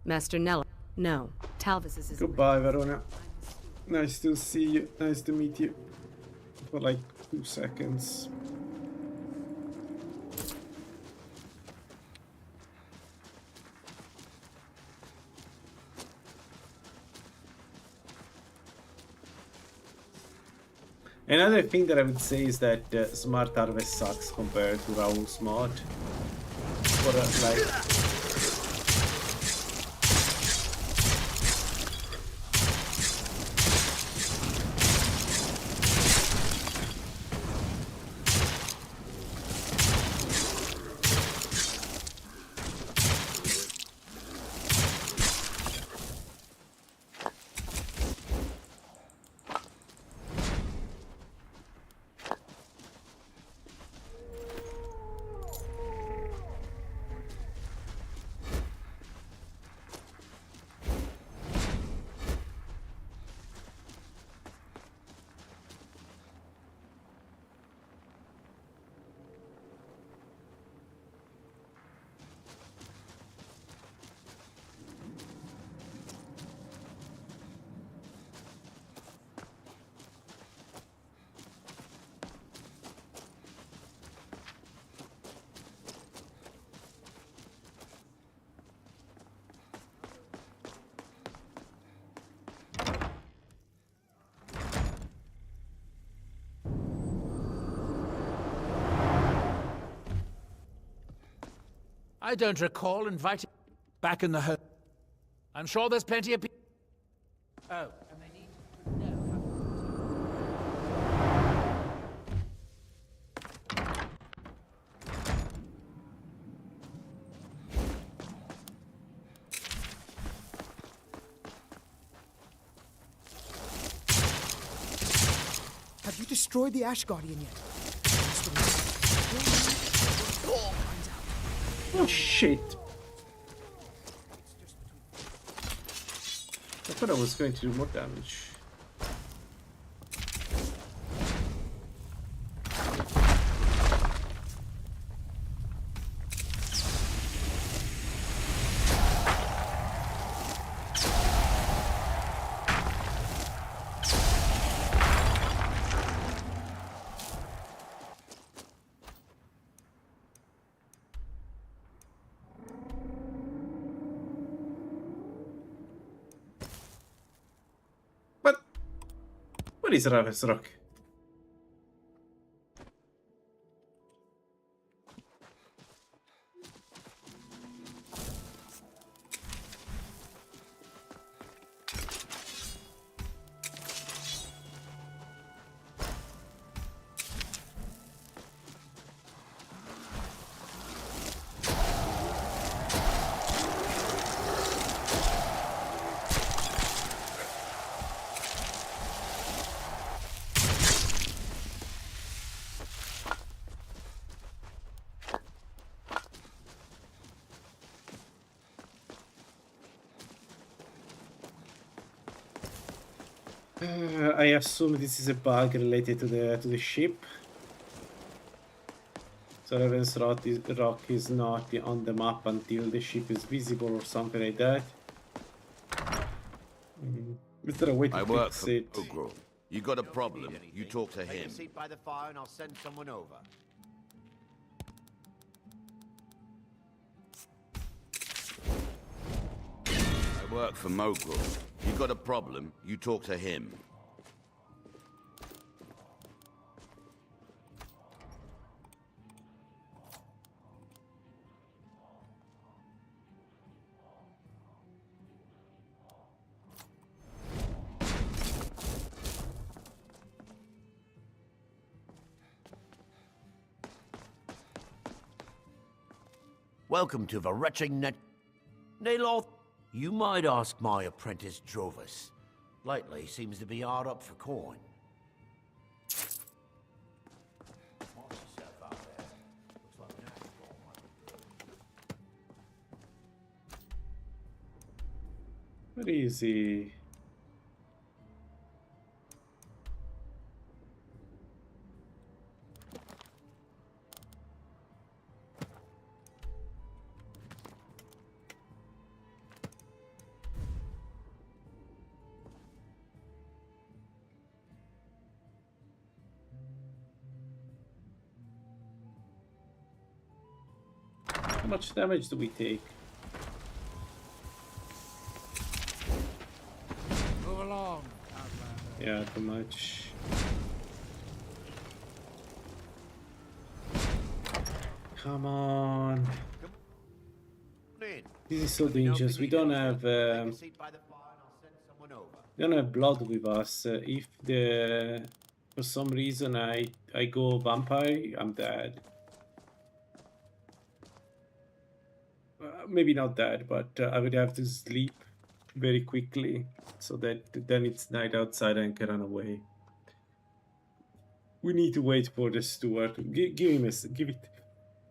E: Master Nella. No, Talvis is his...
B: Goodbye, Verona. Nice to see you. Nice to meet you. For like 2 seconds. Another thing that I would say is that Smart Harvest sucks compared to Raul's mod. For like...
I: I don't recall inviting back in the home. I'm sure there's plenty of people. Oh, and they need to know.
K: Have you destroyed the Ash Guardian yet?
B: Oh shit! I thought I was going to do more damage. What is Raven's Rock? I assume this is a bug related to the ship. So Raven's Rock is not on the map until the ship is visible or something like that. Is there a way to fix it?
L: You got a problem, you talk to him.
M: Seat by the fire and I'll send someone over.
L: I work for Mogul. You got a problem, you talk to him.
M: Welcome to the wretched net. Naloth, you might ask my apprentice Drovus. Lately seems to be hard up for coin.
B: Where is he? How much damage do we take?
I: Move along,
B: Yeah, too much. Come on. This is so dangerous. We don't have blood with us. If for some reason I go vampire, I'm dead. Maybe not dead, but I would have to sleep very quickly so that then it's night outside and I can run away. We need to wait for the steward. Give it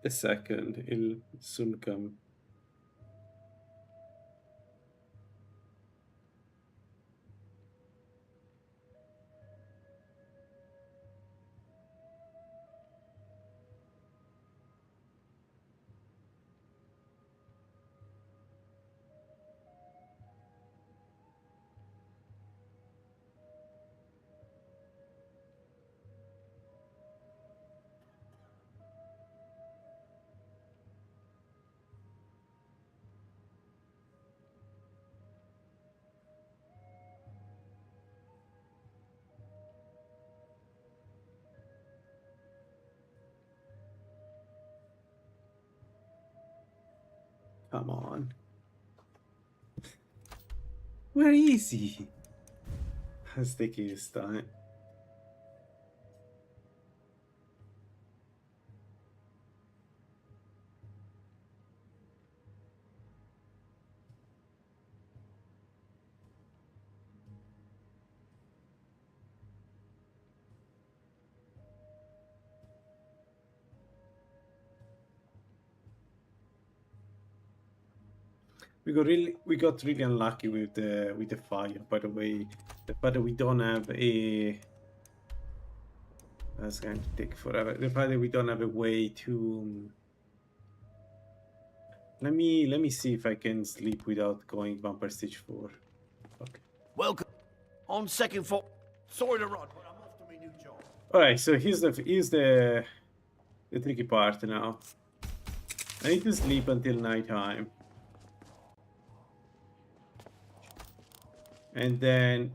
B: a second. He'll soon come. Come on. Where is he? It's taking his time. We got really unlucky with the fire. By the way, the fact that we don't have a that's going to take forever. The fact that we don't have a way to let me see if I can sleep without going vampire stage 4. Okay.
M: Welcome. On second thought, sorry to run, but I'm off to my new job.
B: All right. So here's the tricky part now. I need to sleep until nighttime. And then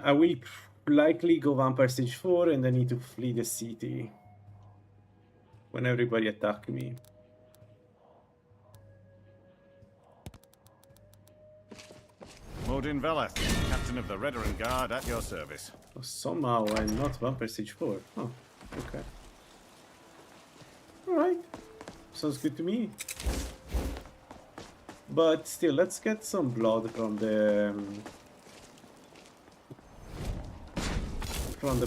B: I will likely go vampire stage 4 and I need to flee the city when everybody attack me.
J: Modin Veleth, captain of the Redoran Guard, at your service.
B: Oh, somehow I'm not vampire stage 4. Oh, okay. Alright. Sounds good to me. But still, let's get some blood from the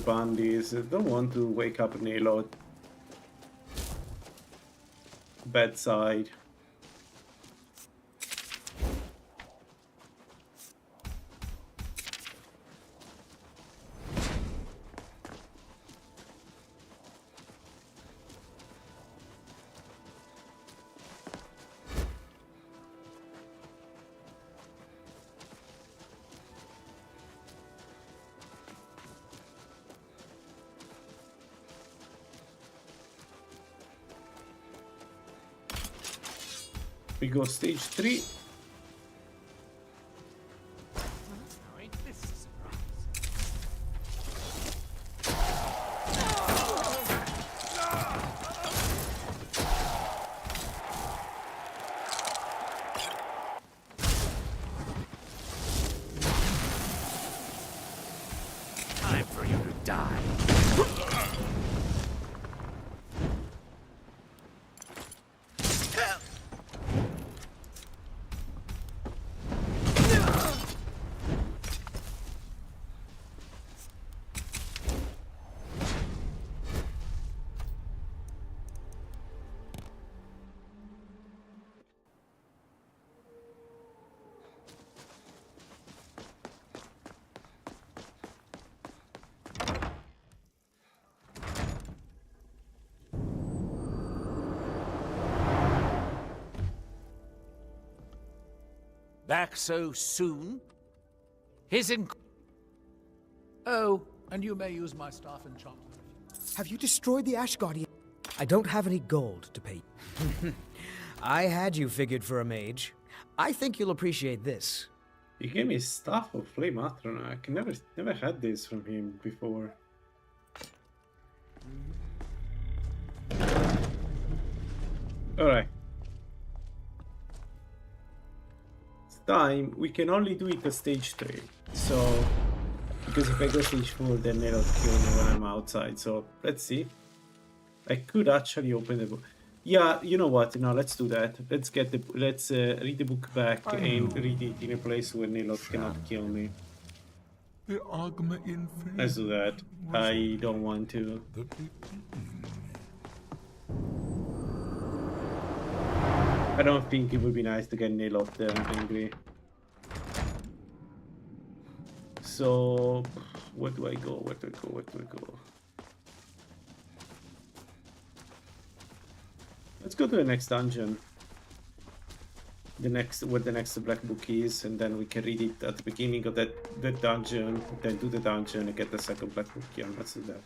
B: bandits. I don't want to wake up Nelo bedside. We go stage 3.
I: Time for you to die. Back so soon? Oh, and you may use my staff enchantment.
K: Have you destroyed the Ash Guardian? I don't have any gold to pay. I had you figured for a mage. I think you'll appreciate this.
B: He gave me Staff of Flame Atronach. Never had this from him before. Alright. It's time. We can only do it at stage 3. So, because if I go stage 4, then they'll kill me when I'm outside. So, let's see. I could actually open the book. Yeah, you know what? No, let's do that. Let's read the book back and read it in a place where Nilot cannot kill me.
F: The Agma in
B: Let's do that. I don't want to. I don't think it would be nice to get Nilot angry. So, where do I go? Where do I go? Where do I go? Let's go to the next dungeon. Where the next black book is, and then we can read it at the beginning of that dungeon, then do the dungeon and get the second black book. Yeah, let's do that.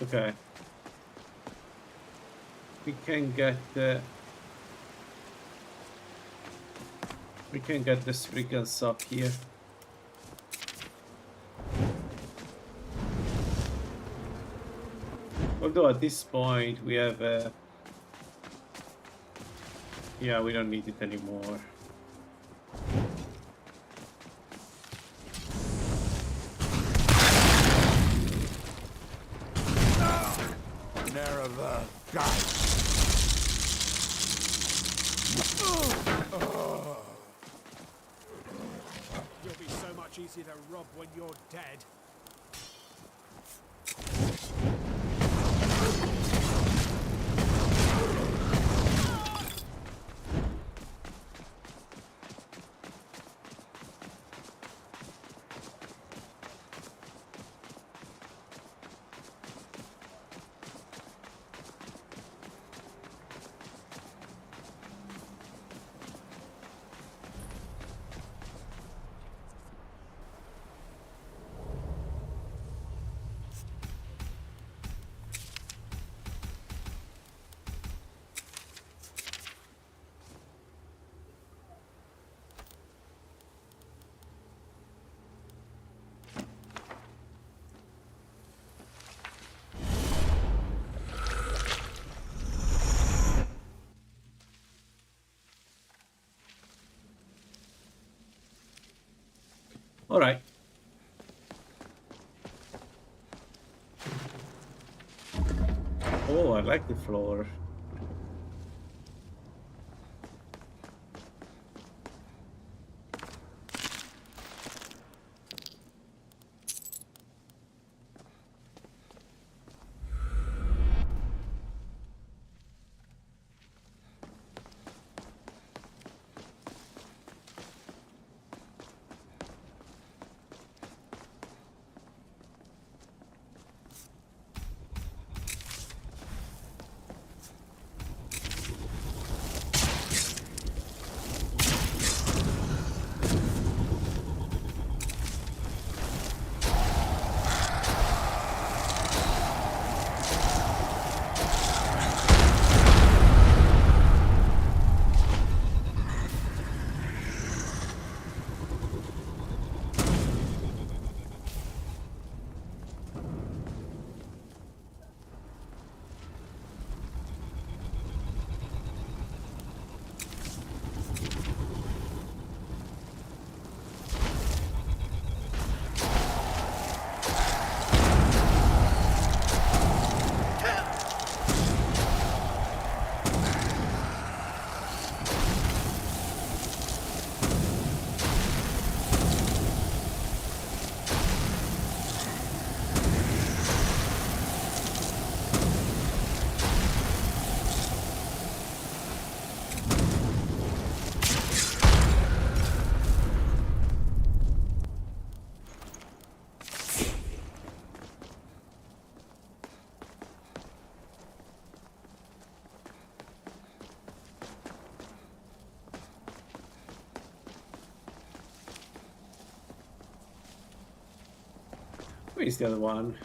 B: Okay. We can get the this freaking suck here. Although at this point we have yeah, we don't need it anymore.
H: Nerva, God.
D: You'll be so much easier to rob when you're dead.
B: All right. Oh, I like the floor. Where's the other one?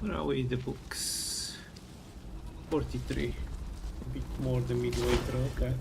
B: Where are we? The books. 43. A bit more than midway through, okay.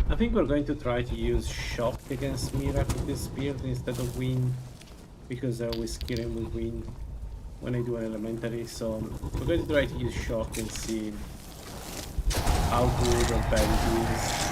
B: I think we're going to try to use shock against Mira with this build instead of wind, because I always kill him with wind when I do an elementary, so we're going to try to use shock and see how good or bad it is.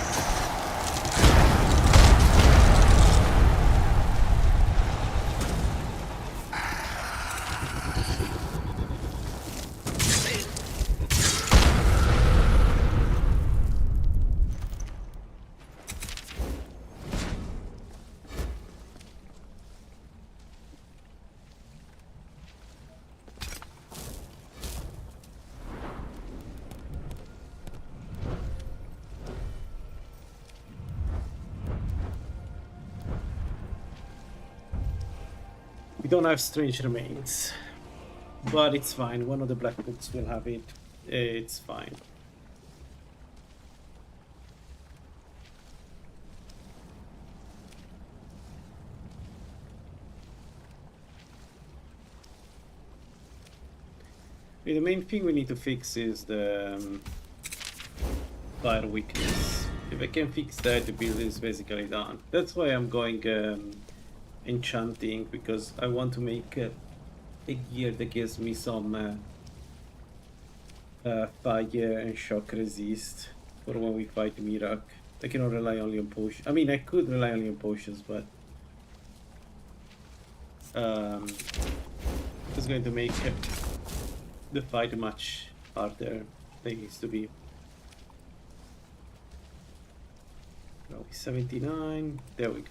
B: We don't have strange remains, but it's fine. One of the black books will have it. It's fine. The main thing we need to fix is the fire weakness. If I can fix that, the build is basically done. That's why I'm going enchanting, because I want to make a gear that gives me some fire and shock resist for when we fight Mirak. I cannot rely only on potions. I mean, I could rely only on potions, but it's going to make the fight much harder than it needs to be. 79, there we go.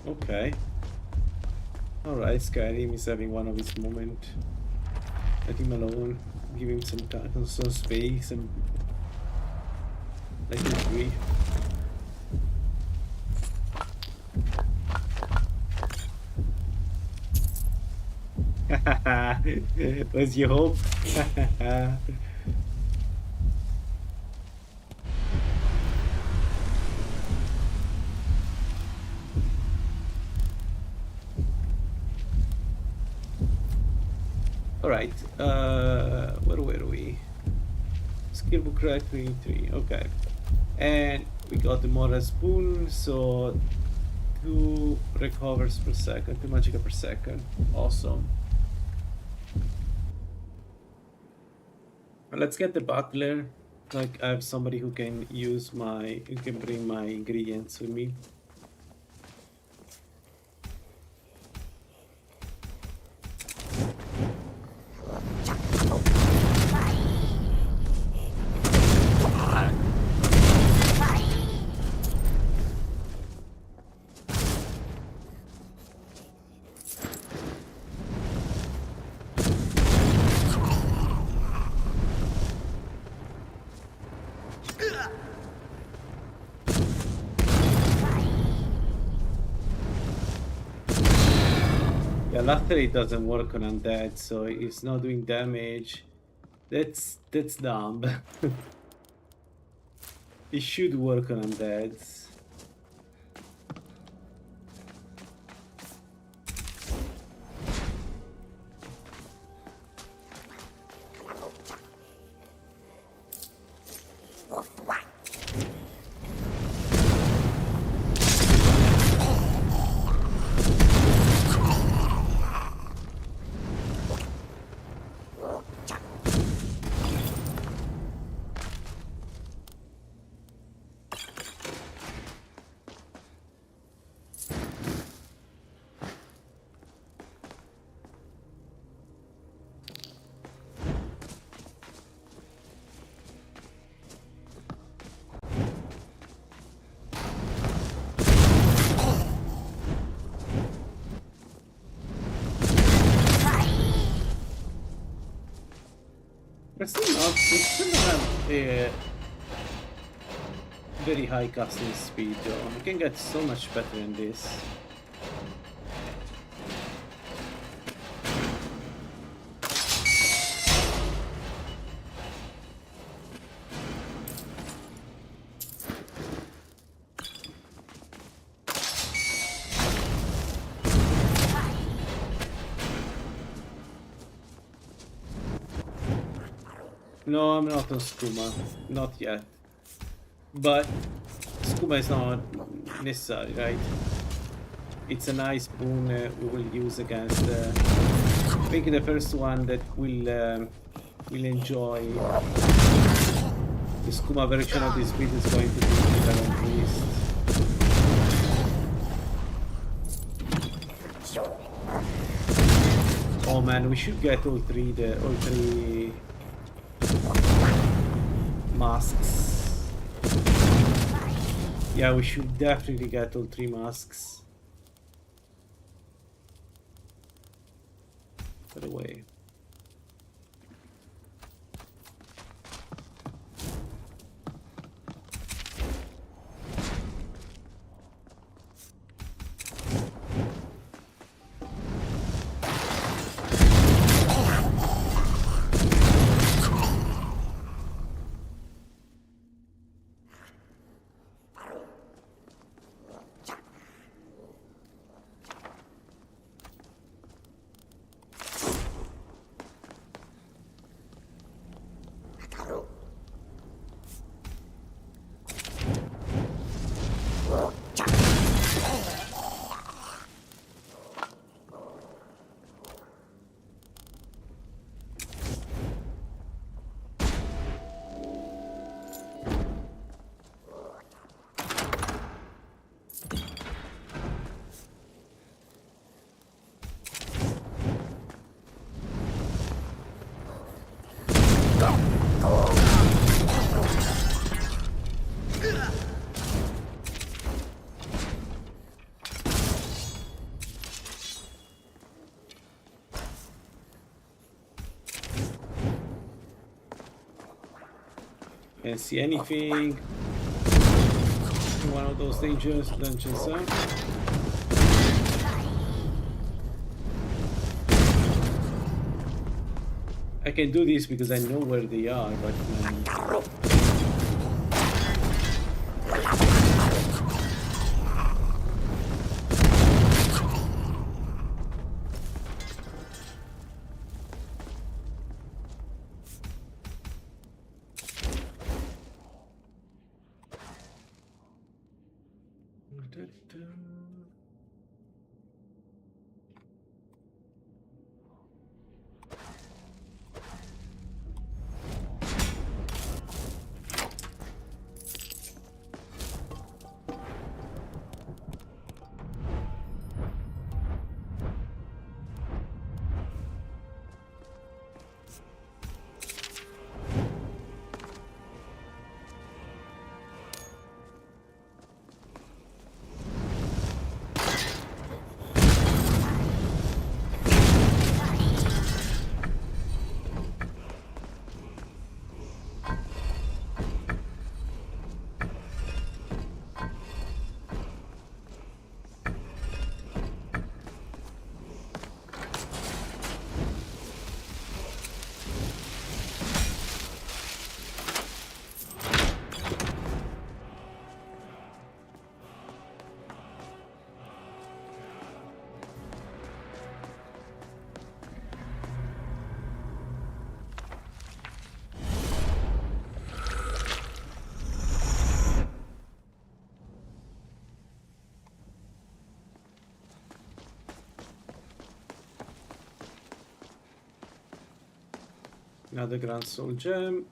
B: Okay. Alright, Skyrim is having one of his moments. Let him alone. Give him some time, some space, and let him breathe. Was your hope? Alright, where were we? Skillbook rack 23, okay. And we got the Moral Spoon, so 2 recovers per second, 2 magica per second. Awesome. Let's get the butler. Like, I have somebody who can use who can bring my ingredients with me. Yeah, luckily it doesn't work on undead, so it's not doing damage. That's dumb. It should work on undeads. We still don't have a very high casting speed though. We can get so much better than this. No, I'm not on Skooma. Not yet. But Skooma is not necessary, right? It's a nice boon we will use against... I think the first one that will enjoy the Skooma version of this build is going to be the Dragon Priest. Oh man, we should get all three masks. Yeah, we should definitely get all 3 masks. By the way. Can't see anything in one of those dangerous dungeons, huh? I can do this because I know where they are, but Another Grand Soul Gem.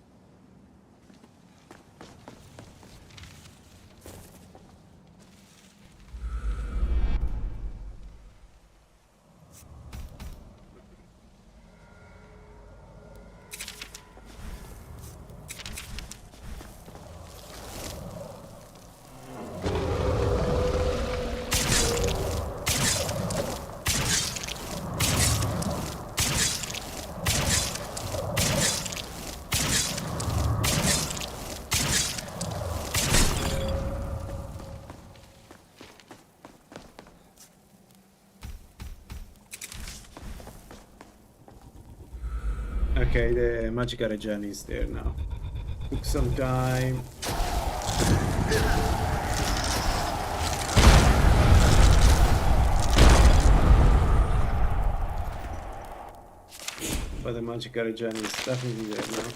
B: Okay, the magic regen is there now. Took some time. But the magic regen is definitely there now.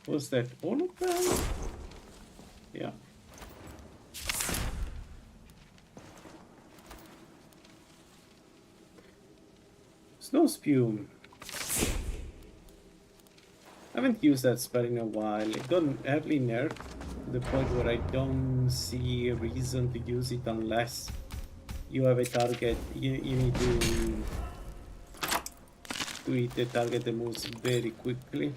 B: Was that all of them? Yeah. Snow Spume. I haven't used that spell in a while. It got heavily nerfed to the point where I don't see a reason to use it unless you have a target. You need to hit the target that moves very quickly.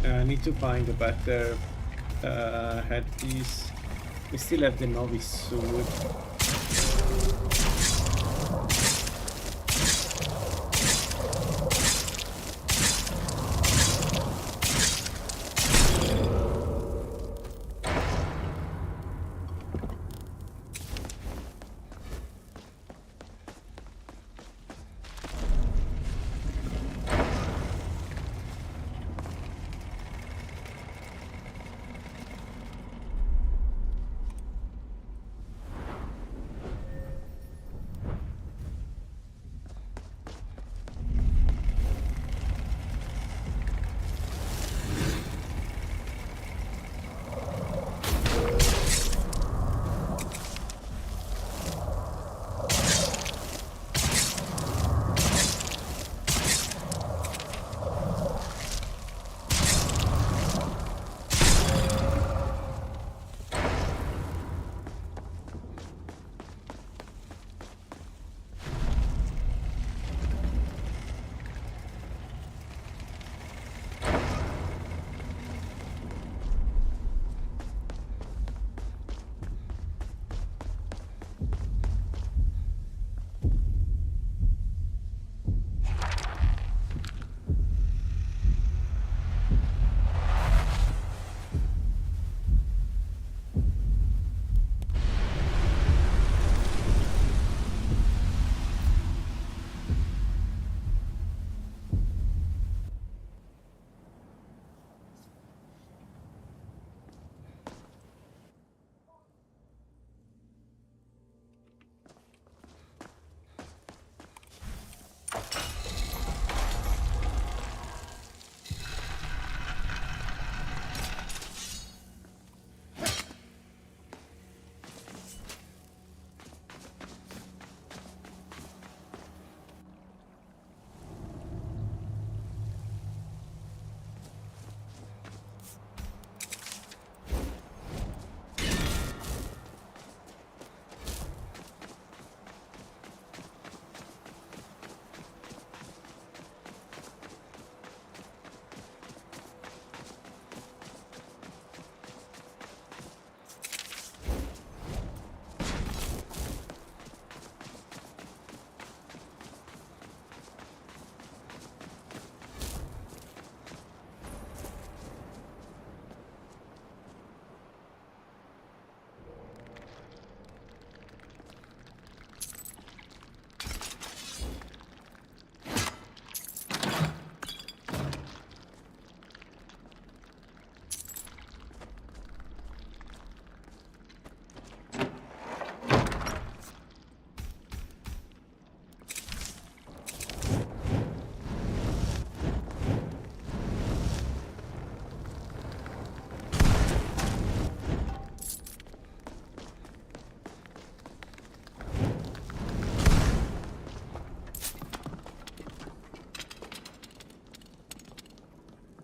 B: I need to find a better headpiece. We still have the novice sword.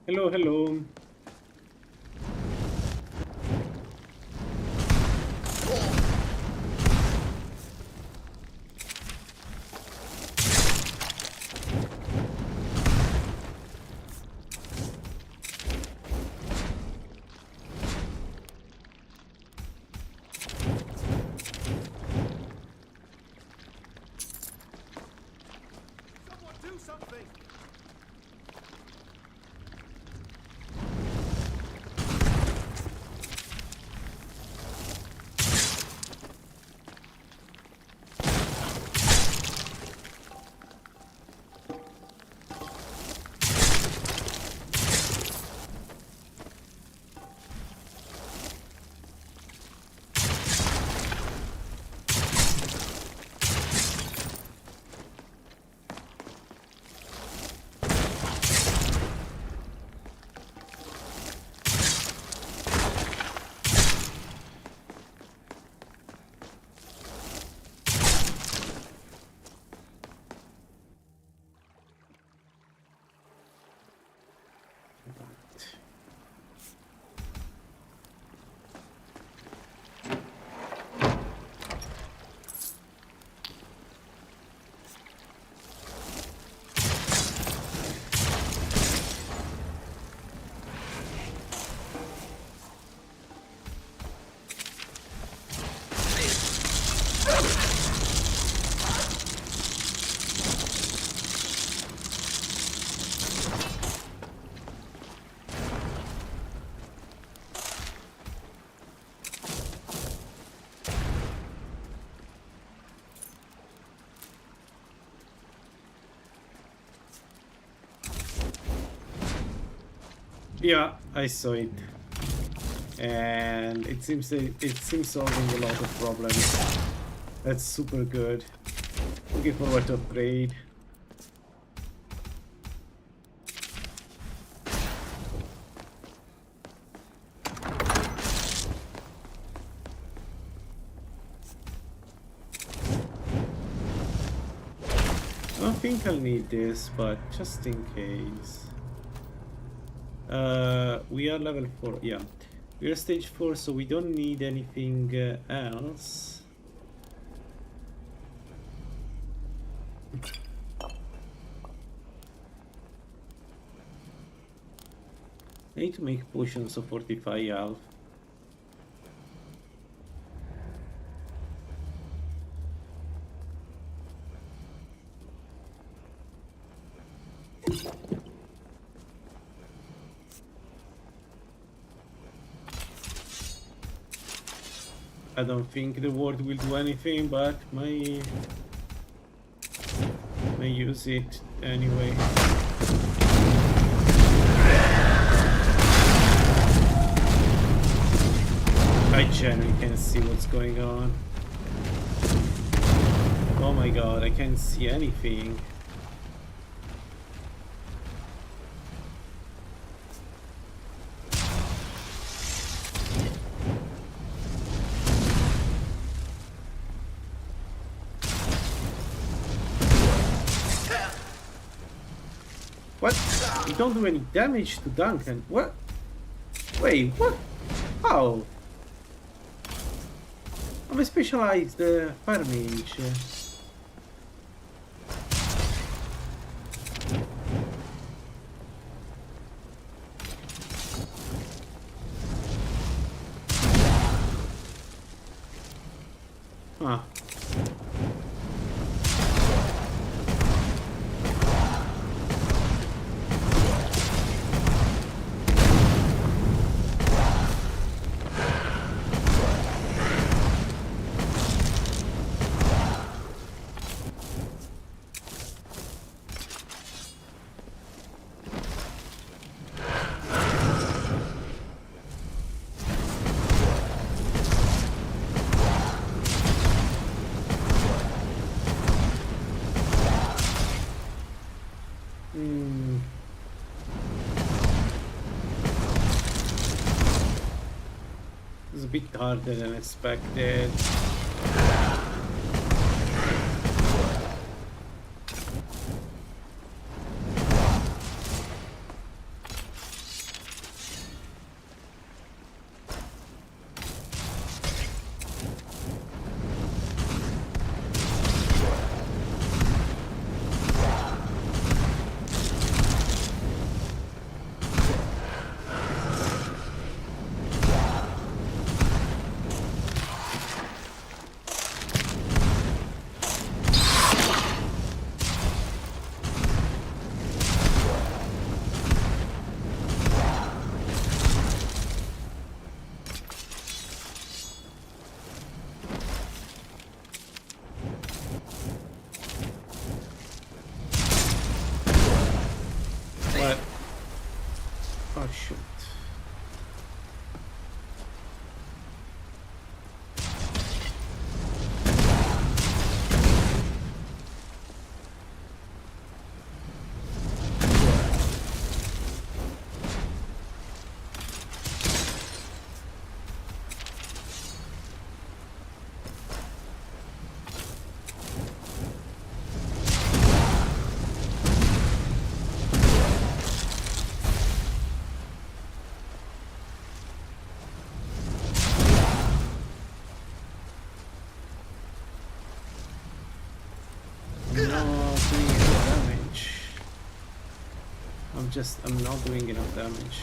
B: Hello, hello.
D: Someone do something!
B: Yeah, I saw it, and it seems solving a lot of problems. That's super good. Looking forward to upgrade. I don't think I'll need this, but just in case. We are level 4, yeah. We are stage 4, so we don't need anything else. I need to make potions of fortify health. I don't think the ward will do anything, but may use it anyway. I genuinely can't see what's going on. Oh my god, I can't see anything. What? You don't do any damage to Duncan. What? Wait, what? How? I'm a specialized fire mage. Huh. It's a bit harder than expected. I'm not doing enough damage.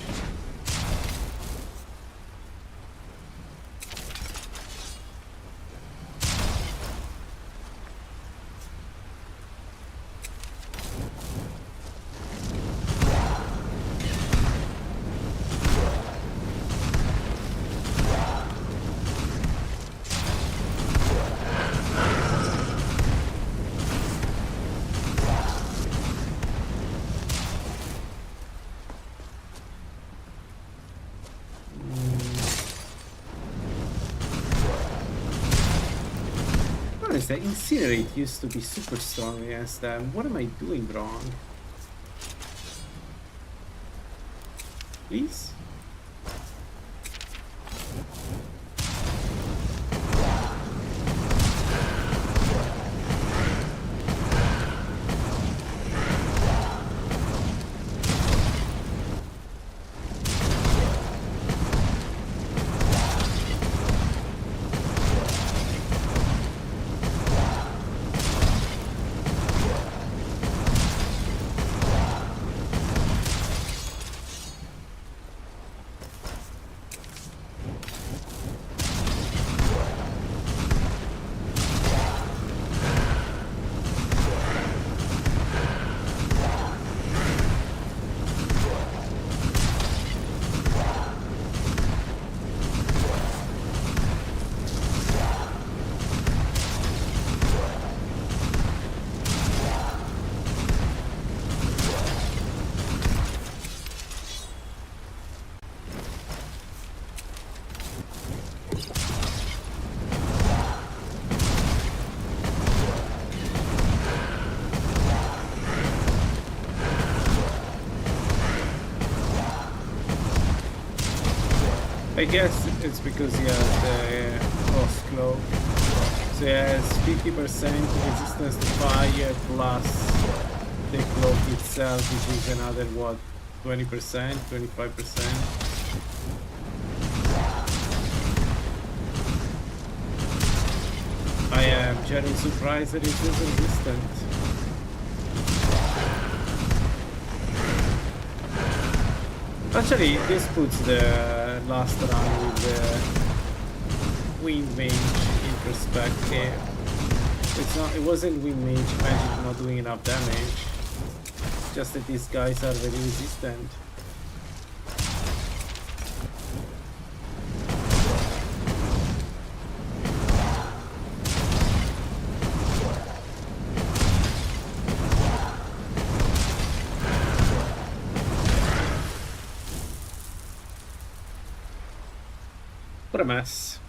B: The Incinerate used to be super strong against them. What am I doing wrong? Please? I guess it's because he has the cross cloak. So he has 50% resistance to fire plus the cloak itself, which is another what, 20%, 25%. I am genuinely surprised that it is resistant. Actually, this puts the last run with the Wind Mage in perspective. It wasn't Wind Mage magic not doing enough damage. Just that these guys are very resistant. What a mess.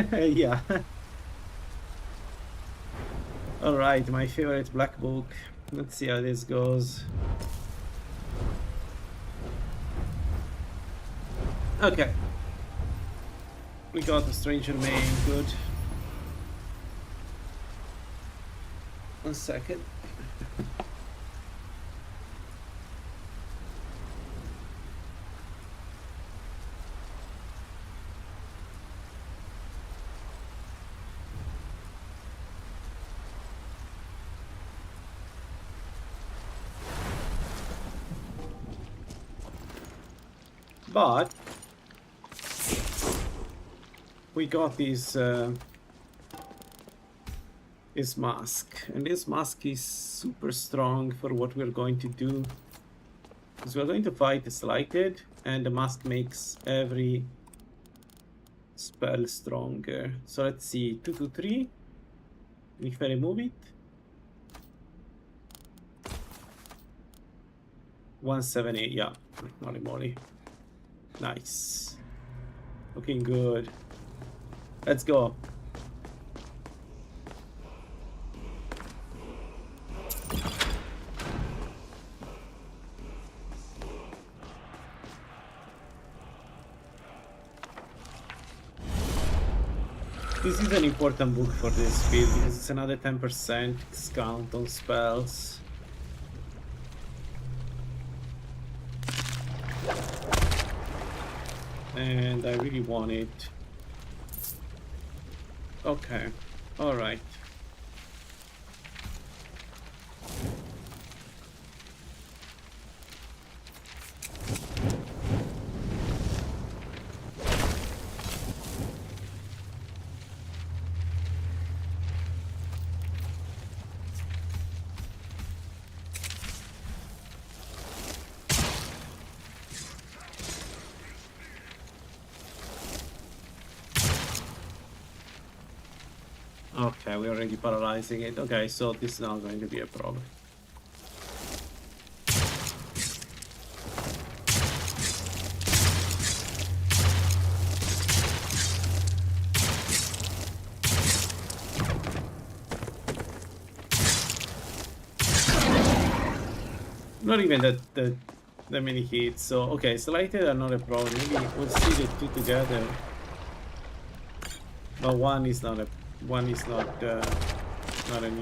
B: Yeah. Alright, my favorite black book. Let's see how this goes. Okay. We got the Stranger Main, good. 1 second. But we got this mask, and this mask is super strong for what we're going to do, because we're going to fight the Slighted, and the mask makes every spell stronger. So let's see, 2 to 3. If I remove it, 178. Yeah, holy moly, nice. Looking good. Let's go. This is an important book for this build because it's another 10% discount on spells. and I really want it. Okay, all right. Okay, we're already paralyzing it. Okay, so this is not going to be a problem. Not even that many hits. So okay, slighted are not a problem. Maybe we'll see the two together. But one is not an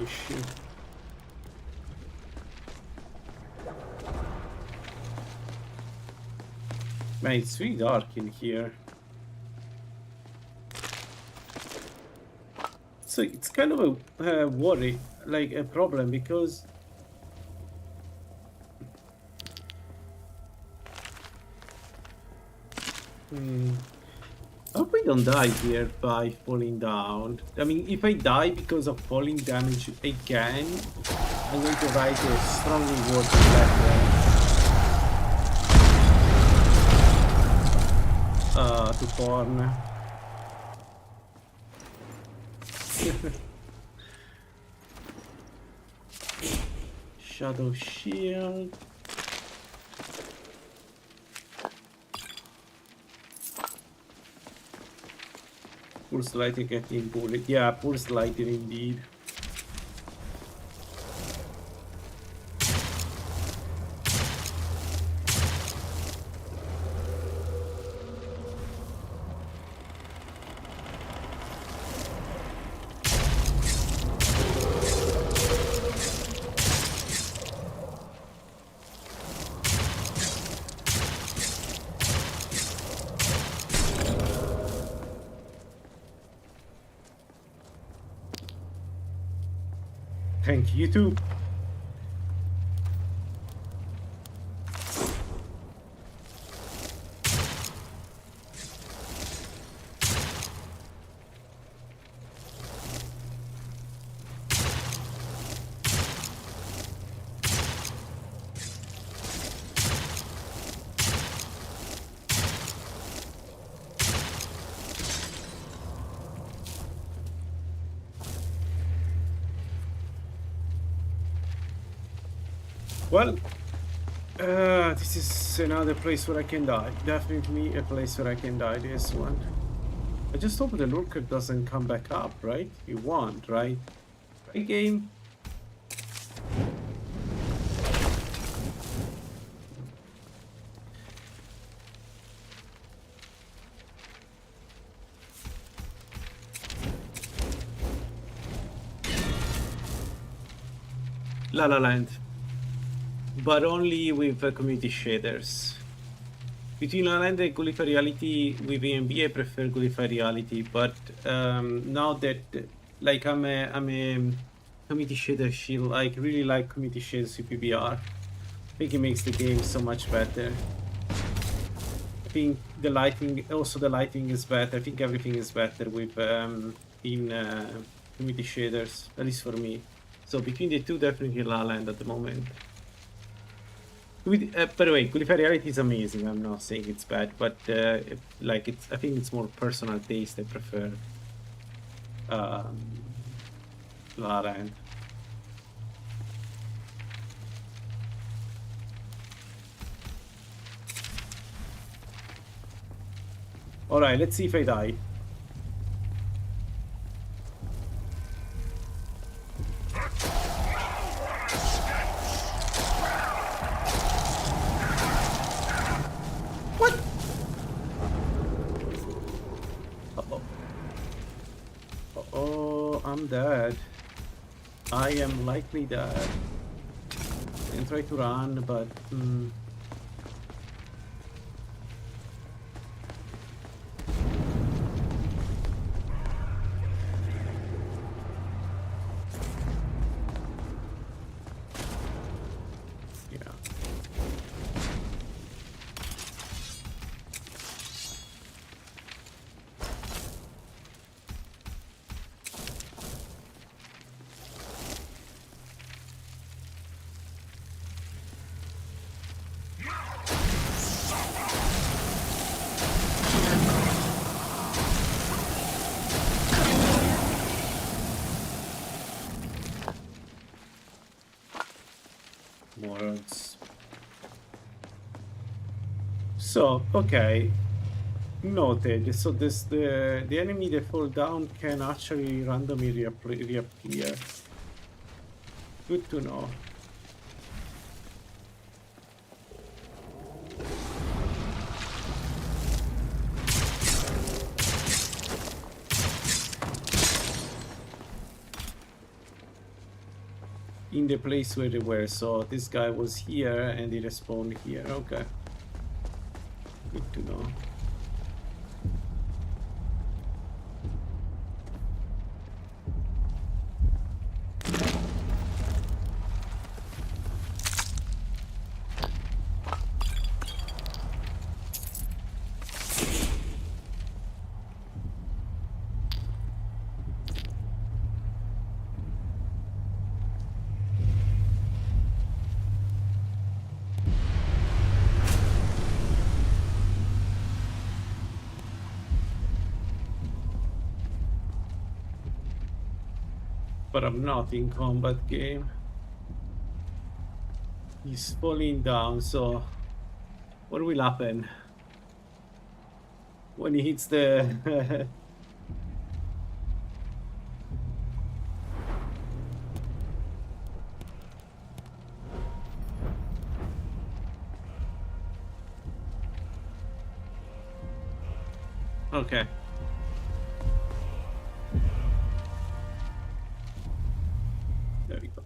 B: issue. Man, it's really dark in here. So it's kind of a worry, like a problem, because I hope we don't die here by falling down. I mean, if I die because of falling damage again, I'm going to write a strongly worded letter to Thorn. Shadow Shield. Pulse Lighting getting bullet. Yeah, Pulse Lighting indeed. Thank you too. Well, this is another place where I can die. Definitely a place where I can die, this one. I just hope the lurker doesn't come back up, right? You won't, right? Right, game? LaLaLand. But only with community shaders. Between LaLaLand and Gulliver Reality with AMB, I prefer Gulliver Reality, but now that like I'm a community shader shield, I really like community shaders with PBR. I think it makes the game so much better. I think the lighting is better. I think everything is better with in community shaders, at least for me. So between the two, definitely LaLaLand at the moment. By the way, Gulliver Reality is amazing. I'm not saying it's bad, but I think it's more personal taste. I prefer LaLaLand. All right, let's see if I die. I'm dead. I am likely dead. I can try to run, but Morons. So, okay. Noted. So this the enemy that fall down can actually randomly reappear. Good to know. In the place where they were, so this guy was here and he respawned here. Okay. Good to know. But I'm not in combat game. He's falling down, so what will happen when he hits the okay. There we go.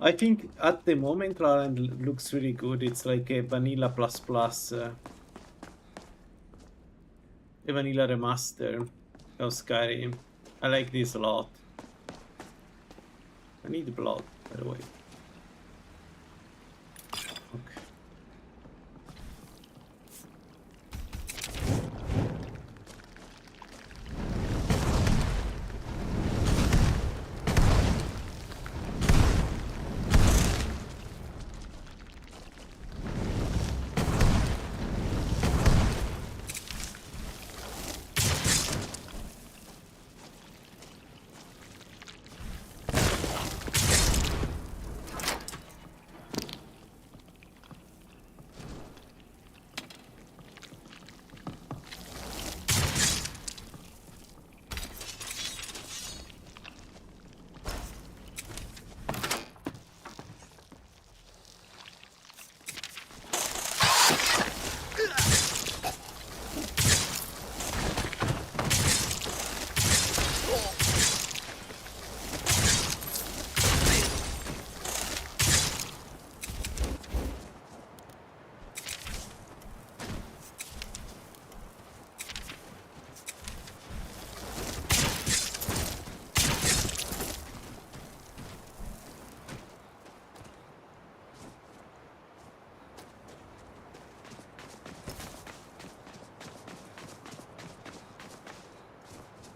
B: I think at the moment LaLaLand looks really good. It's like a vanilla plus a vanilla remaster of Skyrim. I like this a lot. I need blood, by the way. Okay.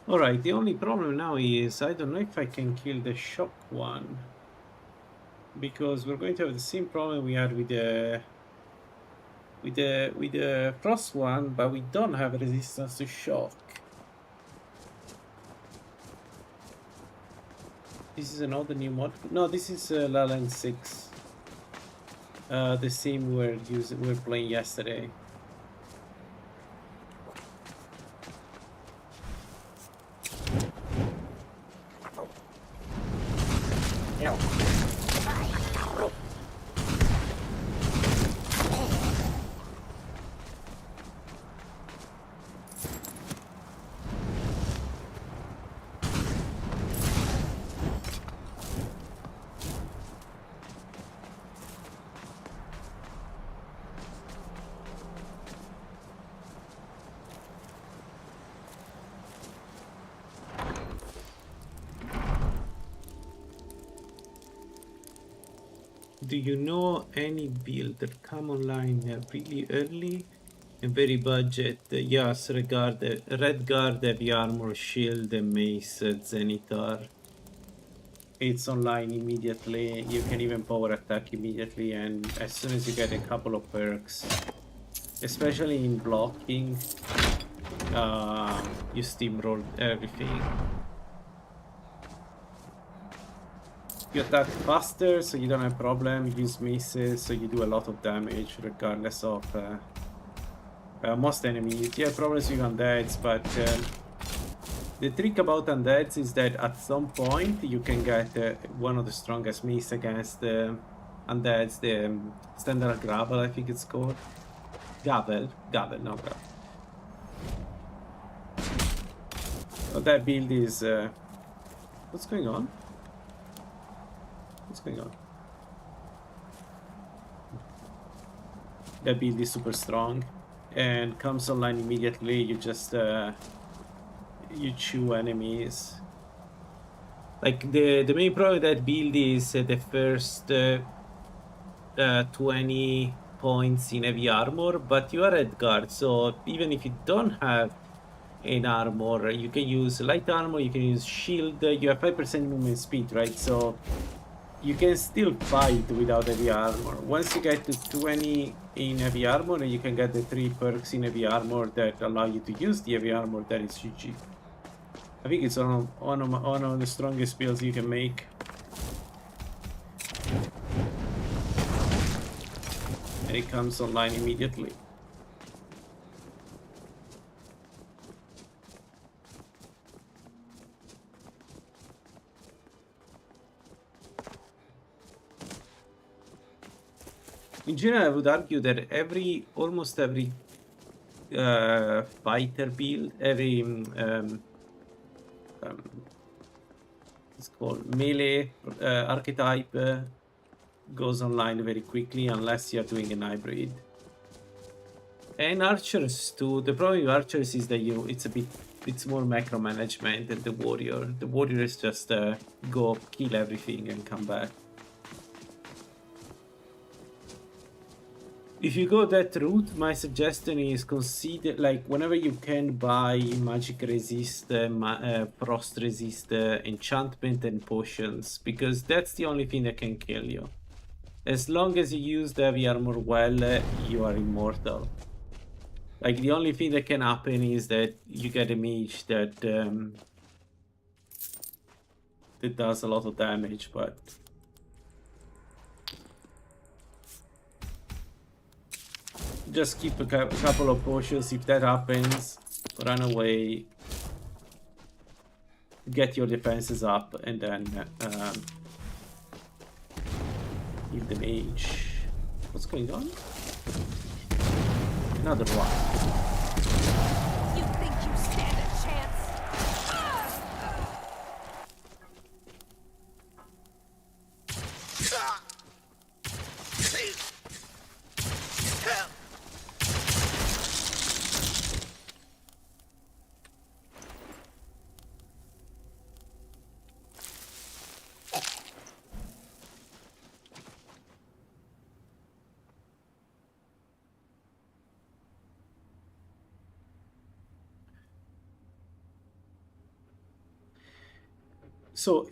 B: Alright, the only problem now is I don't know if I can kill the shock one. Because we're going to have the same problem we had with the frost one, but we don't have resistance to shock. This is another new mod. No, this is LaLaLand 6. The same we were playing yesterday. Do you know any build that come online really early and very budget? Yes, regard Redguard, Heavy Armor, Shield, Mace, Zenitar. It's online immediately. You can even power attack immediately, and as soon as you get a couple of perks, especially in blocking, you steamroll everything. You attack faster, so you don't have problem. You use maces, so you do a lot of damage, regardless of most enemies. You have problems with undeads, but the trick about undeads is that at some point you can get one of the strongest mace against undeads, the standard gravel, I think it's called. Gavel, no gravel. So that build is... what's going on? What's going on? That build is super strong and comes online immediately. You just you chew enemies. Like the main problem with that build is the first 20 points in heavy armor, but you are at guard, so even if you don't have an armor, you can use light armor, you can use shield, you have 5% movement speed, right? So you can still fight without heavy armor. Once you get to 20 in heavy armor, you can get the 3 perks in heavy armor that allow you to use the heavy armor. That is GG. I think it's one of the strongest builds you can make. And it comes online immediately. In general, I would argue that almost every fighter build, every it's called melee archetype goes online very quickly unless you're doing an hybrid. And archers too. The problem with archers is that it's more macro management than the warrior. The warrior is just go kill everything and come back. If you go that route, my suggestion is consider, like, whenever you can buy magic resist, frost resist, enchantment and potions, because that's the only thing that can kill you. As long as you use the heavy armor well, you are immortal. Like, the only thing that can happen is that you get a mage that does a lot of damage, but... just keep a couple of potions. If that happens, run away, get your defenses up, and then heal the mage. What's going on? Another one.
C: You think you stand a chance?
B: So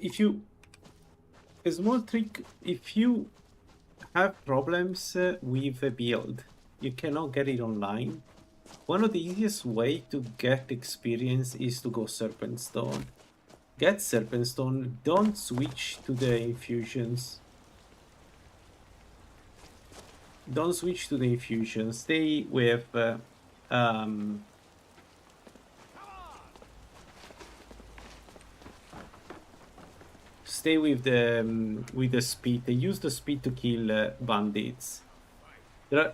B: a small trick, if you have problems with a build, you cannot get it online. One of the easiest way to get experience is to go Serpent Stone. Get Serpent Stone, don't switch to the infusions. Don't switch to the infusions, stay with stay with the speed. They use the speed to kill bandits.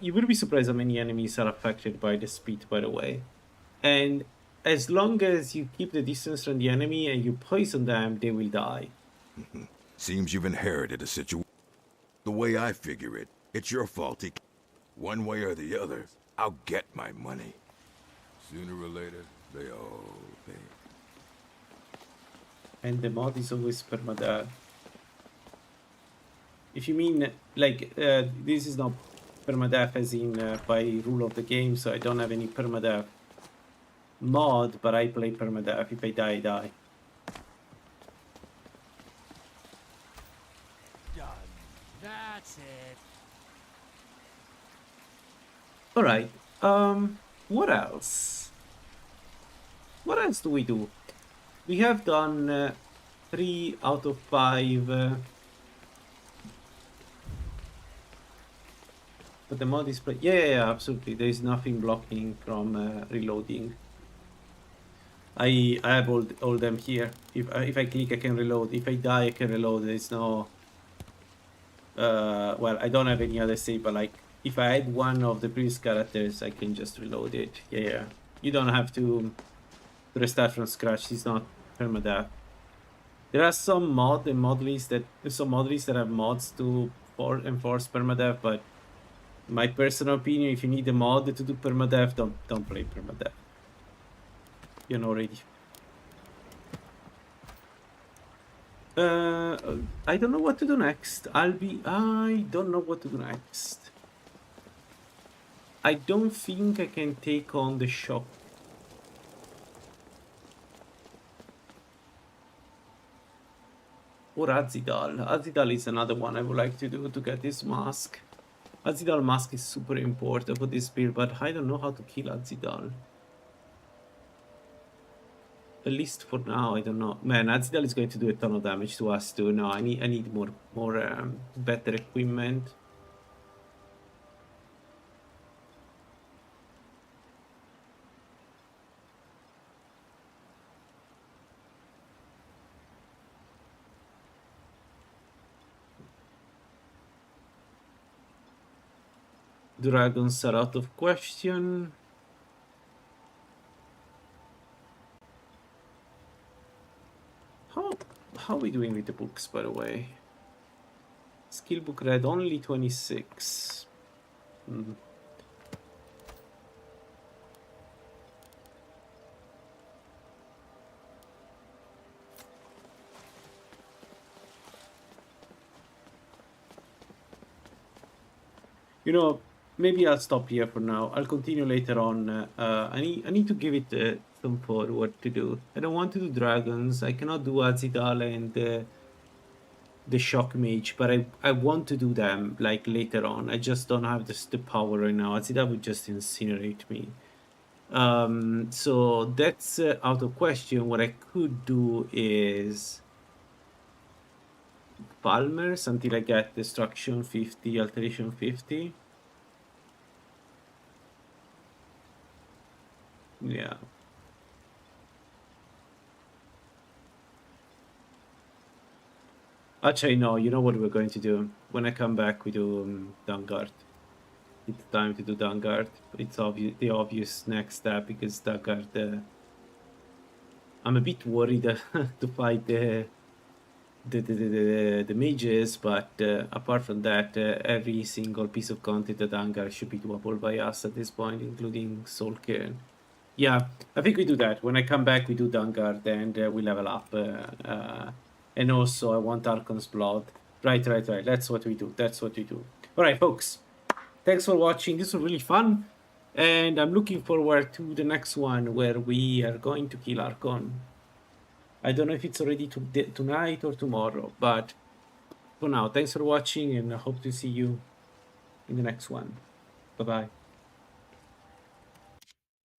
B: You will be surprised how many enemies are affected by the speed, by the way. And as long as you keep the distance from the enemy and you poison them, they will die.
N: Seems you've inherited a situation. The way I figure it, it's your fault. One way or the other, I'll get my money. Sooner or later, they all pay.
B: And the mod is always permadeath. If you mean, like, this is not permadeath as in by rule of the game, so I don't have any permadeath mod, but I play permadeath. If I die, I die.
I: Done. That's it.
B: Alright, what else? What else do we do? We have done 3 out of 5 But the mod is play. Yeah, absolutely. There is nothing blocking from reloading. I have all them here. If I click, I can reload. If I die, I can reload. There's no. Well, I don't have any other save, but like if I had one of the previous characters, I can just reload it. Yeah. You don't have to restart from scratch. It's not permadeath. There are some mod lists that have mods to enforce permadeath, but my personal opinion, if you need a mod to do permadeath, don't play permadeath. You know already. I don't know what to do next. I don't know what to do next. I don't think I can take on the shock. Or Azidal. Azidal is another one I would like to do to get this mask. Azidal mask is super important for this build, but I don't know how to kill Azidal. At least for now, I don't know. Man, Azidal is going to do a ton of damage to us too. No, I need more better equipment. Dragons are out of question. How are we doing with the books, by the way? Skill book read only 26. You know, maybe I'll stop here for now. I'll continue later on. I need to give it some thought what to do. I don't want to do dragons. I cannot do Azidal and the shock mage, but I want to do them like later on. I just don't have the power right now. Azidal would just incinerate me. So that's out of question. What I could do is Palmer's until I get destruction 50, alteration 50. Yeah. Actually, no, you know what we're going to do? When I come back, we do Vanguard. It's time to do Vanguard. It's the obvious next step because Vanguard. I'm a bit worried to fight the mages, but apart from that, every single piece of content that Vanguard should be doable by us at this point, including Soul Cairn. Yeah, I think we do that. When I come back, we do Vanguard and we level up. And also, I want Archon's Blood. Right. That's what we do. All right, folks. Thanks for watching. This was really fun. And I'm looking forward to the next one where we are going to kill Archon. I don't know if it's already tonight or tomorrow. But for now, thanks for watching and I hope to see you in the next one. Bye-bye.